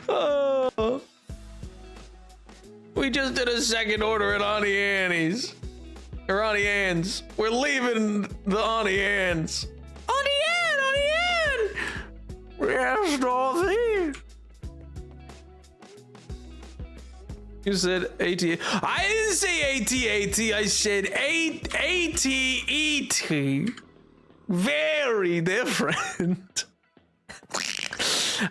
Speaker 1: oh. We just did a second order at Auntie Annie's. Or Auntie Anne's. We're leaving the Auntie Anne's. Auntie Anne! Yes, Dorothy. You said AT. I didn't say AT-AT. I said AT-ET. Very different.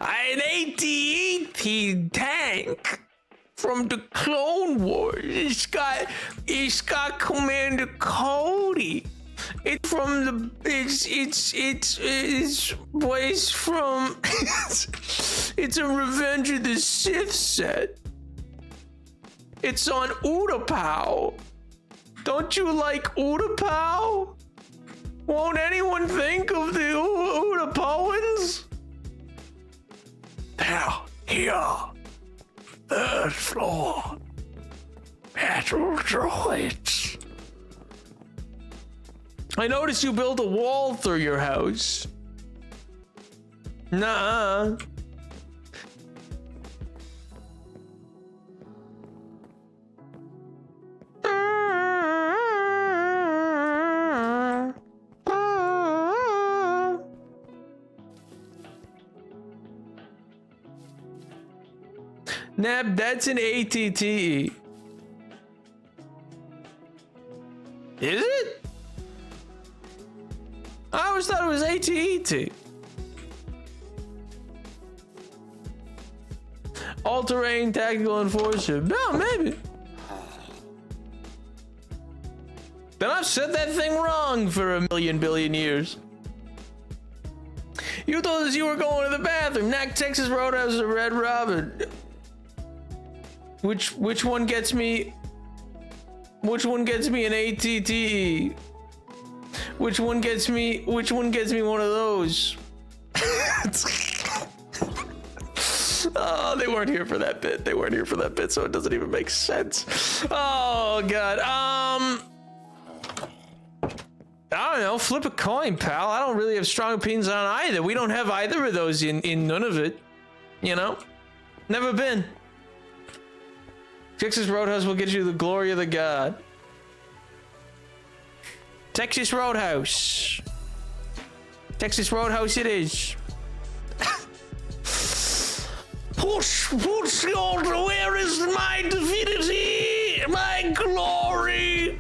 Speaker 1: An AT-ET tank from the Clone Wars. It's got Commander Cody. It's from the it's a Revenge of the Sith set. It's on Utapau. Don't you like Utapau? Won't anyone think of the Utapauans? Now, here, third floor, battle droids. I noticed you built a wall through your house. Nuh-uh. Nab, that's an ATTE. Is it? I always thought it was ATET. All-terrain tactical enforcer. No, maybe. Then I've said that thing wrong for a million billion years. You told us you were going to the bathroom. Not Texas Roadhouse or Red Robin. Which one gets me? Which one gets me an ATTE? Which one gets me one of those? Oh, they weren't here for that bit. They weren't here for that bit, so it doesn't even make sense. Oh god. I don't know. Flip a coin, pal. I don't really have strong opinions on either. We don't have either of those in none of it. You know? Never been. Texas Roadhouse will get you the glory of the god. Texas Roadhouse. Texas Roadhouse it is. Push, where is my divinity? My glory?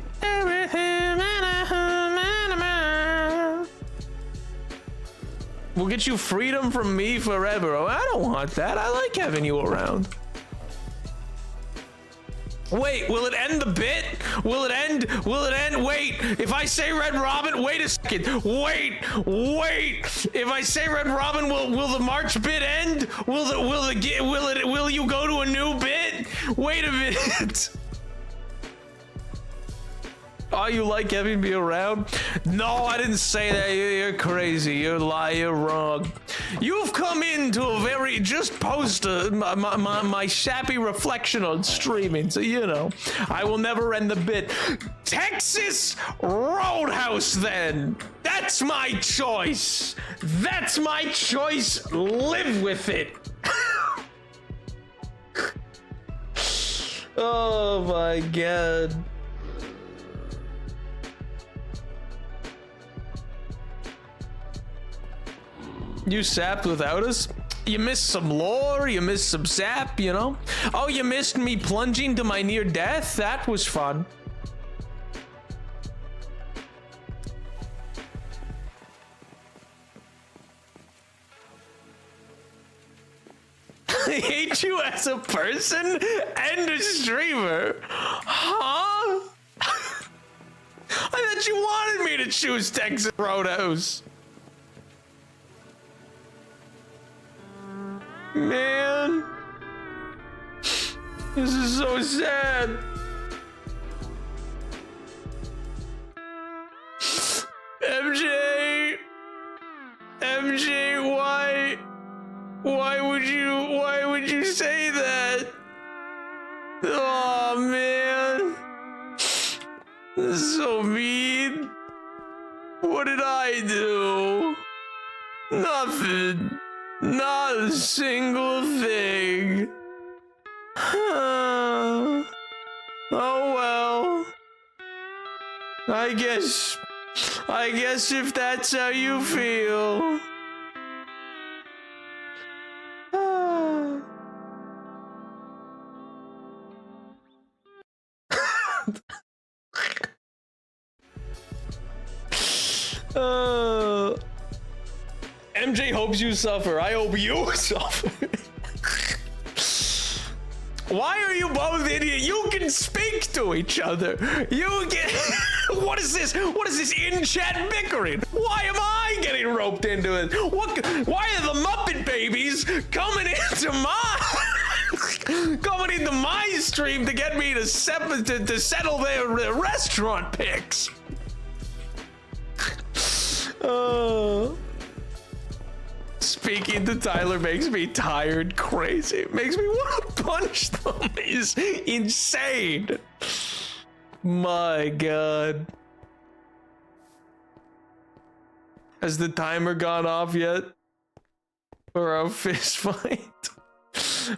Speaker 1: We'll get you freedom from me forever. Oh, I don't want that. I like having you around. Wait, will it end the bit? Will it end? Wait, if I say Red Robin, wait a second. Wait. If I say Red Robin, will the March bit end? Will you go to a new bit? Wait a minute. Oh, you like having me around? No, I didn't say that. You're crazy. You're lying. You're wrong. You've come into a very just post my sappy reflection on streaming, so you know I will never end the bit. Texas Roadhouse, then. That's my choice. That's my choice. Live with it. Oh my god. You sapped without us? You missed some lore, you missed some sap, you know? Oh, you missed me plunging to my near death? That was fun. I hate you as a person and a streamer. Huh? I thought you wanted me to choose Texas Roadhouse. Man, this is so sad. MJ, why would you say that? Oh man, this is so mean. What did I do? Nothing. Not a single thing. Oh well. I guess if that's how you feel. MJ hopes you suffer. I hope you suffer. Why are you both idiot? You can speak to each other. You can. What is this? What is this in-chat bickering? Why am I getting roped into it? Why are the Muppet Babies coming into my stream to get me to settle their restaurant picks? Speaking to Tyler makes me tired, crazy. It makes me want to punch them. He's insane. My god. Has the timer gone off yet? For our fist fight?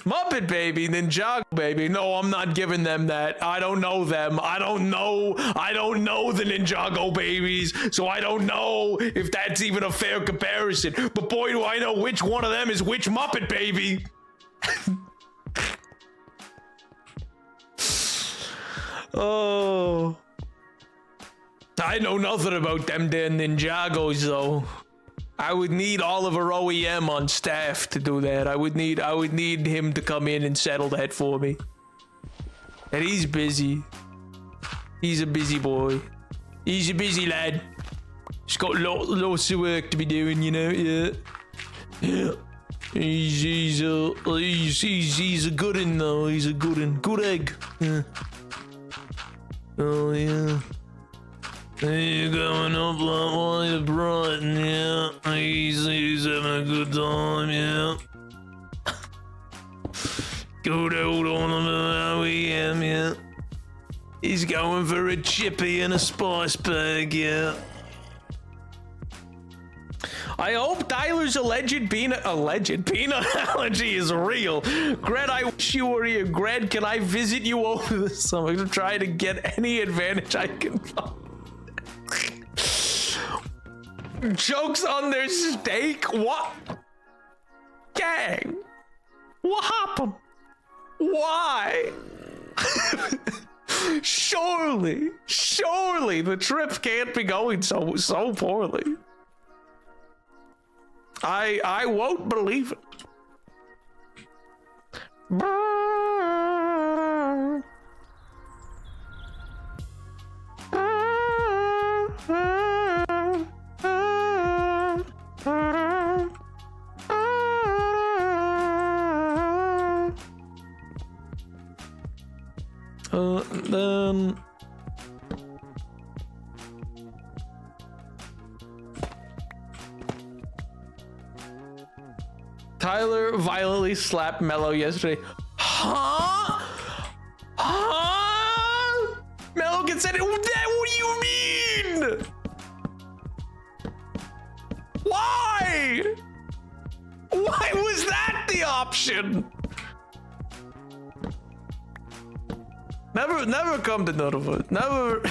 Speaker 1: Muppet Baby, Ninjago Baby. No, I'm not giving them that. I don't know them. I don't know the Ninjago Babies, so I don't know if that's even a fair comparison. But boy, do I know which one of them is which Muppet Baby. Oh. I know nothing about them damn Ninjagos, though. I would need Oliver OEM on staff to do that. I would need him to come in and settle that for me. And he's busy. He's a busy boy. He's a busy lad. He's got lots of work to be doing, you know. Yeah. He's a good one though. He's a good one. Good egg. Yeah. Oh yeah. He's going up like white Brighton, yeah. He's having a good time, yeah. Good old Oliver OEM, yeah. He's going for a chippy and a spice bag, yeah. I hope Tyler's alleged peanut allergy is real. Gred, I wish you were here. Gred, can I visit you over the summer to try to get any advantage I can find? Jokes on their steak? What? Gang, what happened? Why? Surely the trip can't be going so poorly. I won't believe it. Tyler violently slapped Mello yesterday. Huh? Huh? Mello can say it. What do you mean? Why? Why was that the option? Never come to Nunavut. Never.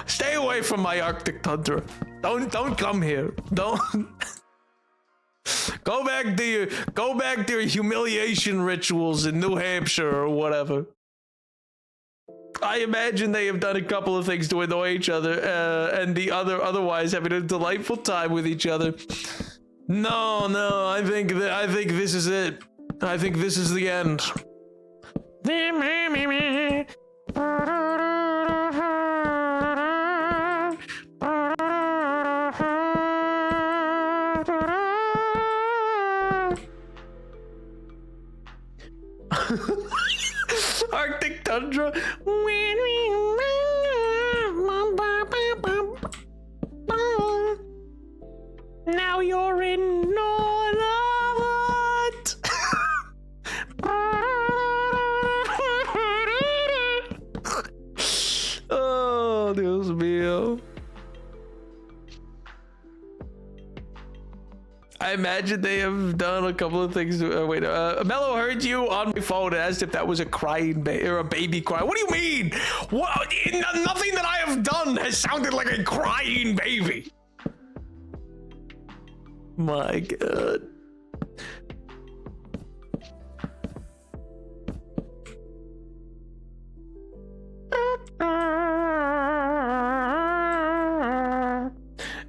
Speaker 1: Stay away from my Arctic tundra. Don't come here. Don't. Go back to your humiliation rituals in New Hampshire or whatever. I imagine they have done a couple of things to annoy each other, and otherwise having a delightful time with each other. No, I think this is it. I think this is the end. Arctic tundra. Now you're in Nunavut. Oh, Dios mío. I imagine they have done a couple of things. Mello heard you on my phone and asked if that was a crying or a baby cry. What do you mean? What? Nothing that I have done has sounded like a crying baby. My God.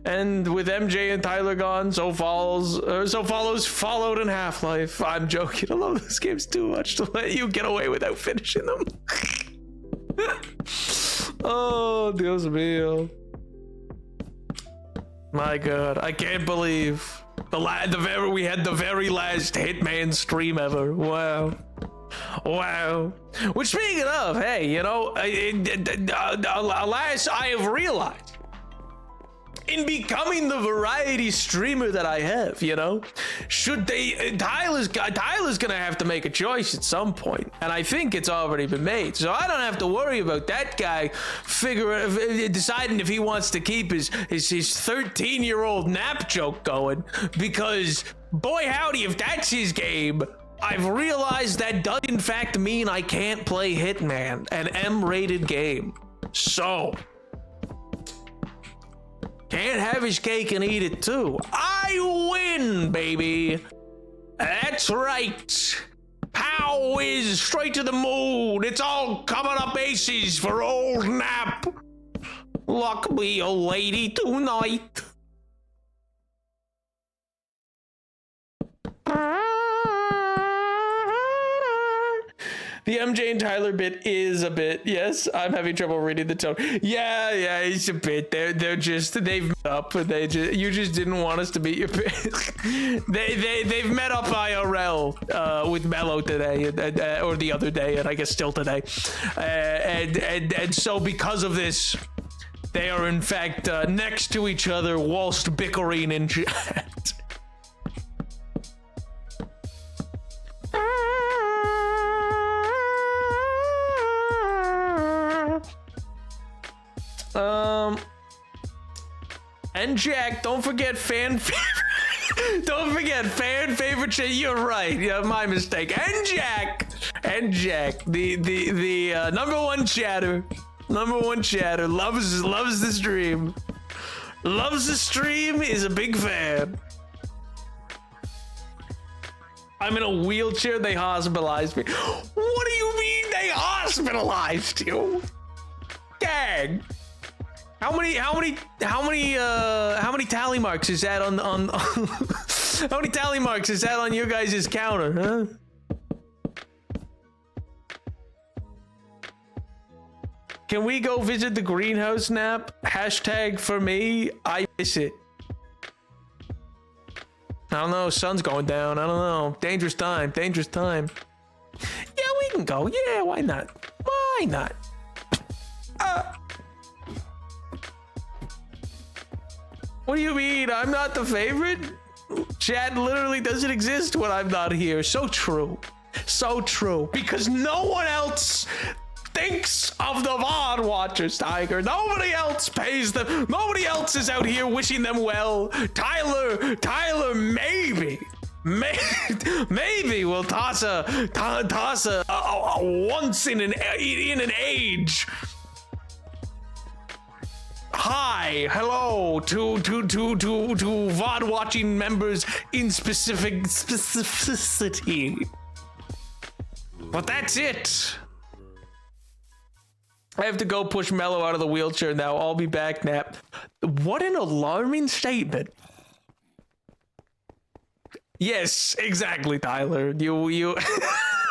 Speaker 1: And with MJ and Tyler gone, so follows Fallout and Half-Life. I'm joking. I love those games too much to let you get away without finishing them. Oh, Dios mío. My God, I can't believe we had the very last Hitman stream ever. Wow. Which, speaking of, hey, you know, alas, I have realized in becoming the variety streamer that I have, you know, Tyler's gonna have to make a choice at some point, and I think it's already been made, so I don't have to worry about that guy deciding if he wants to keep his 13-year-old nap joke going, because boy howdy, if that's his game, I've realized that does in fact mean I can't play Hitman, an M-rated game. So can't have his cake and eat it too. I win, baby. That's right. Pow is straight to the moon. It's all coming up aces for old Nap. Luck me a lady tonight. The MJ and Tyler bit is a bit. Yes, I'm having trouble reading the tone. Yeah, it's a bit. They've met up. You just didn't want us to beat your bit. They've met up IRL with Mello today, or the other day, and I guess still today. And so because of this, they are in fact next to each other whilst bickering in chat. And Jack, don't forget fan favorite. Don't forget fan favorite. You're right. Yeah, my mistake. And Jack, the number one chatter, loves the stream. Loves the stream. Is a big fan. I'm in a wheelchair. They hospitalized me. What do you mean they hospitalized you? Gang. How many tally marks is that on how many tally marks is that on your guys' counter, huh? Can we go visit the greenhouse, Nap? Hashtag for me, I miss it. I don't know, sun's going down. I don't know. Dangerous time. Yeah, we can go. Yeah, why not? What do you mean? I'm not the favorite? Chat literally doesn't exist when I'm not here. So true. So true. Because no one else thinks of the VOD watchers, Tiger. Nobody else pays them. Nobody else is out here wishing them well. Tyler, maybe will toss a once in an age. Hi, hello to VOD watching members in specificity. But that's it. I have to go push Mello out of the wheelchair now. I'll be back, Nap. What an alarming statement. Yes, exactly, Tyler. You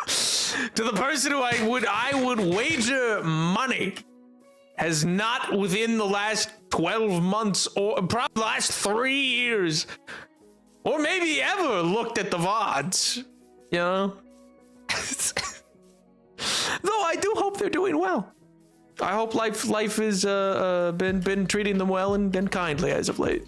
Speaker 1: to the person who I would wager money has not within the last 12 months or probably the last 3 years or maybe ever looked at the VODs, you know? Though I do hope they're doing well. I hope life has been treating them well and kindly as of late.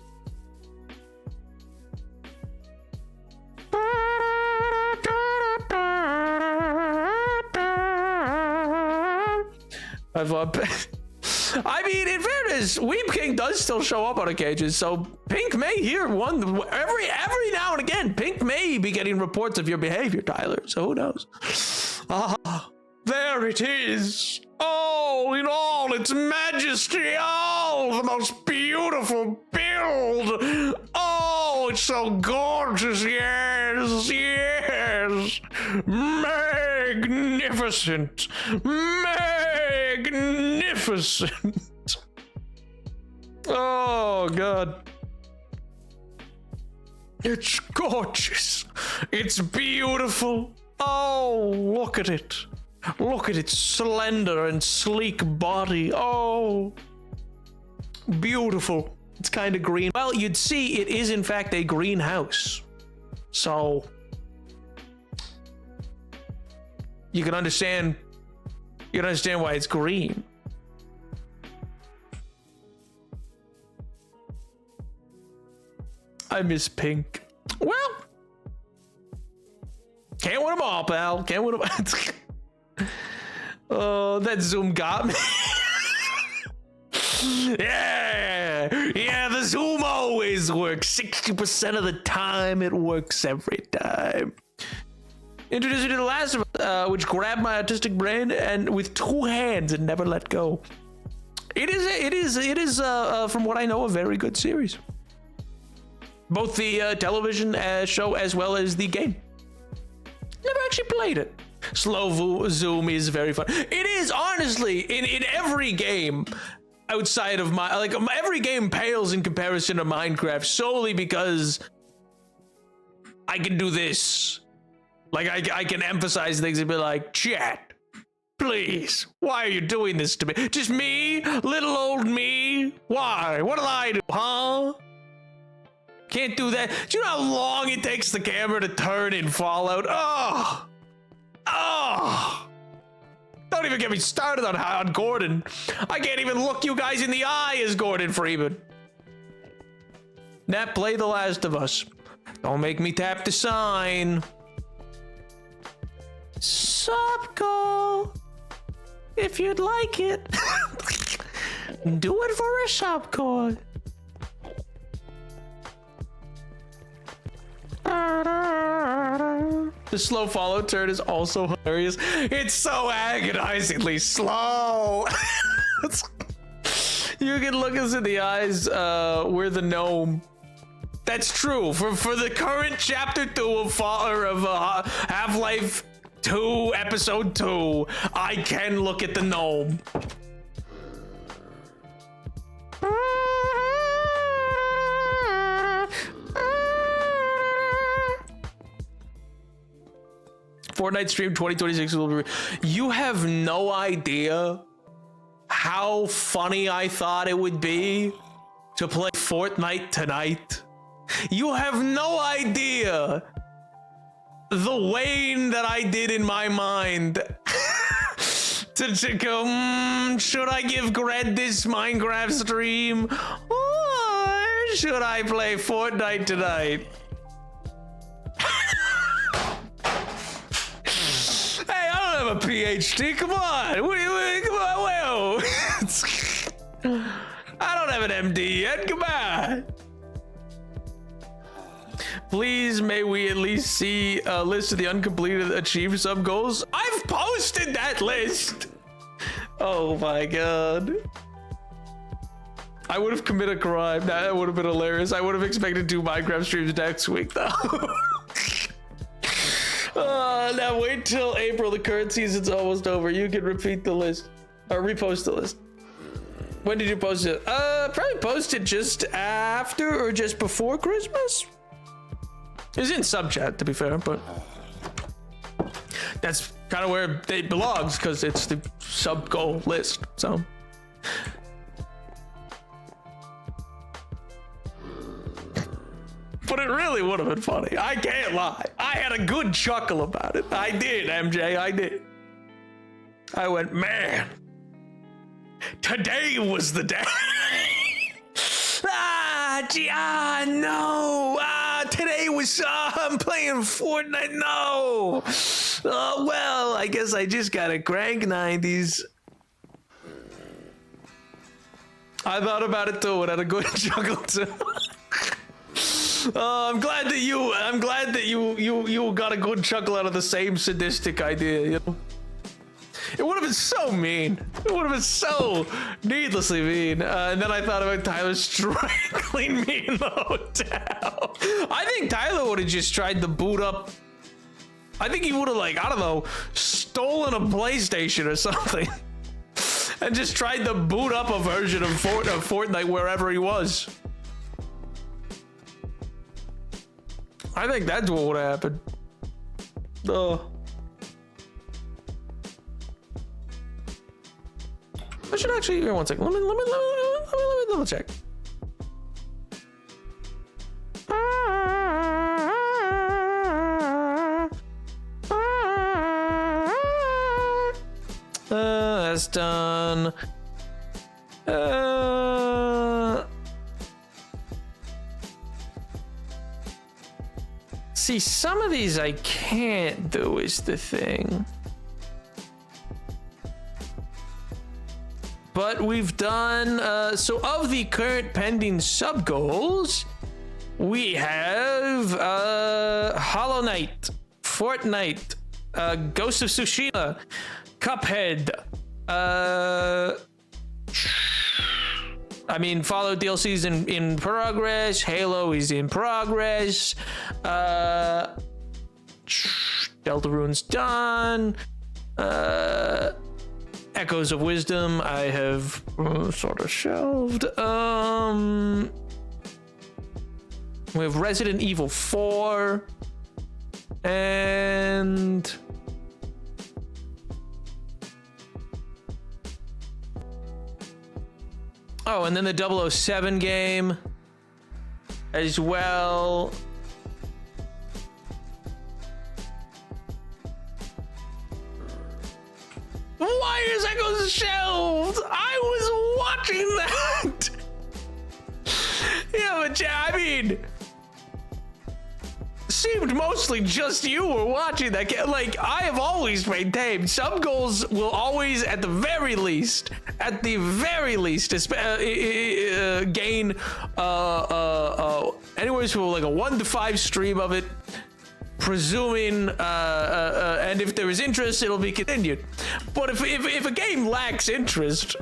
Speaker 1: I mean, in fairness, Weep King does still show up on occasions, so Pink may hear one every now and again. Pink may be getting reports of your behavior, Tyler. So who knows? There it is. Oh, in all its majesty. Oh, the most beautiful build. Oh, it's so gorgeous. Yes, yes. Magnificent. Magnificent. Oh, God. It's gorgeous. It's beautiful. Oh, look at it. Look at its slender and sleek body. Oh, beautiful. It's kind of green. Well, you'd see it is in fact a greenhouse. So you can understand why it's green. I miss Pink. Well, can't win them all, pal. Can't win them all. Oh, that Zoom got me. Yeah, the Zoom always works. 60% of the time, it works every time. Introduce you to The Last of Us, which grabbed my autistic brain and with 2 hands and never let go. It is from what I know, a very good series. Both the television show as well as the game. Never actually played it. Slow Zoom is very fun. It is, honestly, in every game outside of every game pales in comparison to Minecraft solely because I can do this. Like, I can emphasize things and be like, chat, please, why are you doing this to me? Just me? Little old me? Why? What did I do, huh? Can't do that. Do you know how long it takes the camera to turn in Fallout? Oh! Don't even get me started on Gordon. I can't even look you guys in the eye as Gordon Freeman. Nat, play The Last of Us. Don't make me tap the sign. Subco. If you'd like it. Do it for a subco. The slow follow turn is also hilarious. It's so agonizingly slow. You can look us in the eyes. We're the gnome. That's true. For the current chapter 2 of Half-Life 2, episode 2, I can look at the gnome. Fortnite stream 2026 will be. You have no idea how funny I thought it would be to play Fortnite tonight. You have no idea the Wayne that I did in my mind to go, should I give Gred this Minecraft stream or should I play Fortnite tonight? have a PhD. Come on. Come on. Well, I don't have an MD yet. Come on. Please, may we at least see a list of the uncompleted achieved sub goals? I've posted that list. Oh my god. I would have committed a crime. That would have been hilarious. I would have expected 2 Minecraft streams next week, though. Now wait till April. The current season's almost over. You can repeat the list or repost the list. When did you post it? Probably posted just after or just before Christmas. It was in sub chat, to be fair, but that's kind of where it belongs because it's the sub goal list. So. But it really would have been funny. I can't lie. I had a good chuckle about it. I did, MJ. I did. I went, man, today was the day. No. Today was, I'm playing Fortnite. No. Well, I guess I just got to crank 90s. I thought about it too and had a good chuckle too. I'm glad that you got a good chuckle out of the same sadistic idea, you know? It would have been so mean. It would have been so needlessly mean. And then I thought about Tyler strangling me in the hotel. I think Tyler would have just tried to boot up. I think he would have, like, I don't know, stolen a PlayStation or something. And just tried to boot up a version of Fortnite wherever he was. I think that's what would have happened. I should actually, here, one second. Let me double check. That's done. See, some of these I can't do is the thing. But we've done, so of the current pending sub goals, we have Hollow Knight, Fortnite, Ghost of Tsushima, Cuphead, I mean, Fallout DLC is in progress. Halo is in progress. Deltarune's done. Echoes of Wisdom I have sort of shelved. We have Resident Evil 4 and oh, and then the 007 game as well. Why is Echoes shelved? I was watching that. Yeah, but I mean, seemed mostly just you were watching that. Like, I have always maintained sub goals will always, at the very least, gain anywhere from like a 1 to 5 stream of it, presuming and if there is interest, it'll be continued. But if a game lacks interest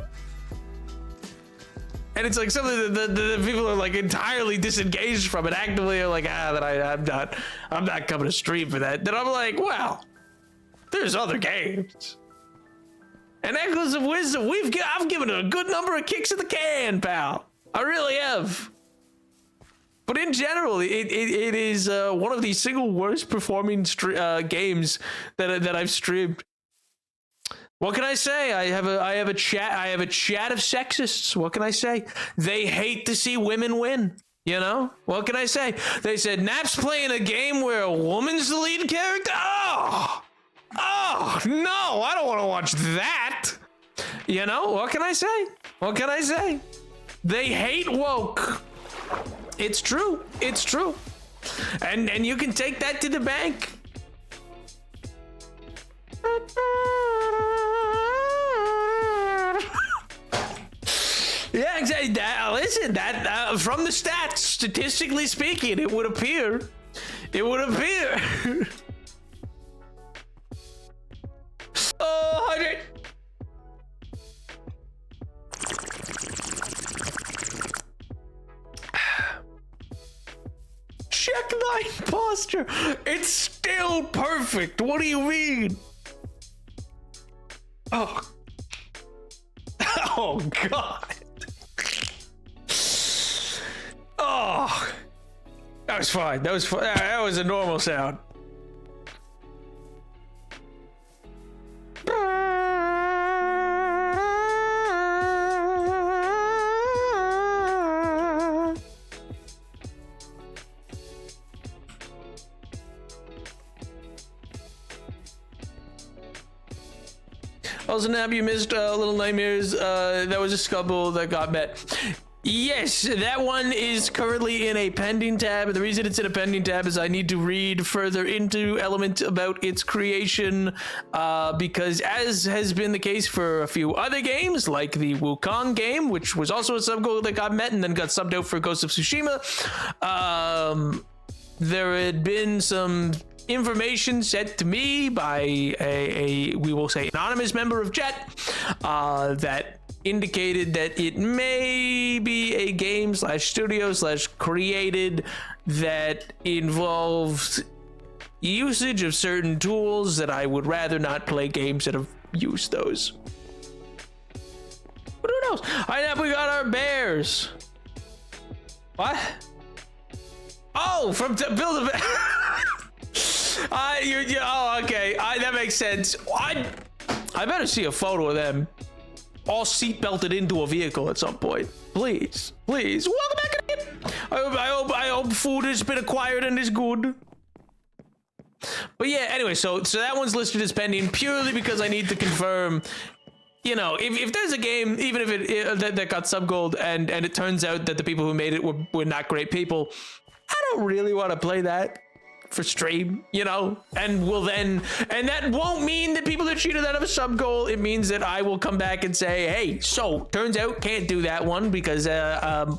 Speaker 1: and it's like something that the people are like entirely disengaged from it, actively are like, that I'm not coming to stream for that, then I'm like, well, there's other games. And Echoes of Wisdom, I've given it a good number of kicks in the can, pal. I really have. But in general, it is one of the single worst performing games that I've streamed. What can I say? I have a chat of sexists. What can I say? They hate to see women win. You know? What can I say? They said Nap's playing a game where a woman's the lead character. Oh no! I don't want to watch that. You know? What can I say? What can I say? They hate woke. It's true. It's true. And you can take that to the bank. Yeah, exactly. Listen, that from the stats, statistically speaking, it would appear. It would appear. Oh, 100. Check line posture. It's still perfect. What do you mean? Oh. Oh, God. Oh. That was fine. That was fine. That was a normal sound. Also, Nab, you missed Little Nightmares. That was a scubble that got met. Yes, that one is currently in a pending tab. And the reason it's in a pending tab is I need to read further into Element about its creation, because as has been the case for a few other games, like the Wukong game, which was also a sub goal that got met and then got subbed out for Ghost of Tsushima, there had been some information sent to me by a we will say anonymous member of chat that indicated that it may be a game slash studio slash created that involves usage of certain tools that I would rather not play games that have used those. But who knows? We got our bears. What? Oh, from Build a Bear. Oh, okay. That makes sense. I better see a photo of them all seat belted into a vehicle at some point. Please. Welcome back again. I hope food has been acquired and is good. But yeah, anyway, so that one's listed as pending purely because I need to confirm. You know, if there's a game, even if it that got sub gold and it turns out that the people who made it were not great people, I don't really want to play that for stream, you know, and that won't mean that people are cheated out of a sub goal. It means that I will come back and say, hey, so turns out can't do that one because you know,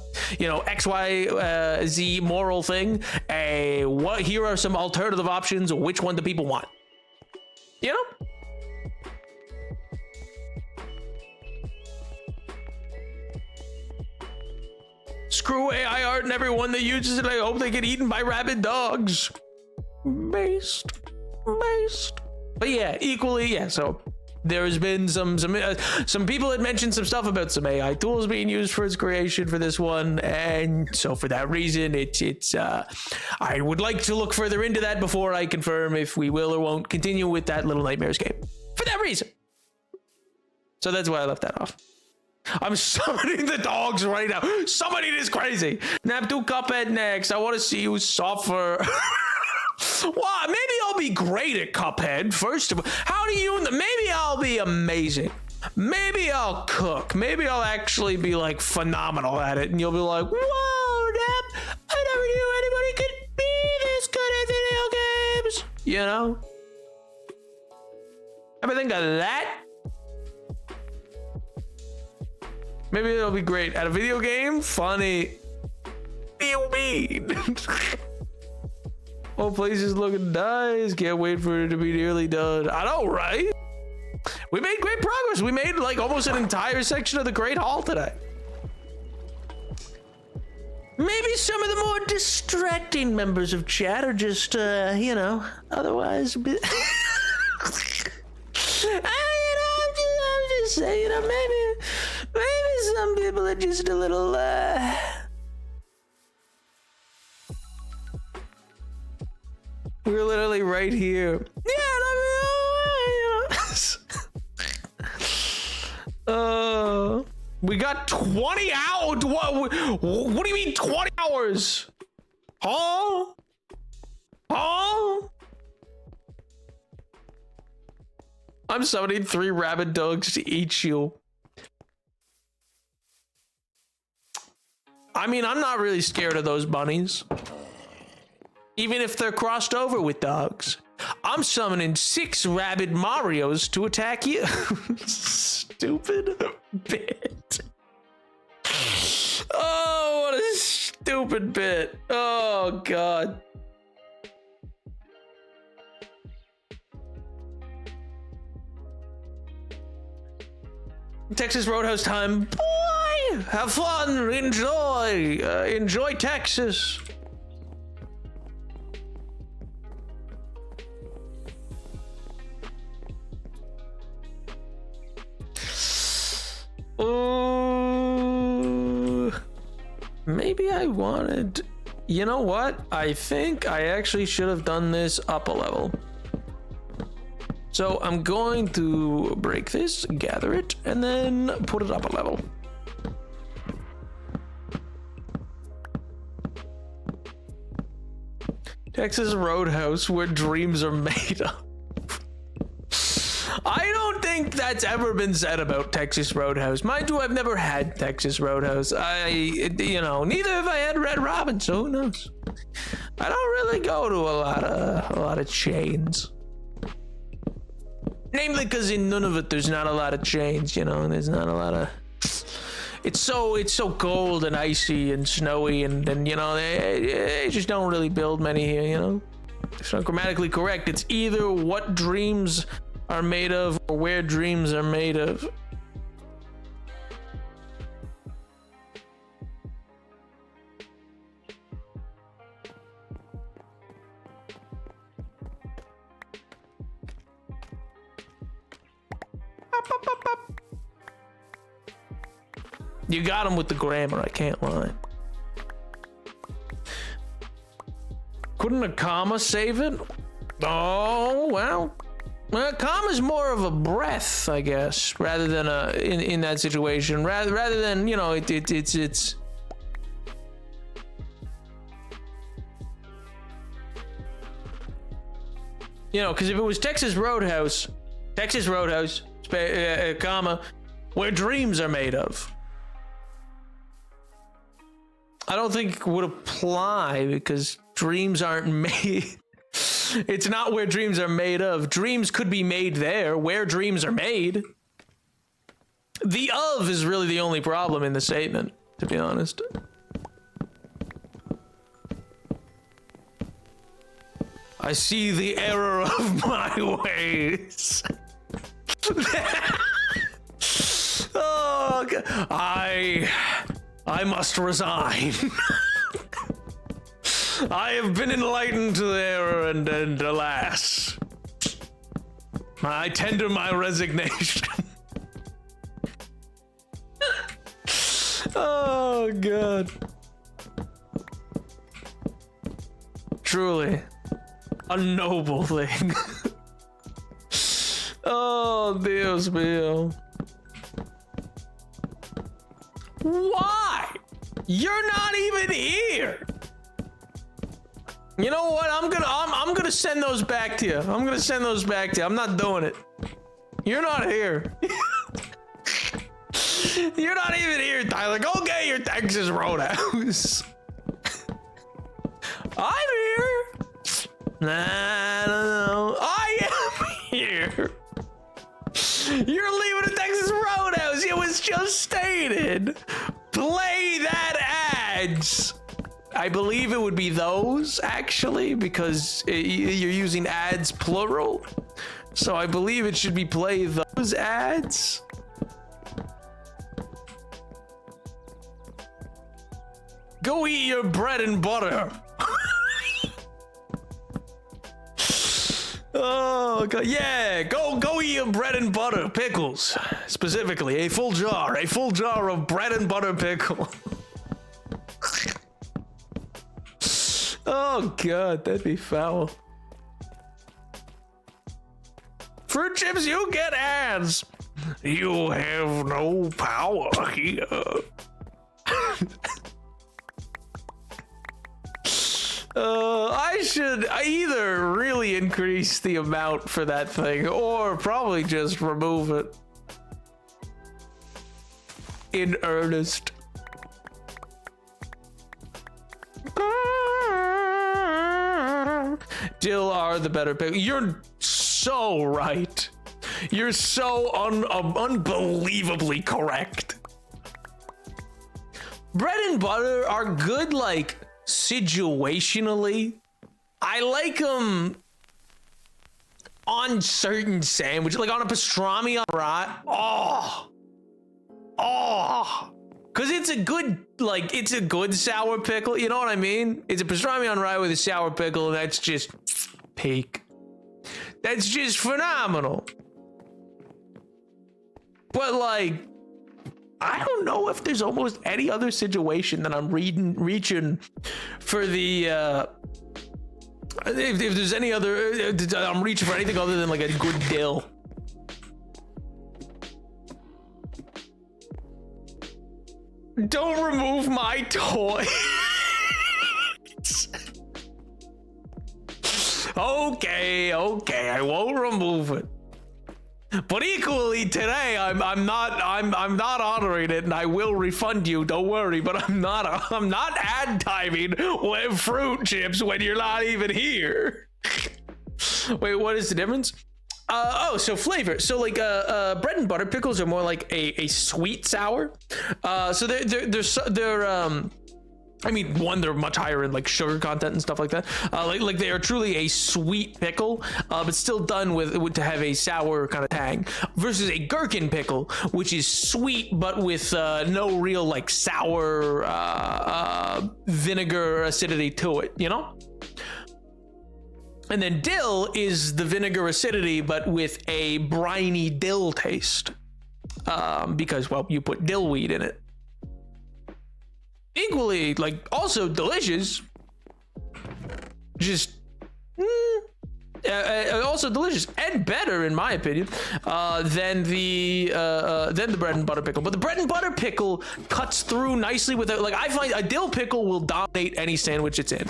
Speaker 1: XYZ moral thing. Here are some alternative options. Which one do people want? You know. Screw AI art and everyone that uses it. I hope they get eaten by rabid dogs. Based. But yeah, equally, yeah. So there's been some people had mentioned some stuff about some AI tools being used for its creation for this one, and so for that reason, it's I would like to look further into that before I confirm if we will or won't continue with that Little Nightmares game. For that reason. So that's why I left that off. I'm summoning the dogs right now. Summoning is crazy. Nabtu Cuphead next. I want to see you suffer. Well, maybe I'll be great at Cuphead. First of all, how do you? Maybe I'll be amazing. Maybe I'll cook. Maybe I'll actually be like phenomenal at it, and you'll be like, "Whoa, Nab! I never knew anybody could be this good at video games." You know? Ever think of that? Maybe it'll be great at a video game. Funny. You mean? Whole place is looking nice. Can't wait for it to be nearly done. I know, right? We made great progress. We made like almost an entire section of the Great Hall today. Maybe some of the more distracting members of chat are just, you know, otherwise a bit. I'm just saying, maybe some people are just a little, we're literally right here. Yeah, we got 20 hours. What do you mean 20 hours? Huh? I'm summoning 3 rabid dogs to eat you. I mean, I'm not really scared of those bunnies. Even if they're crossed over with dogs. I'm summoning 6 rabid Marios to attack you. Stupid bit. Oh, what a stupid bit. Oh, God. Texas Roadhouse time. Boy, have fun, enjoy Texas. Maybe I wanted, you know what? I think I actually should have done this up a level. So I'm going to break this, gather it, and then put it up a level. Texas Roadhouse, where dreams are made of. I don't think that's ever been said about Texas Roadhouse. Mind you, I've never had Texas Roadhouse. Neither have I had Red Robin, so who knows? I don't really go to a lot of chains. Namely because in Nunavut, there's not a lot of chains, there's not a lot of... It's so cold and icy and snowy and they just don't really build many here, It's not grammatically correct. It's either what dreams are made of or where dreams are made of. You got him with the grammar, I can't lie. Couldn't a comma save it? Oh, well. A comma's more of a breath, I guess, rather than in that situation. Rather than, it's because if it was Texas Roadhouse, comma, where dreams are made of. I don't think it would apply because dreams aren't made. It's not where dreams are made of. Dreams could be made there, where dreams are made. The of is really the only problem in the statement, to be honest. I see the error of my ways. Oh, God. I must resign. I have been enlightened to the error, and alas, I tender my resignation. Oh, God. Truly, a noble thing. Oh, Dios mío. Why? You're not even here. You know what? I'm gonna send those back to you. I'm not doing it. You're not here. You're not even here, Tyler. Go get your Texas Roadhouse. I'm here. Nah, no. I am here. You're leaving the Texas Roadhouse. It was just stated. Play that ads. I believe it would be those, actually, because you're using ads plural. So I believe it should be play those ads. Go eat your bread and butter. Oh, God. Yeah, go eat your bread and butter pickles. Specifically, a full jar of bread and butter pickle. Oh, God, that'd be foul. Fruit chips, you get ads. You have no power here. I should either really increase the amount for that thing or probably just remove it. In earnest. Dill are the better pick. You're so right. You're so unbelievably correct. bread and butter are good, like, situationally. I like them on certain sandwiches, like on a pastrami on rye. Because it's a good, like, it's a good sour pickle. You know what I mean? It's a pastrami on rye with a sour pickle, and that's just peak. That's just phenomenal. But, like, I don't know if there's almost any other situation that I'm reaching for the, if there's any other, I'm reaching for anything other than like a good dill. Don't remove my toy. Okay, I won't remove it. But equally today, I'm not honoring it, and I will refund you. Don't worry. But I'm not ad timing with fruit chips when you're not even here. Wait, what is the difference? So flavor. So like bread and butter pickles are more like a sweet sour. So they're I mean, one, they're much higher in like sugar content and stuff like that. Like they are truly a sweet pickle, but still done with to have a sour kind of tang. Versus a gherkin pickle, which is sweet but with no real like sour vinegar acidity to it. You know. And then dill is the vinegar acidity, but with a briny dill taste, because well, you put dill weed in it. Equally, like, also delicious. Just, also delicious and better, in my opinion, than the bread and butter pickle. But the bread and butter pickle cuts through nicely with it. Like, I find a dill pickle will dominate any sandwich it's in.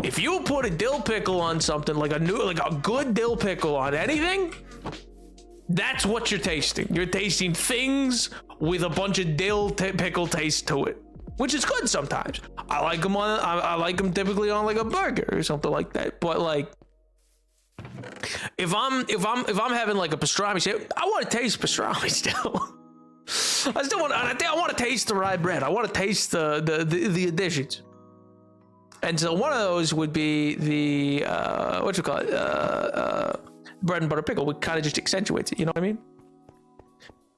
Speaker 1: If you put a dill pickle on something, like a good dill pickle on anything, that's what you're tasting. You're tasting things with a bunch of dill pickle taste to it. Which is good sometimes. I like them I like them typically on like a burger or something like that. But like, if I'm having like a pastrami, I want to taste pastrami still. I still want. I want to taste the rye bread. I want to taste the additions. And so one of those would be the bread and butter pickle, which kind of just accentuates it. You know what I mean?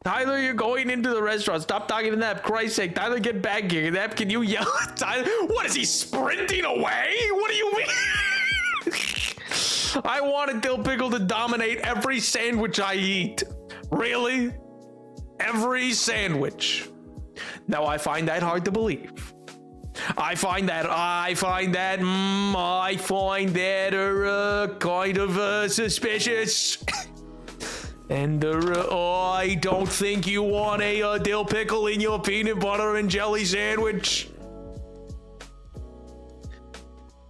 Speaker 1: Tyler, you're going into the restaurant. Stop talking to Nap. Christ's sake. Tyler, get back here. Nap, can you yell at Tyler? What, is he sprinting away? What do you mean? I want a dill pickle to dominate every sandwich I eat. Really? Every sandwich. Now, I find that hard to believe. I find that kind of suspicious. And I don't think you want a dill pickle in your peanut butter and jelly sandwich.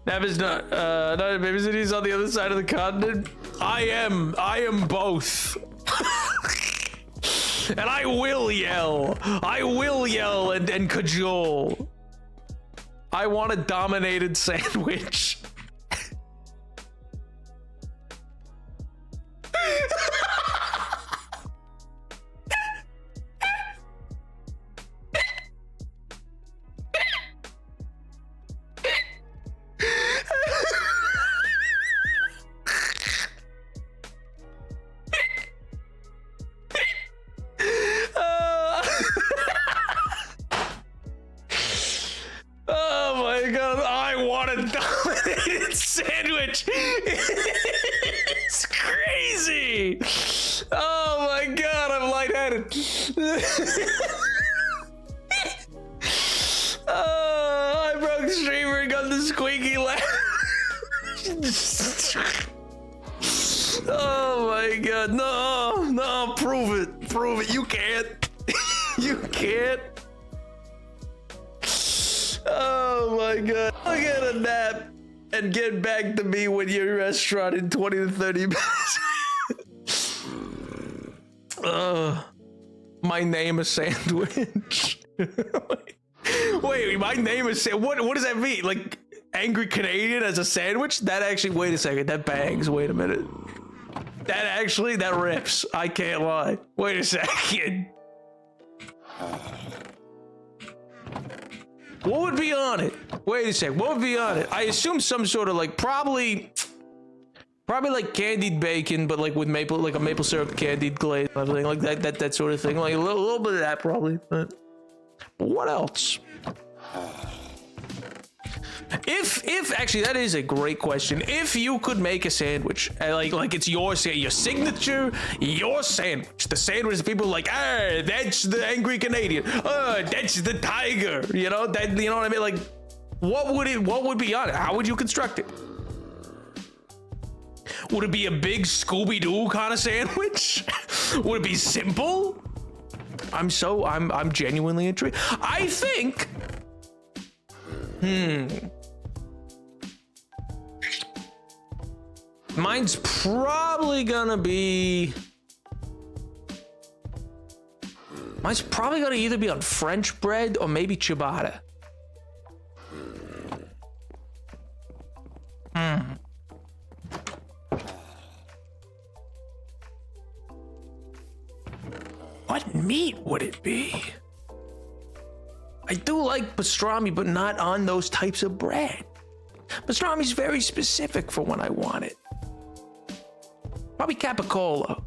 Speaker 1: That is not maybe he's on the other side of the continent. I am both. And I will yell and cajole. I want a dominated sandwich. Sandwich. It's crazy. Oh my god, I'm lightheaded. I broke streamer and got the squeaky laugh. Oh my god, no, prove it. You can't. You can't. Oh my god. I'll get a nap and get back to me when you're in restaurant in 20 to 30 minutes. My name is sandwich. Wait, my name is what does that mean? Like angry Canadian as a sandwich? That actually, wait a second, that bangs. Wait a minute. That rips. I can't lie. Wait a second. What would be on it? Wait a sec. What would be on it? I assume some sort of like probably like candied bacon, but like with maple, like a maple syrup candied glaze, everything like that sort of thing. Like a little bit of that probably. But what else? If actually, that is a great question. If you could make a sandwich, like it's your signature, your sandwich, the sandwich that people are like, ah, that's the angry Canadian, that's the tiger, you know what I mean? Like, what would be on it? How would you construct it? Would it be a big Scooby-Doo kind of sandwich? Would it be simple? I'm genuinely intrigued. I think. Mine's probably gonna either be on French bread or maybe ciabatta. What meat would it be? I do like pastrami, but not on those types of bread. Pastrami's very specific for when I want it. Probably capicola.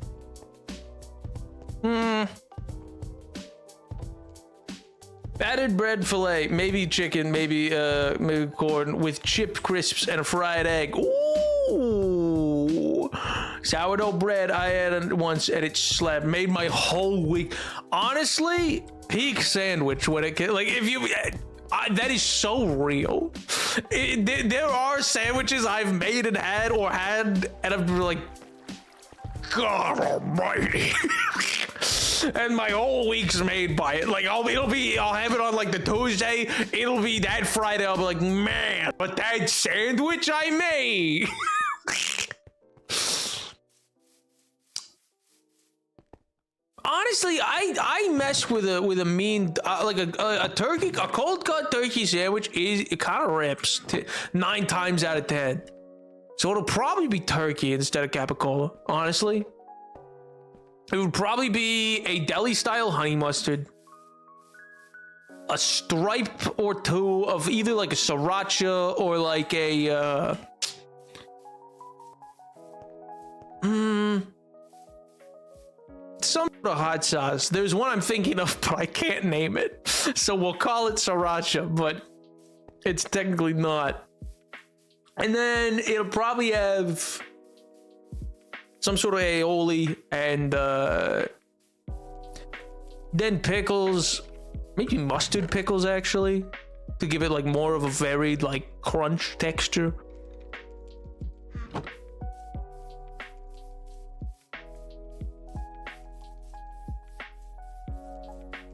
Speaker 1: Battered bread fillet, maybe chicken, maybe corn with chipped crisps and a fried egg. Ooh. Sourdough bread I had once and it slapped. Made my whole week. Honestly, peak sandwich when it came. Like if you. That is so real. There are sandwiches I've made and had, and I've been like, God Almighty. And my whole week's made by it. Like I'll have it on like the Tuesday. It'll be that Friday. I'll be like, man, but that sandwich I made. Honestly, I mess with a mean like a turkey, a cold cut turkey sandwich it kind of rips 9 times out of 10. So it'll probably be turkey instead of capicola. Honestly, it would probably be a deli style honey mustard, a stripe or two of either like a sriracha or like a some sort of hot sauce. There's one I'm thinking of, but I can't name it. So we'll call it sriracha, but it's technically not. And then it'll probably have some sort of aioli and then pickles, maybe mustard pickles actually, to give it like more of a varied like crunch texture.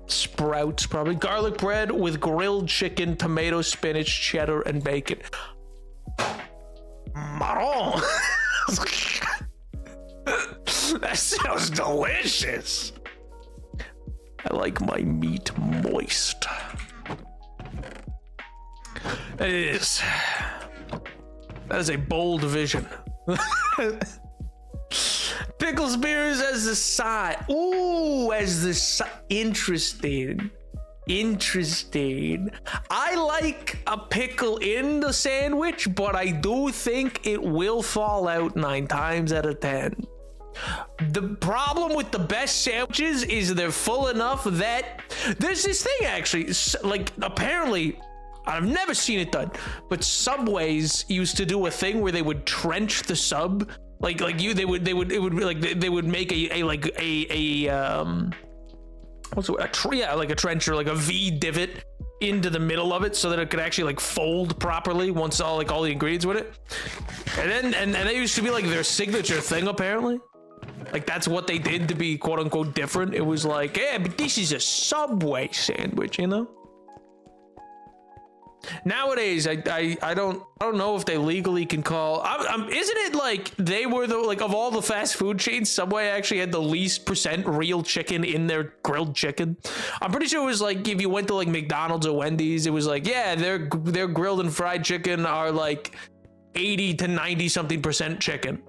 Speaker 1: Sprouts, probably. Garlic bread with grilled chicken, tomato, spinach, cheddar, and bacon. Marron. That sounds delicious. I like my meat moist. It is. That is a bold vision. Pickle spears as the side. Ooh, as the side. Interesting. I like a pickle in the sandwich, but I do think it will fall out 9 times out of 10. The problem with the best sandwiches is they're full enough that there's this thing actually, like apparently I've never seen it done, but Subways used to do a thing where they would trench the sub. They would make a trench or like a V divot into the middle of it so that it could actually like fold properly once all the ingredients with it. And then they used to be like their signature thing apparently. Like that's what they did to be quote unquote different. It was like, yeah, but this is a Subway sandwich, you know? Nowadays, I don't know if they legally can call. Isn't it like they were of all the fast food chains, Subway actually had the least % real chicken in their grilled chicken? I'm pretty sure it was like if you went to like McDonald's or Wendy's, it was like, yeah, their grilled and fried chicken are like 80 to 90 something % chicken,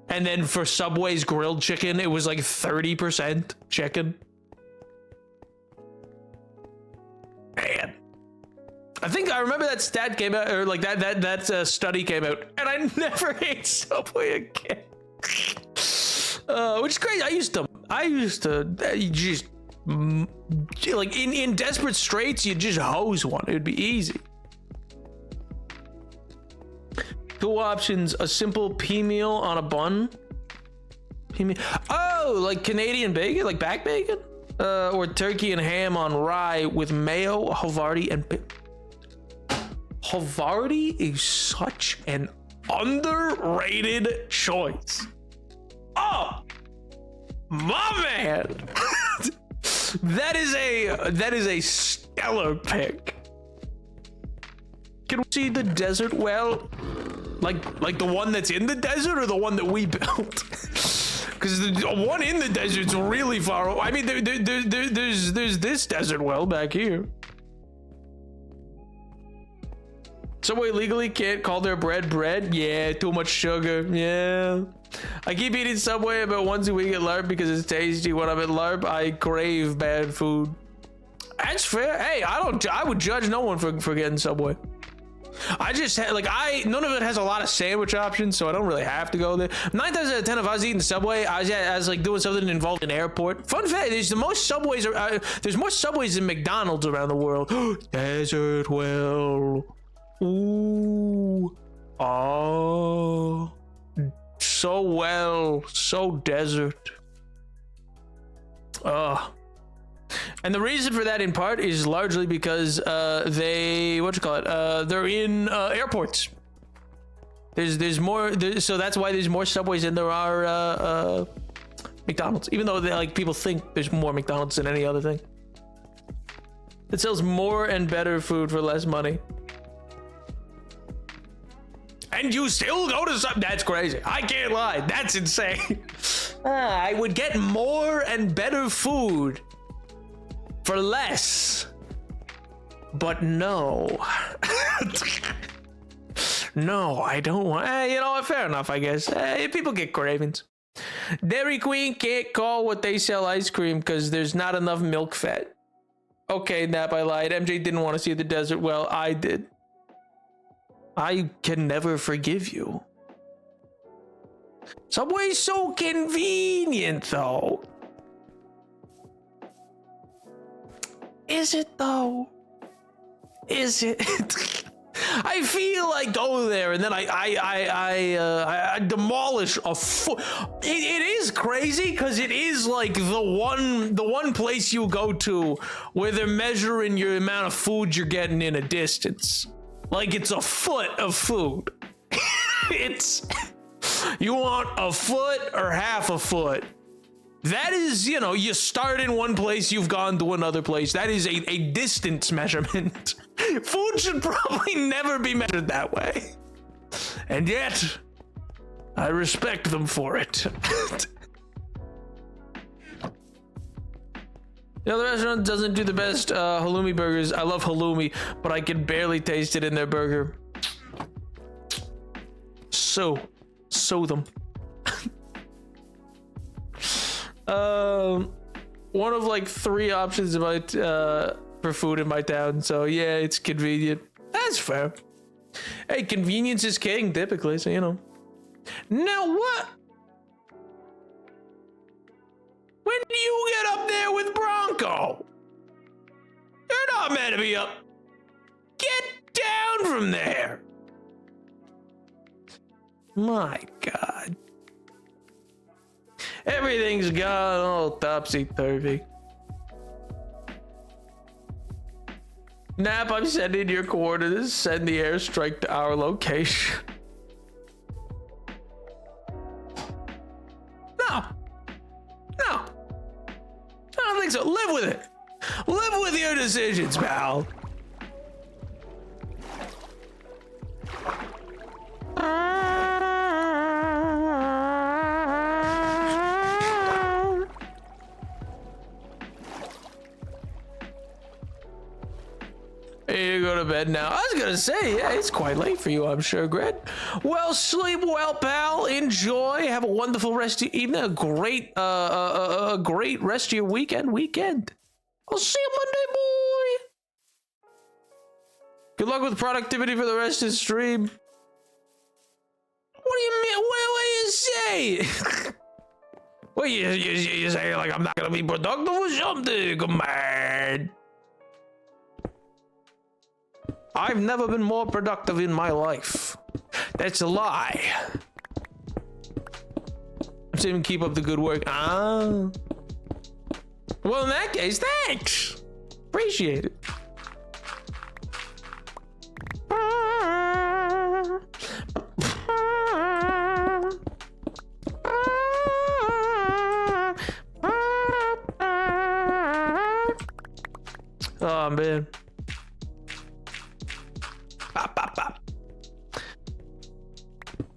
Speaker 1: and then for Subway's grilled chicken, it was like 30% chicken. Man. I think I remember that stat came out, or like that study came out, and I never ate Subway again. Which is crazy. I used to you just like in desperate straits, you just hose one. It would be easy. 2 options: a simple pea meal on a bun. Oh, like Canadian bacon, like back bacon, or turkey and ham on rye with mayo, Havarti, and Havarti is such an underrated choice. Oh, my man, that is a stellar pick. Can we see the desert well, like the one that's in the desert, or the one that we built? Because the one in the desert's really far away. I mean, there's this desert well back here. Subway legally can't call their bread. Yeah, too much sugar. Yeah. I keep eating Subway about once a week at LARP because it's tasty. When I'm at LARP, I crave bad food. That's fair. Hey, I would judge no one for getting Subway. I just had none of it has a lot of sandwich options, so I don't really have to go there. 9 times out of 10, if I was eating Subway, I was like doing something involved in airport. Fun fact: there's more Subways than McDonald's around the world. Desert well. Ooh. Oh. So well. So desert. Ugh. And the reason for that in part is largely because they're in airports. There's more, so that's why there's more Subways than there are McDonald's, even though people think there's more McDonald's than any other thing. It sells more and better food for less money. And you still go to Subway? That's crazy. I can't lie. That's insane. I would get more and better food for less, but no. No, I don't want. You know what? Fair enough, I guess. People get cravings. Dairy Queen can't call what they sell ice cream because there's not enough milk fat. Okay, Nap, I lied. MJ didn't want to see the desert well. I did. I can never forgive you. Subway's so convenient, though. Is it though? Is it? I feel like go there and then I demolish a foot. It is crazy because it is like the one place you go to where they're measuring your amount of food you're getting in a distance. Like it's a foot of food. It's, you want a foot or half a foot? That is, you start in one place, you've gone to another place. That is a distance measurement. Food should probably never be measured that way. And yet, I respect them for it. The other restaurant doesn't do the best halloumi burgers. I love halloumi, but I can barely taste it in their burger. So them. One of like 3 options about for food in my town, so yeah, it's convenient. That's fair. Hey, convenience is king typically, so Now what? When do you get up there with Bronco? You're not meant to be up. Get down from there. My God. Everything's gone all topsy-turvy. Nap, I'm sending your coordinates. Send the airstrike to our location. No. I don't think so. Live with it. Live with your decisions, pal. You go to bed now. I was gonna say, yeah, it's quite late for you, I'm sure, Greg. Well, sleep well, pal. Enjoy. Have a wonderful rest of your evening. A great rest of your weekend. I'll see you Monday, boy. Good luck with productivity for the rest of the stream. What do you mean? What do you say? Well, you say like I'm not gonna be productive or something? Come on. I've never been more productive in my life. That's a lie. I'm saying keep up the good work. Ah. Well, in that case, thanks. Appreciate it. Oh man. Pop, pop, pop.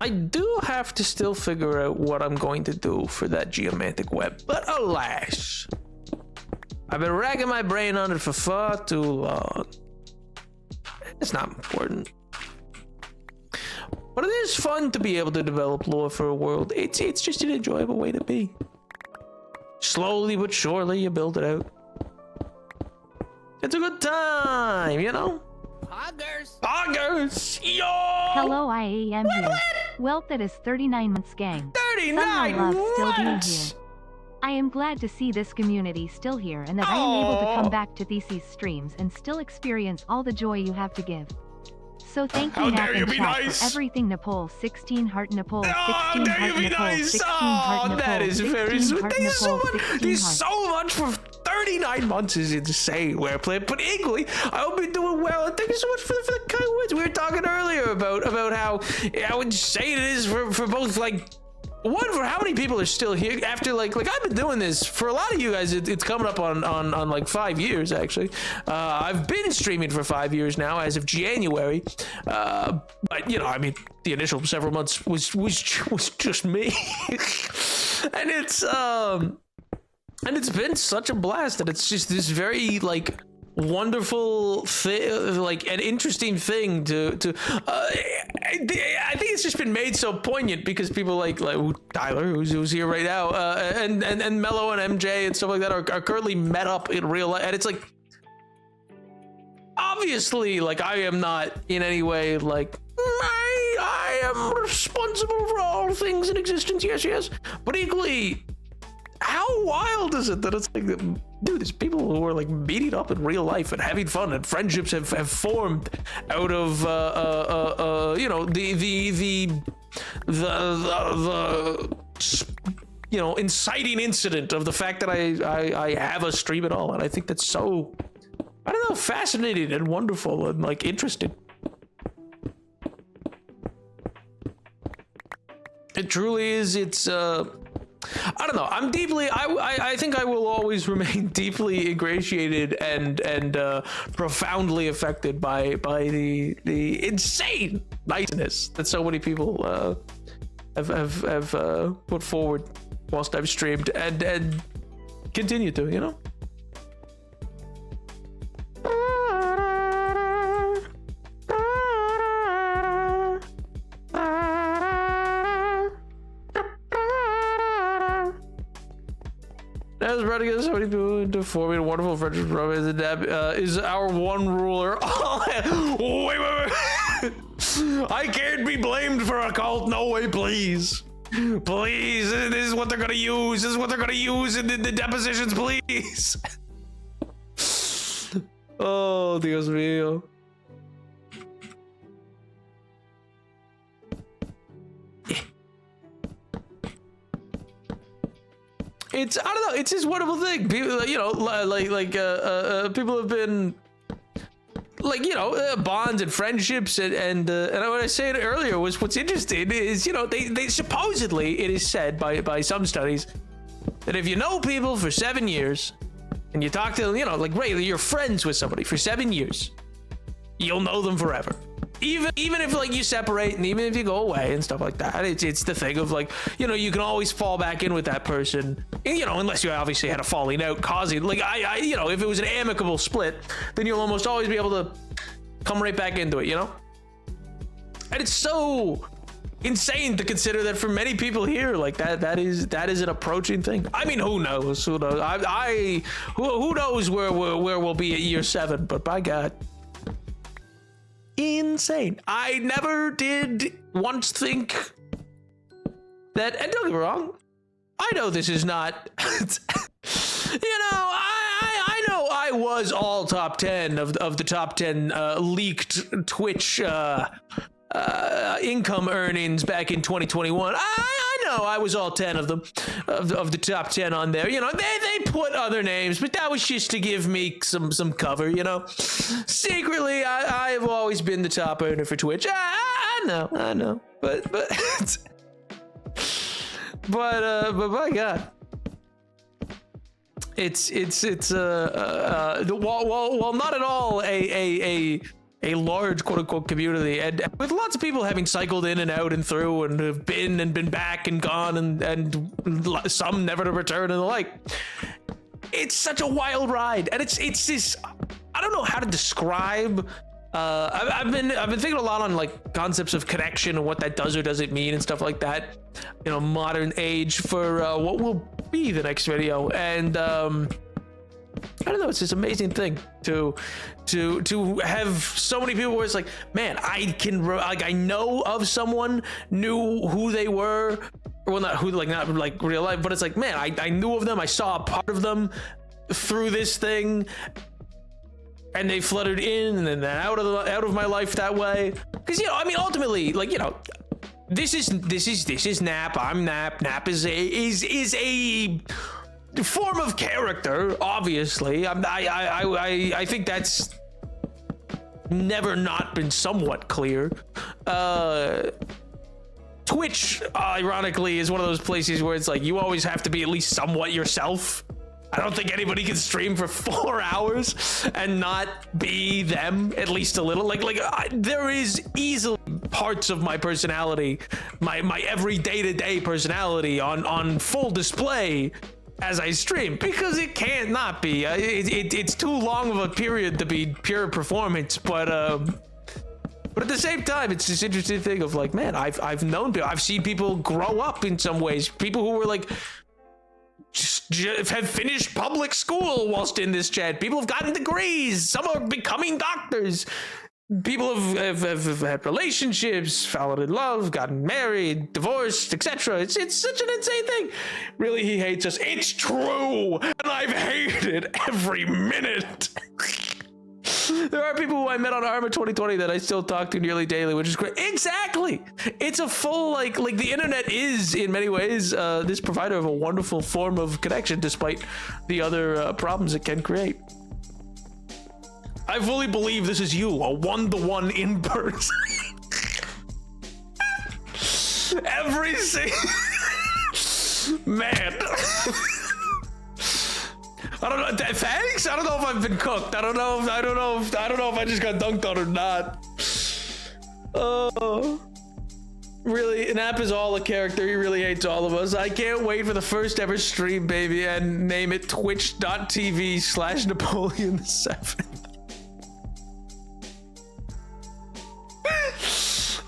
Speaker 1: I do have to still figure out what I'm going to do for that geomantic web, but alas, I've been racking my brain on it for far too long. It's not important. But it is fun to be able to develop lore for a world. It's just an enjoyable way to be. Slowly but surely you build it out. It's a good time, you know?
Speaker 3: Hoggers!
Speaker 1: Hoggers! Yo!
Speaker 2: Hello, IAM here. Well, that is 39 months, gang.
Speaker 1: 39
Speaker 2: Somehow love still being
Speaker 1: months!
Speaker 2: here. I am glad to see this community still here and that I am able to come back to Theses streams and still experience all the joy you have to give. So thank you,
Speaker 1: How
Speaker 2: Nap
Speaker 1: dare you
Speaker 2: and
Speaker 1: be
Speaker 2: Chat,
Speaker 1: nice?
Speaker 2: for everything. Nepal 16 heart Nepal 16
Speaker 1: Oh, dare you
Speaker 2: heart
Speaker 1: be
Speaker 2: Nepal
Speaker 1: nice!
Speaker 2: 16 heart
Speaker 1: Oh,
Speaker 2: Nepal
Speaker 1: that is
Speaker 2: 16
Speaker 1: very sweet.
Speaker 2: heart
Speaker 1: Thank you so
Speaker 2: Nepal
Speaker 1: much.
Speaker 2: 16
Speaker 1: Thank you
Speaker 2: heart.
Speaker 1: so much for 39 months is insane, Whereplay. But equally, I hope you're doing well. And thank you so much for the kind words. We were talking earlier about how insane it is for both, like, one, for how many people are still here after like I've been doing this for a lot of you guys. It's coming up on like 5 years actually. I've been streaming for 5 years now as of January. But you know, I mean, the initial several months was just me, and it's been such a blast. And it's just this very like wonderful thing, like an interesting thing to I think it's just been made so poignant because people like Tyler who's here right now and Mello and MJ and stuff like that are currently met up in real life, and it's like obviously like I am not in any way like I am responsible for all things in existence, yes, but equally how wild is it that it's like, dude, there's people who are like meeting up in real life and having fun, and friendships have formed out of you know the you know inciting incident of the fact that I have a stream at all, and I think that's so, I don't know, fascinating and wonderful and like interesting. It truly is. It's I don't know. I'm deeply. I think I will always remain deeply ingratiated and profoundly affected by the insane niceness that so many people have put forward whilst I've streamed and continue to. You know. As ready to get so many people to forming a wonderful friendship is our one ruler. Wait. I can't be blamed for a cult. No way, please. Please, this is what they're gonna use. This is what they're gonna use in the depositions, please. Oh, Dios mío. It's, I don't know, it's this wonderful thing. People, you know, people have been like, you know, bonds and friendships and what I said earlier was what's interesting is, you know, they supposedly, it is said by some studies that if you know people for 7 years and you talk to them, you know, like regularly, you're friends with somebody for 7 years, you'll know them forever. Even if like you separate and even if you go away and stuff like that, it's the thing of like, you know, you can always fall back in with that person, you know, unless you obviously had a falling out causing, like I you know, if it was an amicable split, then you'll almost always be able to come right back into it, you know. And it's so insane to consider that for many people here, like that is an approaching thing. I mean, who knows? Who knows? Who knows where we'll be at year 7? But by God. insane. I never did once think that, and don't get me wrong, I know this is not, I know I was all top 10 of the top 10 leaked Twitch income earnings back in 2021. I know I was all 10 of them, of the top 10 on there. They put other names, but that was just to give me some cover, Secretly, I've always been the top earner for Twitch. I know, but my God. It's well, not at all a large quote unquote community, and with lots of people having cycled in and out and through and have been back and gone and some never to return and the like. It's such a wild ride, and it's this, I don't know how to describe. I've been thinking a lot on like concepts of connection and what that does or doesn't mean and stuff like that. Modern age for what will be the next video, and I don't know. It's this amazing thing to have so many people where it's like, man, I know of someone, knew who they were, well, not like real life, but it's like, man, I knew of them, I saw a part of them through this thing, and they fluttered in and then out of my life that way. Because ultimately, this is Nap. I'm Nap. Nap is a form of character, obviously. I think that's never not been somewhat clear. Twitch, ironically, is one of those places where it's like you always have to be at least somewhat yourself. I don't think anybody can stream for 4 hours and not be them at least a little. There is easily parts of my personality, my every day-to-day personality on full display as I stream, because it can't not be. It's too long of a period to be pure performance, but at the same time, it's this interesting thing of like, man, I've known people, I've seen people grow up in some ways, people who were like, just have finished public school whilst in this chat. People have gotten degrees. Some are becoming doctors. People have had relationships, fallen in love, gotten married, divorced, etc. It's such an insane thing. Really, he hates us. It's true, and I've hated every minute. There are people who I met on Arma 2020 that I still talk to nearly daily, which is great. Exactly. It's a full, like the internet is, in many ways, this provider of a wonderful form of connection, despite the other problems it can create. I fully believe this is you, a one-to-one in person. Every single... Man. I don't know. Thanks. I don't know if I've been cooked. I don't know if I just got dunked on or not. Oh, really? Nap is all a character. He really hates all of us. I can't wait for the first ever stream, baby, and name it twitch.tv/Napoleon7.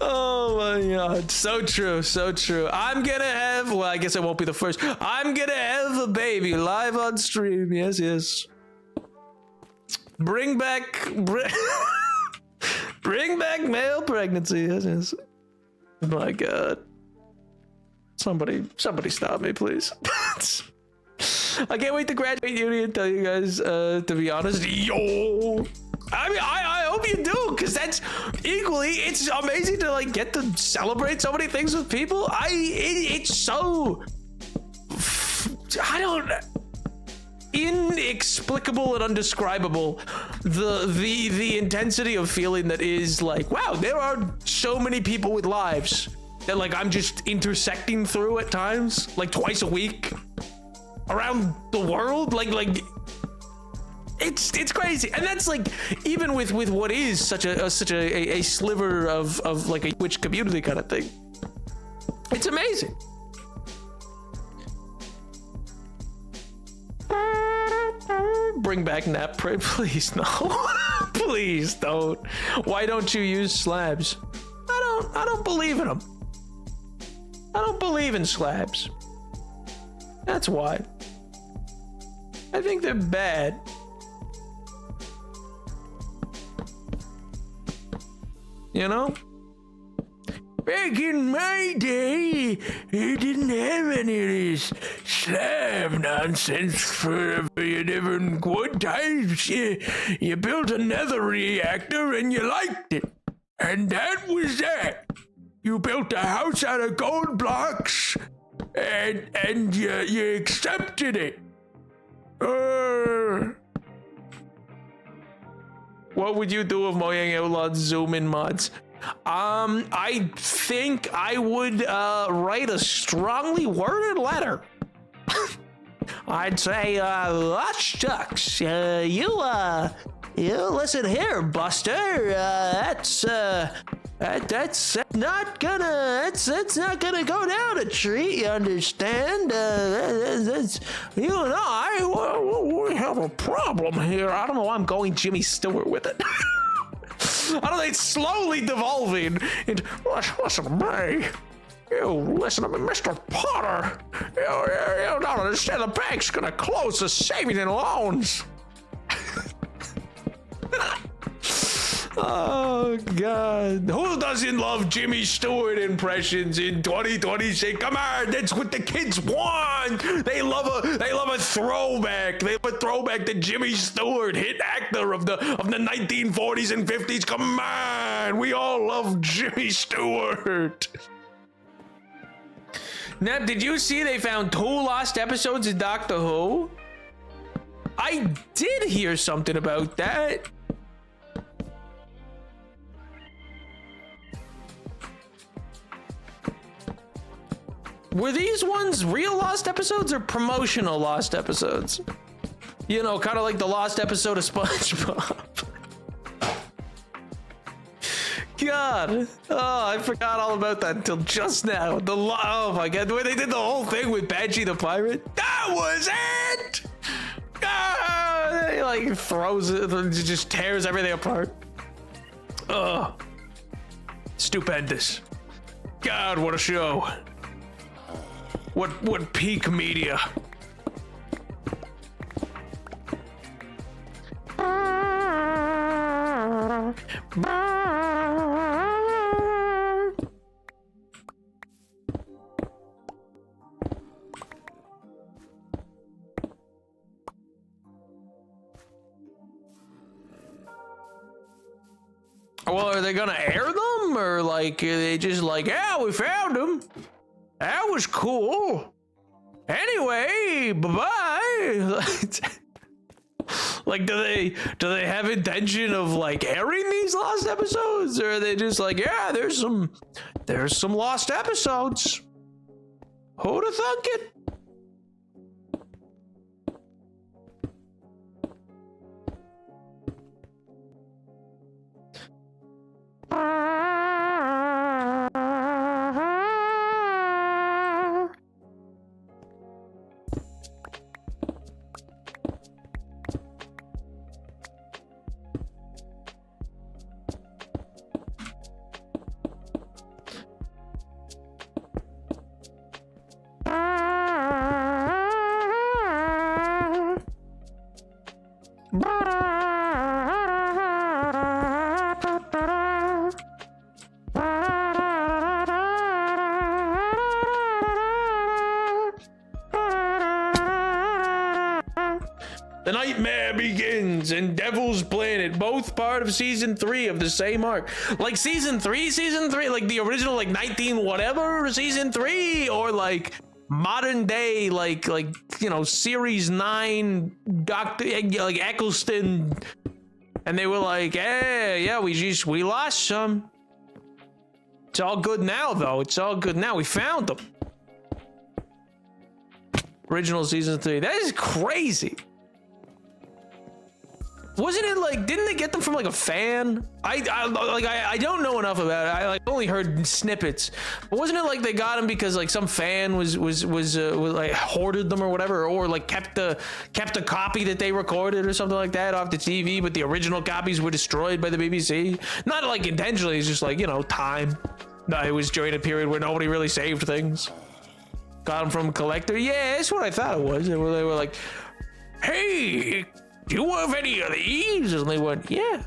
Speaker 1: Oh my God, so true, so true. I'm gonna have, well, I guess I won't be the first. I'm gonna have a baby live on stream. Yes. Bring back male pregnancy. Yes. My God. Somebody stop me, please. I can't wait to graduate uni and tell you guys, to be honest, yo. I mean, I hope you do, because that's equally, it's amazing to like get to celebrate so many things with people. It's so, inexplicable and undescribable, the intensity of feeling that is like, wow, there are so many people with lives that like I'm just intersecting through at times, like twice a week around the world, like it's crazy. And that's like, even with what is such a sliver of like a Twitch community kind of thing, it's amazing. Bring back Nap, pray, please. No. Please don't. Why don't you use slabs? I don't believe in them. I don't believe in slabs. That's why. I think they're bad. you know? Back in my day, you didn't have any of this slab nonsense forever. You never, one time, you built another reactor and you liked it. And that was that. You built a house out of gold blocks and you accepted it. What would you do if Mojang outlawed zoom in mods? I think I would write a strongly worded letter. I'd say, shucks, you listen here, Buster. That's not gonna go down a tree. You understand? You and I, we have a problem here. I don't know why I'm going Jimmy Stewart with it. I don't know, it's slowly devolving into, listen to me. You listen to me, Mr. Potter. You don't understand, the bank's gonna close the savings and loans. Oh, God. Who doesn't love Jimmy Stewart impressions in 2026? Come on, that's what the kids want. They love a throwback. They love a throwback to Jimmy Stewart, hit actor of the 1940s and 50s. Come on, we all love Jimmy Stewart. Now, did you see they found 2 lost episodes of Doctor Who? I did hear something about that. Were these ones real lost episodes or promotional lost episodes? You know, kind of like the lost episode of SpongeBob. God, oh, I forgot all about that until just now. Oh my God, the way they did the whole thing with Badgie the Pirate. That was it! He like throws it, just tears everything apart. Oh, stupendous. God, what a show. What peak media. Well, are they gonna air them, or like are they just like, yeah, we found them. That was cool. Anyway, bye-bye. Like, do they have intention of like airing these lost episodes, or are they just like, yeah, there's some lost episodes. Who'd have thunk it? The Nightmare Begins and Devil's Planet, both part of season 3 of the same arc. Like season 3, like the original, like 19 whatever season 3, or like modern day, like you know, series 9 Dr. like Eccleston, and they were like, hey, yeah, we lost some. It's all good now, though. It's all good now. We found them. Original season 3. That is crazy. Wasn't it like, didn't they get them from like a fan? I don't know enough about it. I like only heard snippets. But wasn't it like they got them because like some fan was like hoarded them or whatever, or like kept a copy that they recorded or something like that off the TV, but the original copies were destroyed by the BBC? Not like intentionally, it's just like, you know, time. No, it was during a period where nobody really saved things. Got them from a collector. Yeah, that's what I thought it was. They were like, hey, do you have any of these? And they went, yeah.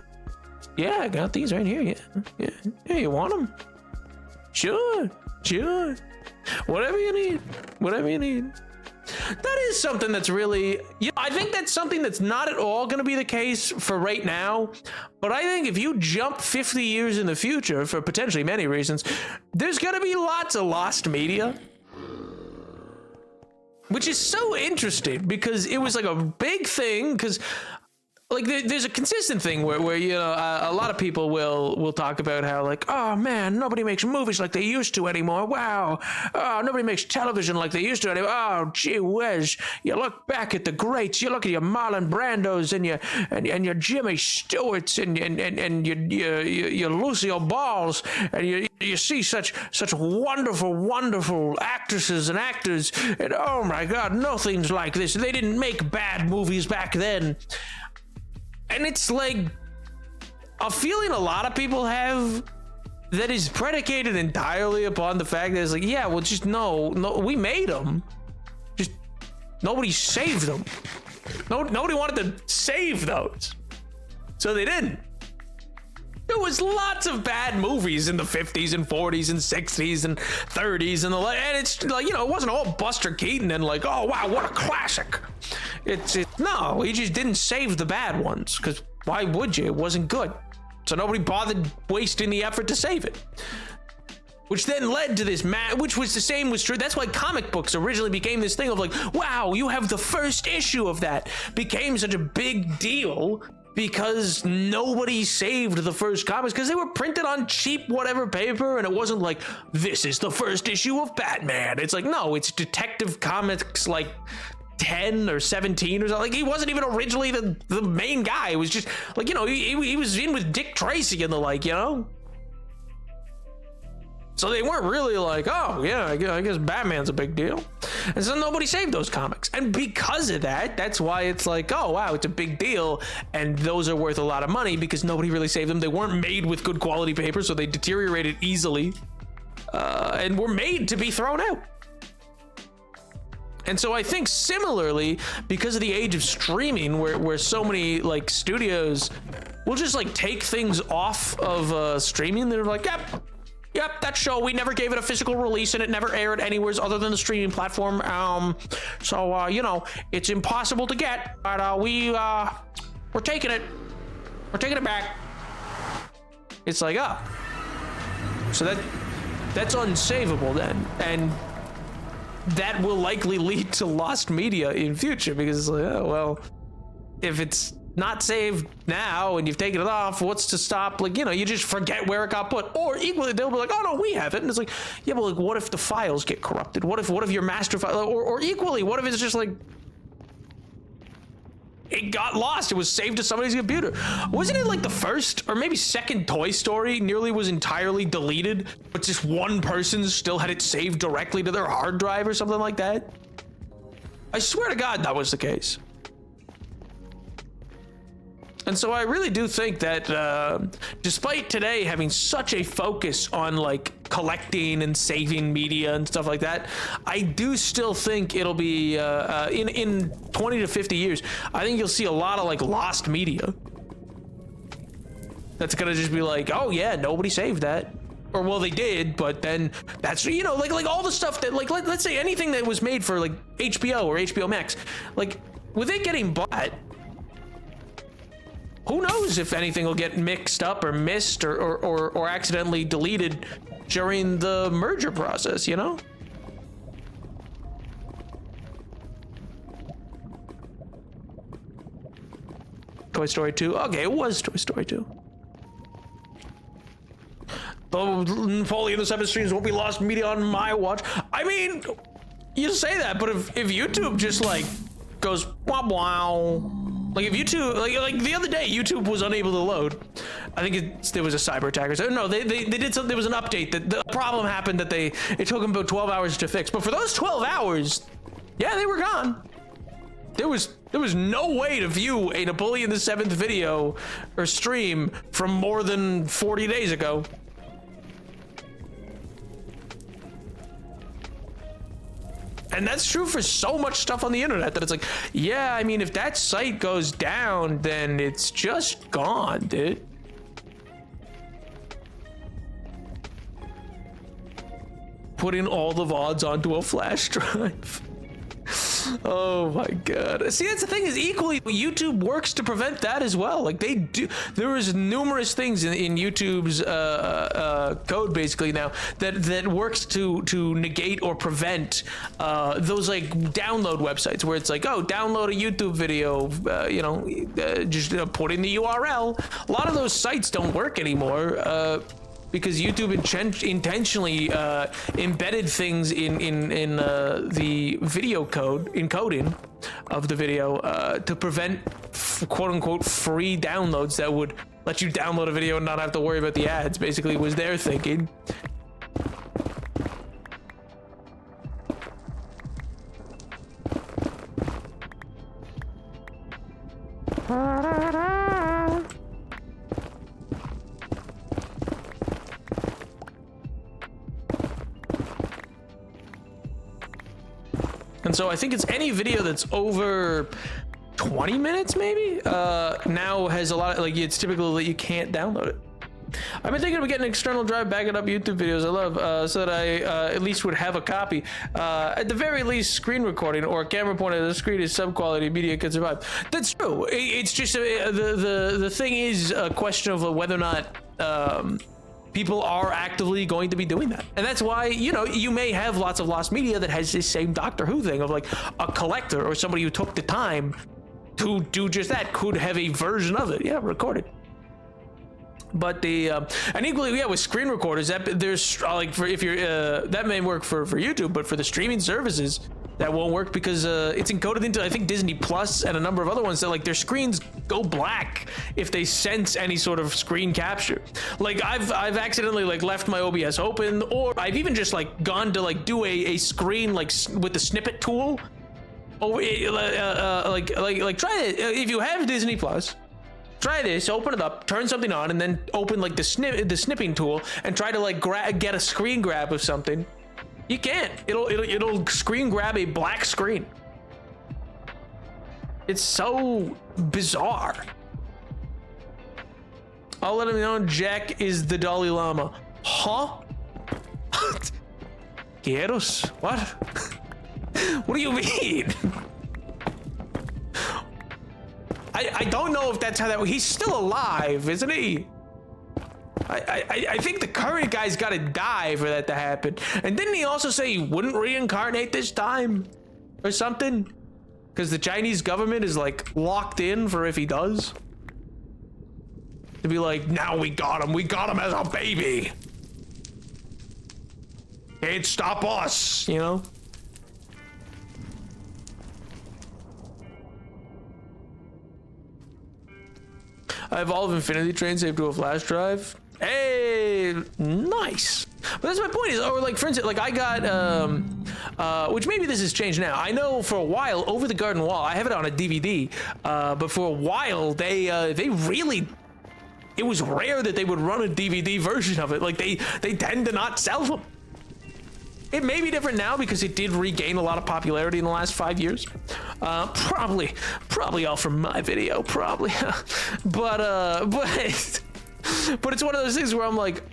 Speaker 1: Yeah, I got these right here. Yeah. Hey, you want them? Sure. Whatever you need. That is something that's really, I think that's something that's not at all going to be the case for right now. But I think if you jump 50 years in the future, for potentially many reasons, there's going to be lots of lost media. Which is so interesting because it was like a big thing because like there's a consistent thing where a lot of people will talk about how like, oh man, nobody makes movies like they used to anymore. Wow. Oh, nobody makes television like they used to anymore. Oh, gee whiz. You look back at the greats. You look at your Marlon Brandos and your Jimmy Stewarts and your Lucille Balls, and you see such wonderful actresses and actors, and oh my God, nothing's like this. They didn't make bad movies back then. And it's like a feeling a lot of people have that is predicated entirely upon the fact that it's like, yeah, well, just no, we made them. Just nobody saved them. Nobody wanted to save those. So they didn't. There was lots of bad movies in the 50s and 40s and 60s and 30s and it's like, it wasn't all Buster Keaton and like, oh wow, what a classic. No, he just didn't save the bad ones because why would you? It wasn't good. So nobody bothered wasting the effort to save it. Which then led to this which was the same was true. That's why comic books originally became this thing of like, wow, you have the first issue of that. Became such a big deal because nobody saved the first comics because they were printed on cheap whatever paper, and it wasn't like, this is the first issue of Batman. It's like, no, it's Detective Comics like 10 or 17 or something. Like, he wasn't even originally the main guy. It was just like, he was in with Dick Tracy and the like, So they weren't really like, oh yeah, I guess Batman's a big deal. And so nobody saved those comics. And because of that, that's why it's like, oh wow, it's a big deal. And those are worth a lot of money because nobody really saved them. They weren't made with good quality paper, so they deteriorated easily. And were made to be thrown out. And so I think similarly, because of the age of streaming, where so many like studios will just like take things off of streaming, they're like, Yep, that show, we never gave it a physical release and it never aired anywhere other than the streaming platform. So it's impossible to get, but we're taking it. We're taking it back. It's like, so that's unsavable then. And that will likely lead to lost media in future because it's like, oh, well, if it's not saved now and you've taken it off, what's to stop? Like, you just forget where it got put. Or equally, they'll be like, oh no, we have it. And it's like, yeah, but like, what if the files get corrupted? What if your master file, or equally, what if it's just like, it got lost, it was saved to somebody's computer? Wasn't it like the first or maybe second Toy Story nearly was entirely deleted, but just one person still had it saved directly to their hard drive or something like that? I swear to God that was the case. And so I really do think that despite today having such a focus on like collecting and saving media and stuff like that, I do still think it'll be in 20 to 50 years, I think you'll see a lot of like lost media. That's gonna just be like, oh yeah, nobody saved that. Or well, they did, but then that's, like all the stuff that like, let's say anything that was made for like HBO or HBO Max, like with it getting bought, who knows if anything will get mixed up or missed or accidentally deleted during the merger process, Toy Story 2. Okay, it was Toy Story 2. The Napoleon the Seven Streams won't be lost media on my watch. I mean, you say that, but if YouTube just like goes wow. Like if YouTube, like the other day, YouTube was unable to load. I think there was a cyber attack or something. No, they did something. There was an update that the problem happened that it took them about 12 hours to fix. But for those 12 hours, yeah, they were gone. There was no way to view a Napoleon the Seventh video or stream from more than 40 days ago. And that's true for so much stuff on the internet that it's like, yeah, I mean, if that site goes down, then it's just gone, dude. putting all the VODs onto a flash drive. Oh my god. See, that's the thing, is equally YouTube works to prevent that as well. Like they do, there is numerous things in YouTube's code basically now that works to negate or prevent those like download websites where it's like, oh, download a YouTube video, just put in the URL. A lot of those sites don't work anymore. Because YouTube intentionally embedded things in the video code, encoding of the video, to prevent quote unquote free downloads that would let you download a video and not have to worry about the ads, basically was their thinking. And so I think it's any video that's over 20 minutes maybe now has a lot of, like, it's typical that you can't download it. I've been thinking of getting an external drive backing up YouTube videos I love, so that I at least would have a copy. At the very least, screen recording or a camera pointed at the screen is sub-quality media can survive. That's true. It's just the thing is a question of whether or not people are actively going to be doing that. And that's why, you may have lots of lost media that has this same Doctor Who thing of like a collector or somebody who took the time to do just that could have a version of it, recorded. But and equally, with screen recorders, that there's like for if you're that may work for YouTube, but for the streaming services, that won't work because it's encoded into, I think, Disney Plus and a number of other ones that like their screens go black if they sense any sort of screen capture. Like I've accidentally like left my OBS open, or I've even just like gone to like do a screen like with the snippet tool. Oh, like try it if you have Disney Plus. Try this, open it up, turn something on, and then open like the snipping tool and try to like get a screen grab of something. You can't. It'll screen grab a black screen. It's so bizarre. I'll let him know Jack is the Dalai Lama. Huh? Gyros? What? What do you mean? I don't know if that's how that. He's still alive, isn't he? I think the current guy's got to die for that to happen. And didn't he also say he wouldn't reincarnate this time or something? Because the Chinese government is like locked in for if he does. To be like, now we got him as a baby. Can't stop us, I have all of Infinity Train saved to a flash drive. Hey, nice. But that's my point, is, or like, for instance, like I got, which maybe this has changed now. I know for a while, Over the Garden Wall, I have it on a DVD, but for a while, they really, it was rare that they would run a DVD version of it. Like they tend to not sell them. It may be different now because it did regain a lot of popularity in the last 5 years. Probably all from my video, probably. but it's one of those things where I'm like,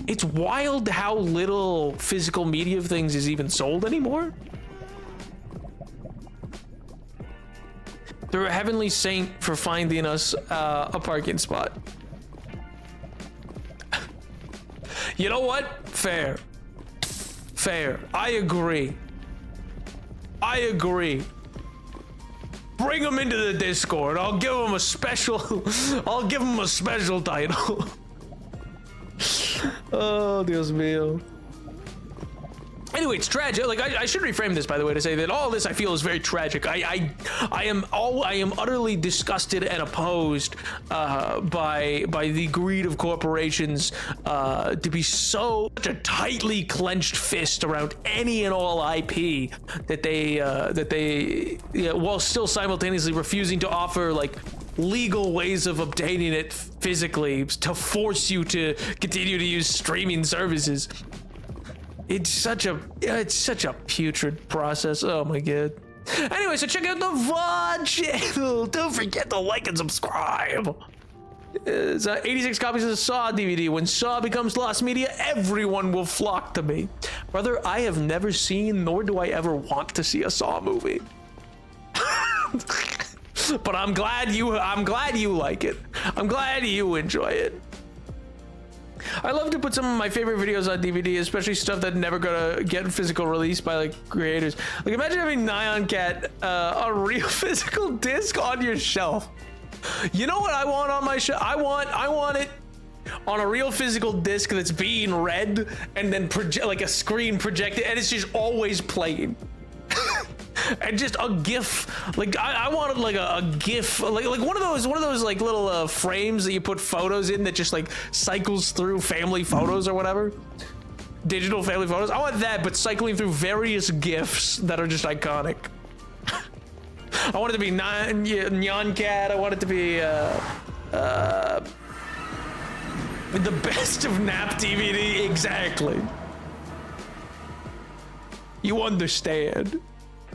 Speaker 1: it's wild how little physical media of things is even sold anymore. They're a heavenly saint for finding us a parking spot. You know what? Fair. I agree. Bring them into the Discord. I'll give them a special title. Oh, Dios mío. Anyway, it's tragic. Like I should reframe this, by the way, to say that all this I feel is very tragic. I am utterly disgusted and opposed by the greed of corporations to be such a tightly clenched fist around any and all IP that they while still simultaneously refusing to offer like legal ways of obtaining it physically to force you to continue to use streaming services. It's such a putrid process. Oh my god. Anyway, so check out the VOD channel. Don't forget to like and subscribe. It's 86 copies of the Saw DVD. When Saw becomes lost media, everyone will flock to me. Brother, I have never seen, nor do I ever want to see a Saw movie. But I'm glad you like it. I'm glad you enjoy it. I love to put some of my favorite videos on DVD, especially stuff that never gonna get physical release by like creators. Like imagine having Nyan Cat a real physical disc on your shelf. You know what I want on my shelf? I want it on a real physical disc that's being read and then like a screen projected, and it's just always playing. And just a GIF, like I wanted like a GIF, like one of those like little frames that you put photos in that just like cycles through family photos or whatever, digital family photos. I want that, but cycling through various GIFs that are just iconic. I want it to be Nyan Cat. I want it to be the best of Nap DVD. Exactly. You understand.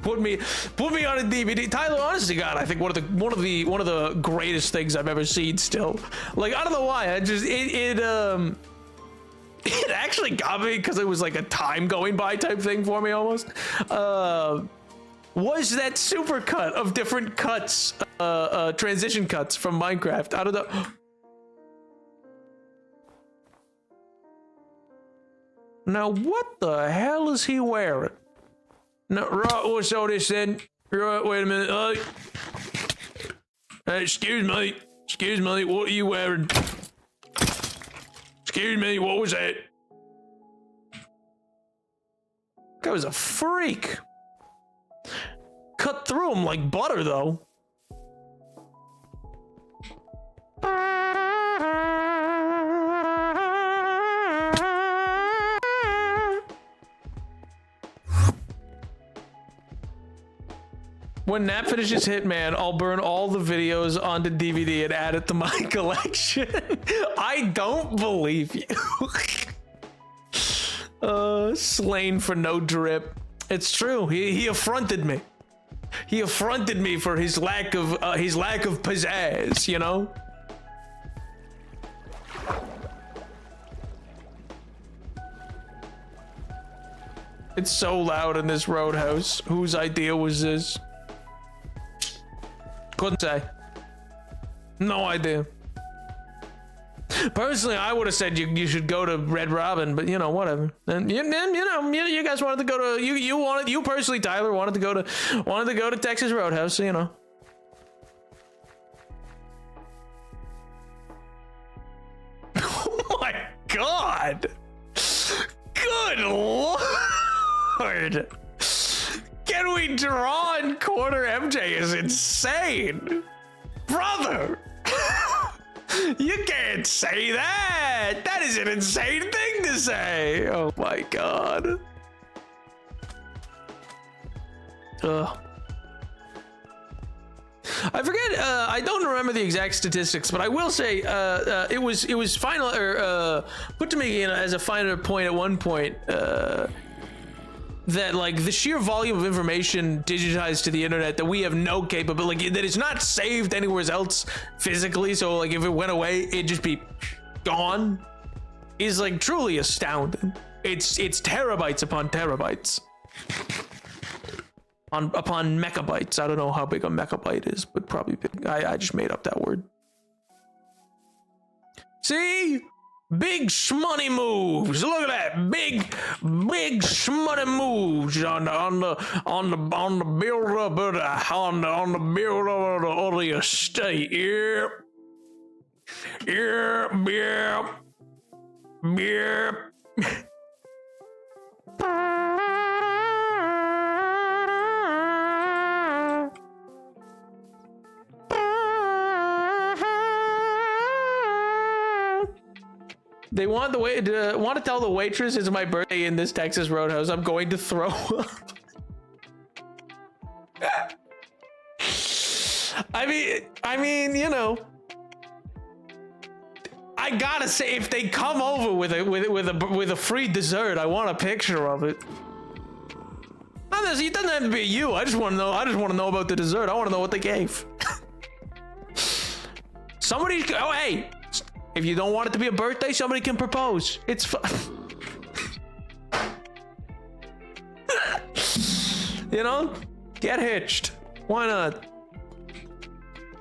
Speaker 1: Put me on a DVD. Tyler, honestly, God, I think one of the greatest things I've ever seen. Still, like I don't know why. I just it actually got me because it was like a time going by type thing for me almost. Was that super cut of different cuts, transition cuts from Minecraft? I don't know. Now what the hell is he wearing? No, right, what's all this then? Right, wait a minute. Excuse me, what are you wearing? Excuse me, what was that? Guy was a freak. Cut through him like butter, though. When Nap finishes Hitman, I'll burn all the videos onto DVD and add it to my collection. I don't believe you. Slain for no drip. It's true. He affronted me. He affronted me for his lack of pizzazz, you know? It's so loud in this roadhouse. Whose idea was this? Couldn't say. No idea. Personally, I would have said you should go to Red Robin, but you know, whatever. And you guys wanted to go to you personally, Tyler, wanted to go to Texas Roadhouse, so you know. Oh my God! Good Lord! Can we draw in corner? MJ is insane, brother. You can't say that. That is an insane thing to say. Oh my God. Ugh. I forget. I don't remember the exact statistics, but I will say it was final or put to me, you know, as a finer point at one point. That like the sheer volume of information digitized to the internet that we have no capability, that is not saved anywhere else physically, so like if it went away it'd just be gone, is like truly astounding. It's terabytes upon terabytes upon megabytes. I don't know how big a megabyte is, but probably big. I just made up that word. See? Big shmoney moves. Look at that. Big shmoney moves on the build up of the build up of the estate. Yep. They want to tell the waitress it's my birthday in this Texas Roadhouse. I'm going to throw up. I mean, you know, I gotta say, if they come over with a free dessert, I want a picture of it. It doesn't have to be you. I just want to know about the dessert. I want to know what they gave. Somebody, oh, hey, if you don't want it to be a birthday, somebody can propose. It's fun. You know, get hitched. Why not?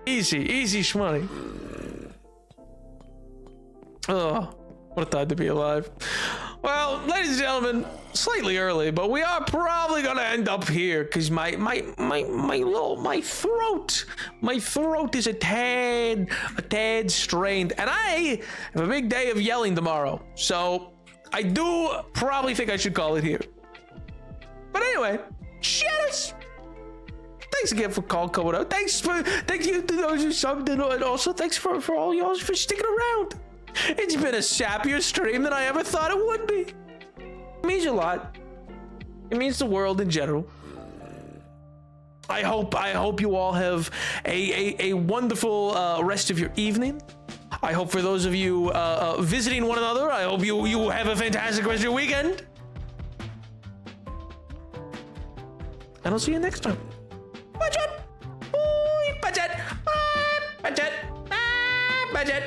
Speaker 1: Easy shmoney. Oh, what a time to be alive. Well, ladies and gentlemen, slightly early, but we are probably gonna end up here because my throat is a tad strained, and I have a big day of yelling tomorrow. So I do probably think I should call it here. But anyway, cheers. Thanks again for coming out. Thank you to those who subbed, and also thanks for all y'all for sticking around. It's been a sappier stream than I ever thought it would be. It means a lot. It means the world in general. I hope you all have a wonderful rest of your evening. I hope for those of you visiting one another, I hope you have a fantastic rest of your weekend. And I'll see you next time. Budget. Budget. Budget. Budget.